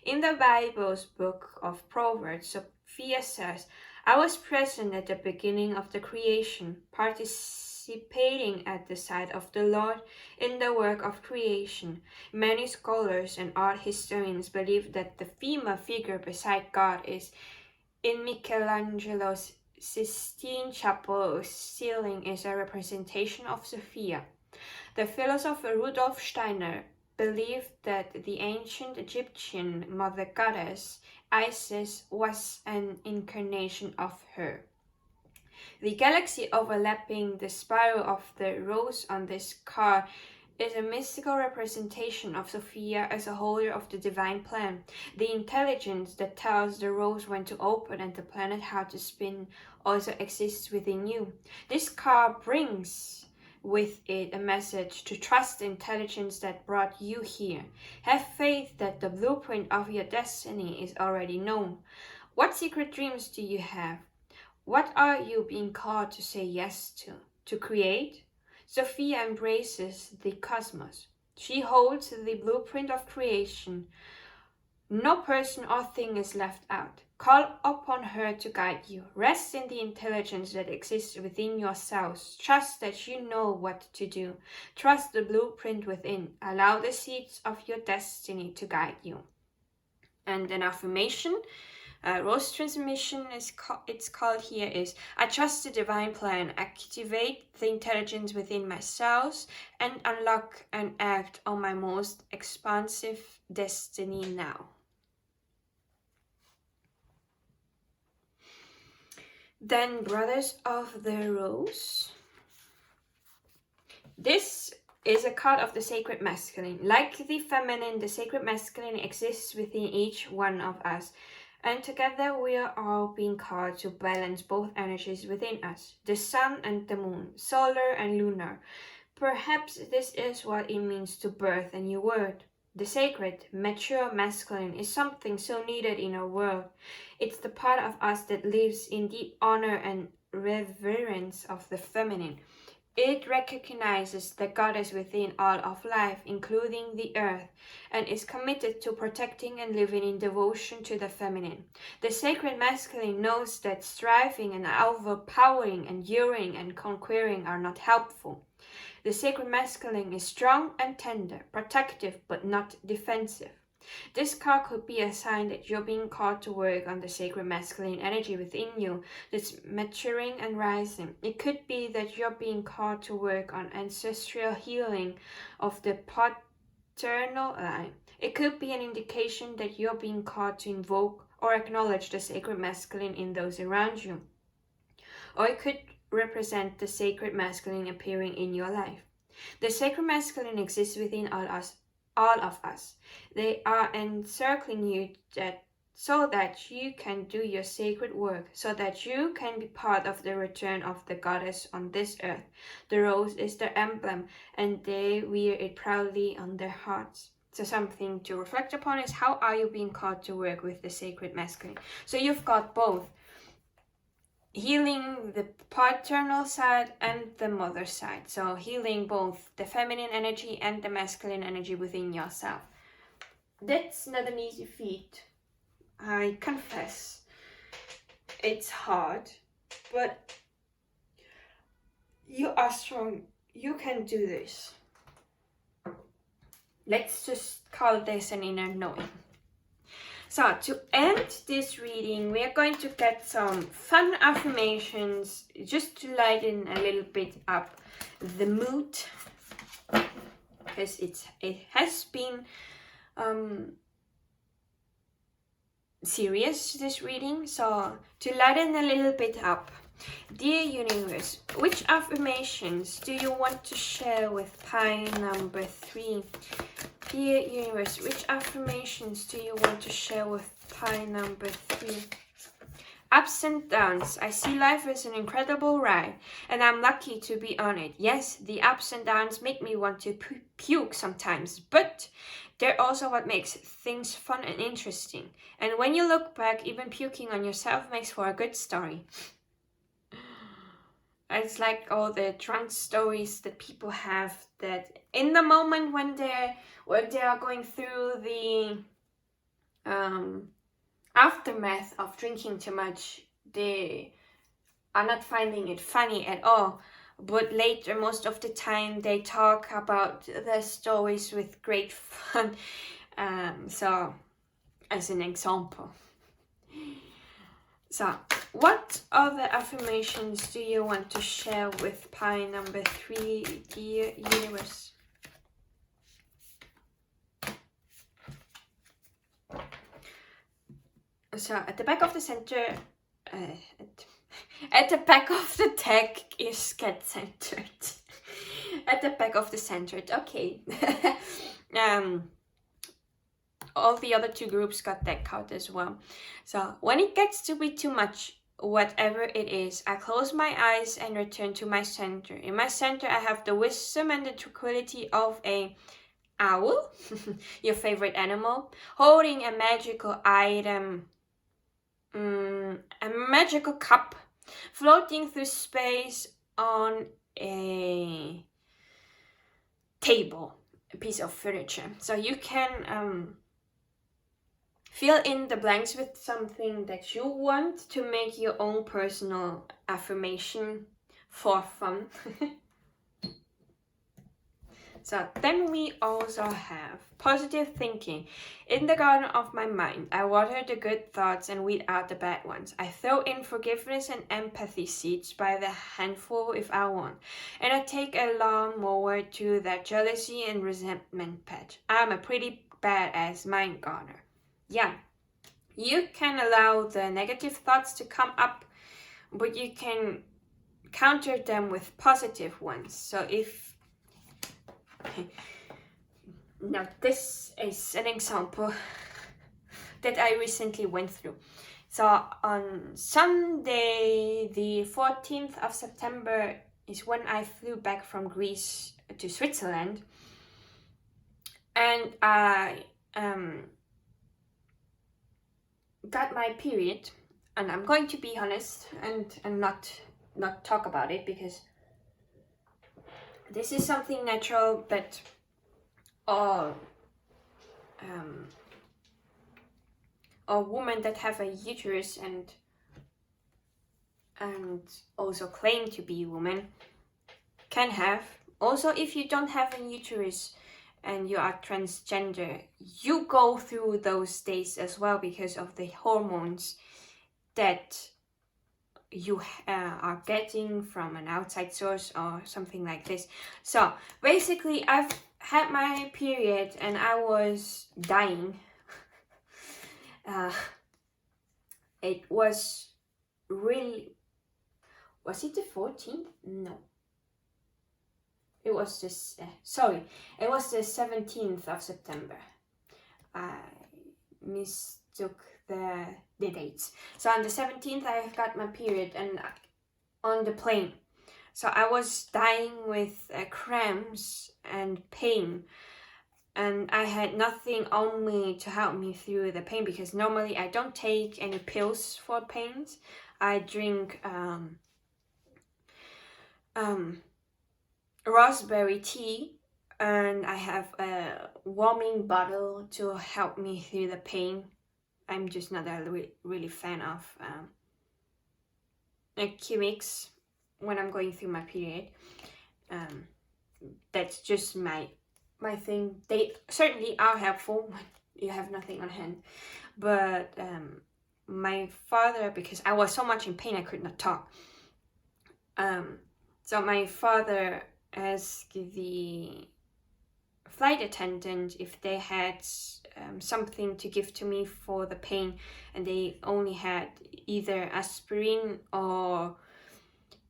In the Bible's book of Proverbs, Sophia says, "I was present at the beginning of the creation, participating at the side of the Lord in the work of creation." Many scholars and art historians believe that the female figure beside God is in Michelangelo's Sistine Chapel ceiling is a representation of Sophia. The philosopher Rudolf Steiner believed that the ancient Egyptian mother goddess Isis was an incarnation of her. The galaxy overlapping the spiral of the rose on this card is a mystical representation of Sophia as a holder of the divine plan. The intelligence that tells the rose when to open and the planet how to spin also exists within you. This card brings with it a message to trust the intelligence that brought you here. Have faith that the blueprint of your destiny is already known. What secret dreams do you have? What are you being called to say yes to? To create? Sophia embraces the cosmos. She holds the blueprint of creation. No person or thing is left out. Call upon her to guide you. Rest in the intelligence that exists within yourselves. Trust that you know what to do. Trust the blueprint within. Allow the seeds of your destiny to guide you. And an affirmation, Rose Transmission it's called here is, I trust the divine plan, activate the intelligence within myself, and unlock and act on my most expansive destiny now. Then Brothers of the Rose. This is a card of the sacred masculine. Like the feminine, the sacred masculine exists within each one of us. And together we are all being called to balance both energies within us, the sun and the moon, solar and lunar. Perhaps this is what it means to birth a new world. The sacred, mature masculine is something so needed in our world. It's the part of us that lives in deep honor and reverence of the feminine. It recognizes the goddess within all of life, including the earth, and is committed to protecting and living in devotion to the feminine. The sacred masculine knows that striving and overpowering, enduring and conquering are not helpful. The sacred masculine is strong and tender, protective but not defensive. This card could be a sign that you're being called to work on the sacred masculine energy within you that's maturing and rising. It could be that you're being called to work on ancestral healing of the paternal line. It could be an indication that you're being called to invoke or acknowledge the sacred masculine in those around you. Or it could represent the sacred masculine appearing in your life. The sacred masculine exists within all of us. They are encircling you so that you can do your sacred work, so that you can be part of the return of the goddess on this earth. The rose is their emblem, and they wear it proudly on their hearts. So something to reflect upon is, how are you being called to work with the sacred masculine? So you've got both. Healing the paternal side and the mother side. So healing both the feminine energy and the masculine energy within yourself. That's not an easy feat. I confess. It's hard. But you are strong. You can do this. Let's just call this an inner knowing. So to end this reading, we are going to get some fun affirmations just to lighten a little bit up the mood, because it has been serious, this reading. So to lighten a little bit up, dear universe, which affirmations do you want to share with pile number 3? Dear universe, which affirmations do you want to share with pile number 3? Ups and downs. I see life as an incredible ride, and I'm lucky to be on it. Yes, the ups and downs make me want to puke sometimes, but they're also what makes things fun and interesting. And when you look back, even puking on yourself makes for a good story. It's like all the drunk stories that people have, that in the moment when they are going through the aftermath of drinking too much, they are not finding it funny at all. But later, most of the time, they talk about their stories with great fun. So, as an example. So, what other affirmations do you want to share with pile number 3, dear universe? So, at the back of the center, at the back of the deck is get centered. At the back of the centered, okay. All the other 2 groups got that card as well. So when it gets to be too much, whatever it is, I close my eyes and return to my center. In my center, I have the wisdom and the tranquility of a owl, your favorite animal, holding a magical item, a magical cup, floating through space on a table, a piece of furniture. So you can fill in the blanks with something that you want to make your own personal affirmation for fun. So then we also have positive thinking. In the garden of my mind, I water the good thoughts and weed out the bad ones. I throw in forgiveness and empathy seeds by the handful if I want. And I take a lawnmower to that jealousy and resentment patch. I'm a pretty badass mind gardener. Yeah, you can allow the negative thoughts to come up, but you can counter them with positive ones. So now this is an example that I recently went through. So on Sunday, the 14th of September is when I flew back from Greece to Switzerland, and I got my period, and I'm going to be honest and not talk about it, because this is something natural that all women that have a uterus and also claim to be women can have. Also, if you don't have a uterus, and you are transgender, you go through those days as well because of the hormones that you are getting from an outside source or something like this. So basically, I've had my period and I was dying. It was really... Was it the 14th? No. It was this... sorry. It was the 17th of September. I mistook the dates. So on the 17th, I got my period and on the plane. So I was dying with cramps and pain. And I had nothing on me to help me through the pain, because normally I don't take any pills for pains. I drink raspberry tea, and I have a warming bottle to help me through the pain. I'm just not a really fan of chemics when I'm going through my period. That's just my thing. They certainly are helpful when you have nothing on hand, but my father, because I was so much in pain I could not talk, so my father asked the flight attendant if they had something to give to me for the pain, and they only had either aspirin or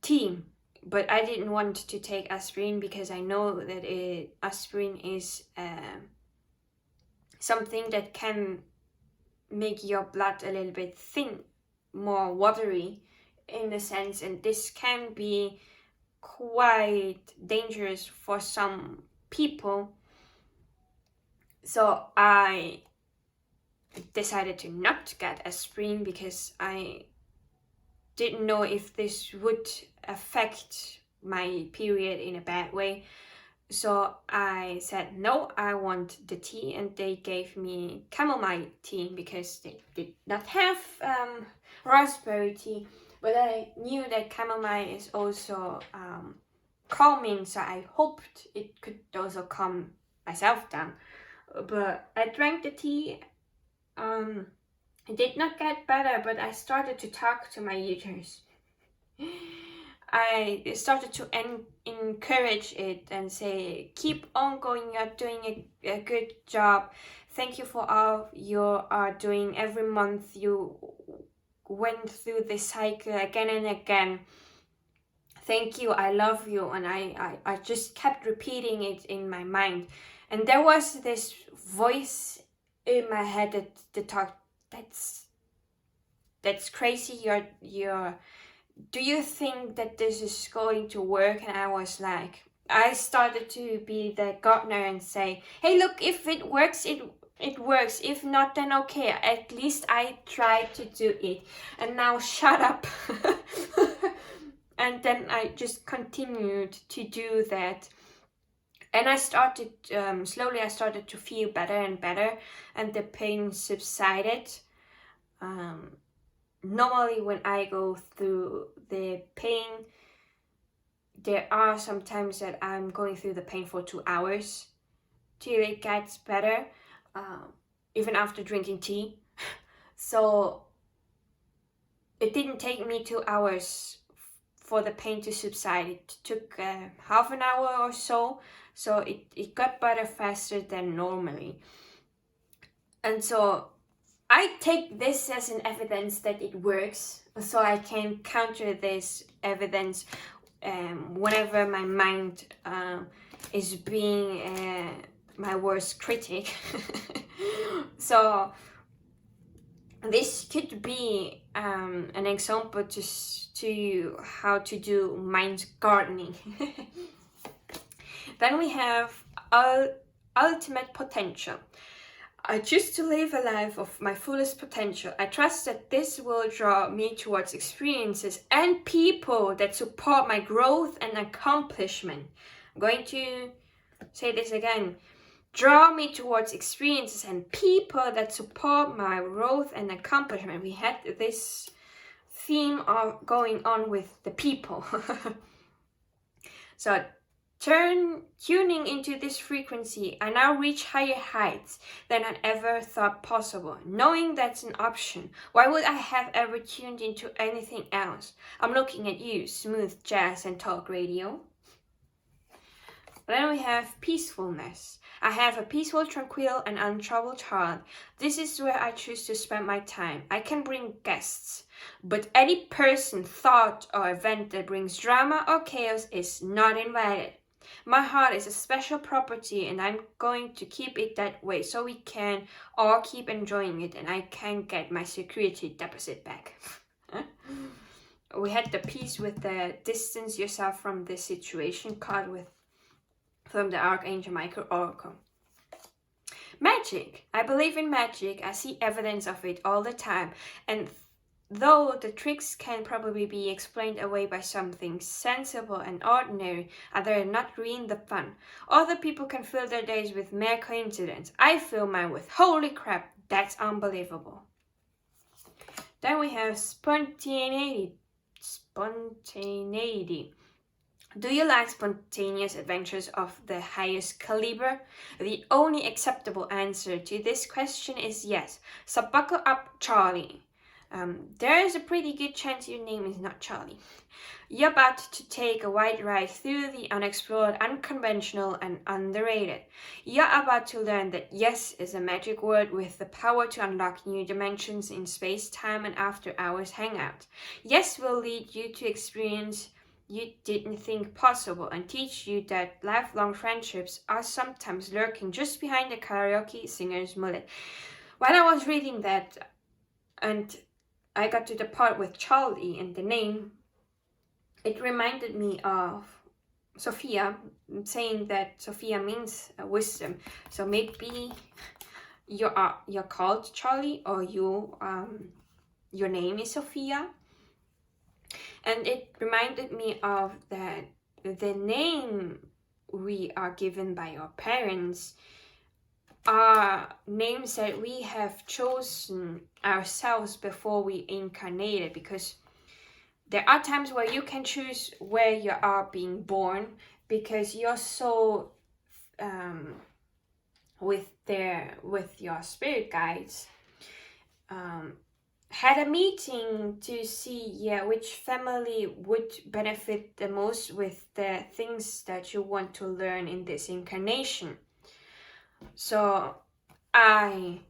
tea. But I didn't want to take aspirin because I know that aspirin is something that can make your blood a little bit thin, more watery in a sense, and this can be quite dangerous for some people. So I decided to not get aspirin because I didn't know if this would affect my period in a bad way. So I said, no, I want the tea, and they gave me chamomile tea because they did not have raspberry tea. But I knew that chamomile is also calming, so I hoped it could also calm myself down. But I drank the tea. It did not get better, but I started to talk to my uterus. I started to encourage it and say, keep on going, you're doing a good job. Thank you for all you are doing. Every month you went through this cycle again and again. Thank you, I love you. And I just kept repeating it in my mind. And there was this voice in my head that talked, that's crazy, you're do you think that this is going to work? And I was like, I started to be the gardener and say, hey, look, if it works, it works. If not, then okay, at least I tried to do it. And now shut up. And then I just continued to do that. And I started, slowly I started to feel better and better, and the pain subsided. Normally when I go through the pain, there are some times that I'm going through the pain for 2 hours till it gets better, even after drinking tea. So it didn't take me 2 hours for the pain to subside. It took half an hour or so. So it got better faster than normally. And so I take this as an evidence that it works, so I can counter this evidence whenever my mind is being my worst critic. So this could be an example to how to do mind gardening. Then we have ultimate potential. I choose to live a life of my fullest potential. I trust that this will draw me towards experiences and people that support my growth and accomplishment. I'm going to say this again. Draw me towards experiences and people that support my growth and accomplishment. We had this theme of going on with the people. So Tuning into this frequency, I now reach higher heights than I ever thought possible. Knowing that's an option, why would I have ever tuned into anything else? I'm looking at you, smooth jazz and talk radio. Then we have peacefulness. I have a peaceful, tranquil, and untroubled heart. This is where I choose to spend my time. I can bring guests, but any person, thought, or event that brings drama or chaos is not invited. My heart is a special property and I'm going to keep it that way so we can all keep enjoying it and I can get my security deposit back. We had the peace with the distance yourself from the situation card from the Archangel Michael Oracle. Magic. I believe in magic. I see evidence of it all the time. And though the tricks can probably be explained away by something sensible and ordinary, they're not ruin the fun. Other people can fill their days with mere coincidence. I fill mine with holy crap, that's unbelievable. Then we have spontaneity. Do you like spontaneous adventures of the highest caliber? The only acceptable answer to this question is yes. So buckle up, Charlie. There is a pretty good chance your name is not Charlie. You're about to take a wild ride through the unexplored, unconventional, and underrated. You're about to learn that yes is a magic word with the power to unlock new dimensions in space, time, and after-hours hangout. Yes will lead you to experience you didn't think possible and teach you that lifelong friendships are sometimes lurking just behind the karaoke singer's mullet. When I was reading that and I got to the part with Charlie and the name, it reminded me of Sophia, saying that Sophia means wisdom. So maybe you're called Charlie, or your name is Sophia. And it reminded me of that the name we are given by our parents are names that we have chosen ourselves before we incarnated, because there are times where you can choose where you are being born because you're so with your spirit guides had a meeting to see which family would benefit the most with the things that you want to learn in this incarnation. So I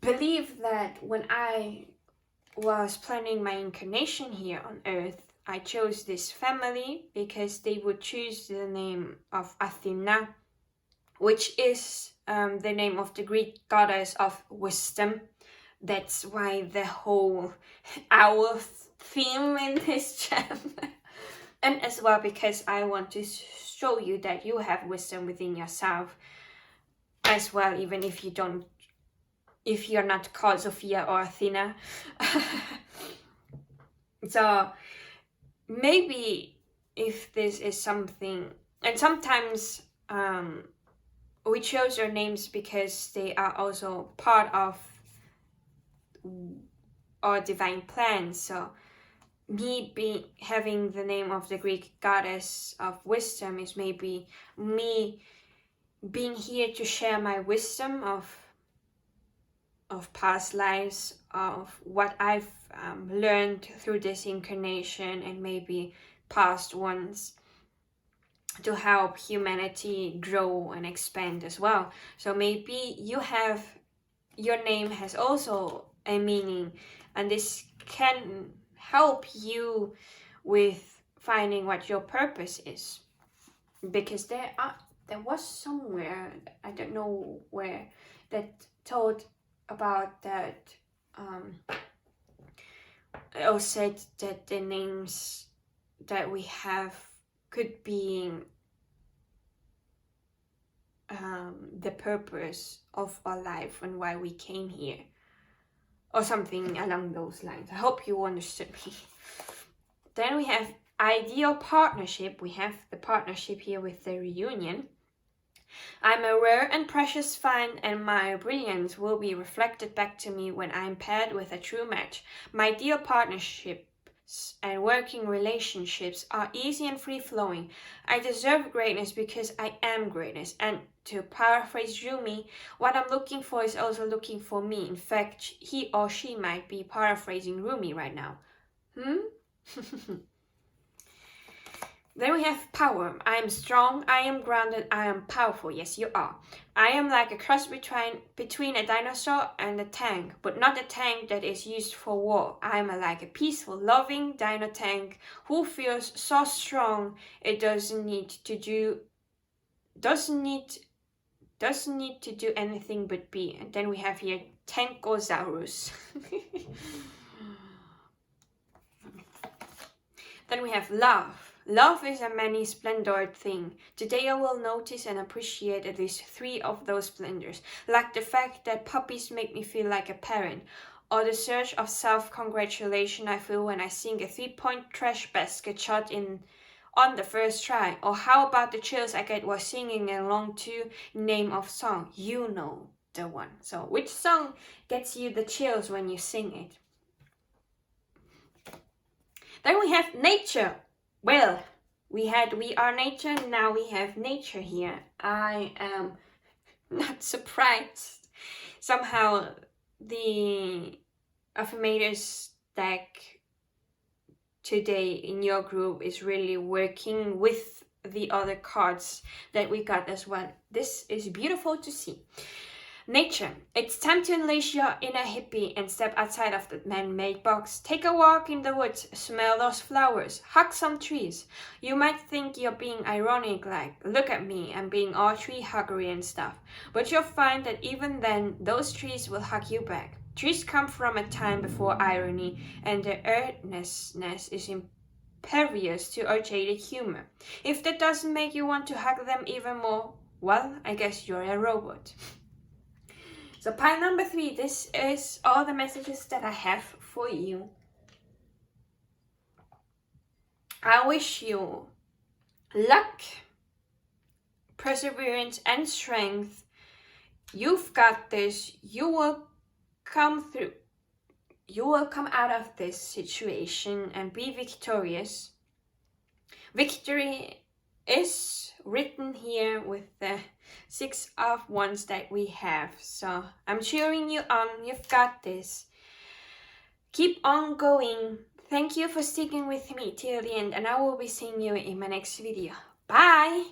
believe that when I was planning my incarnation here on Earth, I chose this family because they would choose the name of Athina, which is the name of the Greek goddess of wisdom. That's why the whole owl theme in this channel. And as well because I want to show you that you have wisdom within yourself as well, even if you're not called Sophia or Athena. So maybe if this is something, and sometimes we chose our names because they are also part of our divine plan. So me having the name of the Greek goddess of wisdom is maybe me being here to share my wisdom of past lives, of what I've learned through this incarnation and maybe past ones, to help humanity grow and expand as well. So maybe your name has also a meaning, and this can help you with finding what your purpose is. Because there was somewhere, I don't know where, that told about that or said that the names that we have could be the purpose of our life and why we came here, or something along those lines. I hope you understood me. Then we have ideal partnership. We have the partnership here with the reunion. I'm a rare and precious find, and my brilliance will be reflected back to me when I'm paired with a true match. My ideal partnership and working relationships are easy and free-flowing. I deserve greatness because I am greatness. And to paraphrase Rumi, what I'm looking for is also looking for me. In fact, he or she might be paraphrasing Rumi right now. Then we have power. I am strong, I am grounded, I am powerful. Yes, you are. I am like a cross between a dinosaur and a tank, but not a tank that is used for war. I am like a peaceful, loving dino tank who feels so strong it doesn't need to do anything but be. And then we have here Tankosaurus. Then we have love. Love is a many-splendored thing. Today I will notice and appreciate at least 3 of those splendors, like the fact that puppies make me feel like a parent, or the surge of self-congratulation I feel when I sing a 3-point trash basket shot on the first try, or how about the chills I get while singing along to name of song. You know the one. So which song gets you the chills when you sing it? Then we have nature. Well, we are nature, now we have nature here. I am not surprised. Somehow the affirmators deck today in your group is really working with the other cards that we got as well. This is beautiful to see. Nature. It's time to unleash your inner hippie and step outside of the man-made box. Take a walk in the woods, smell those flowers, hug some trees. You might think you're being ironic, like, look at me, I'm being all tree huggery and stuff. But you'll find that even then, those trees will hug you back. Trees come from a time before irony, and their earnestness is impervious to our jaded humor. If that doesn't make you want to hug them even more, well, I guess you're a robot. So pile number 3, this is all the messages that I have for you. I wish you luck, perseverance and strength. You've got this. You will come through. You will come out of this situation and be victorious. Victory is written here with the 6 of Wands that we have. So I'm cheering you on. You've got this. Keep on going. Thank you for sticking with me till the end, and I will be seeing you in my next video. Bye!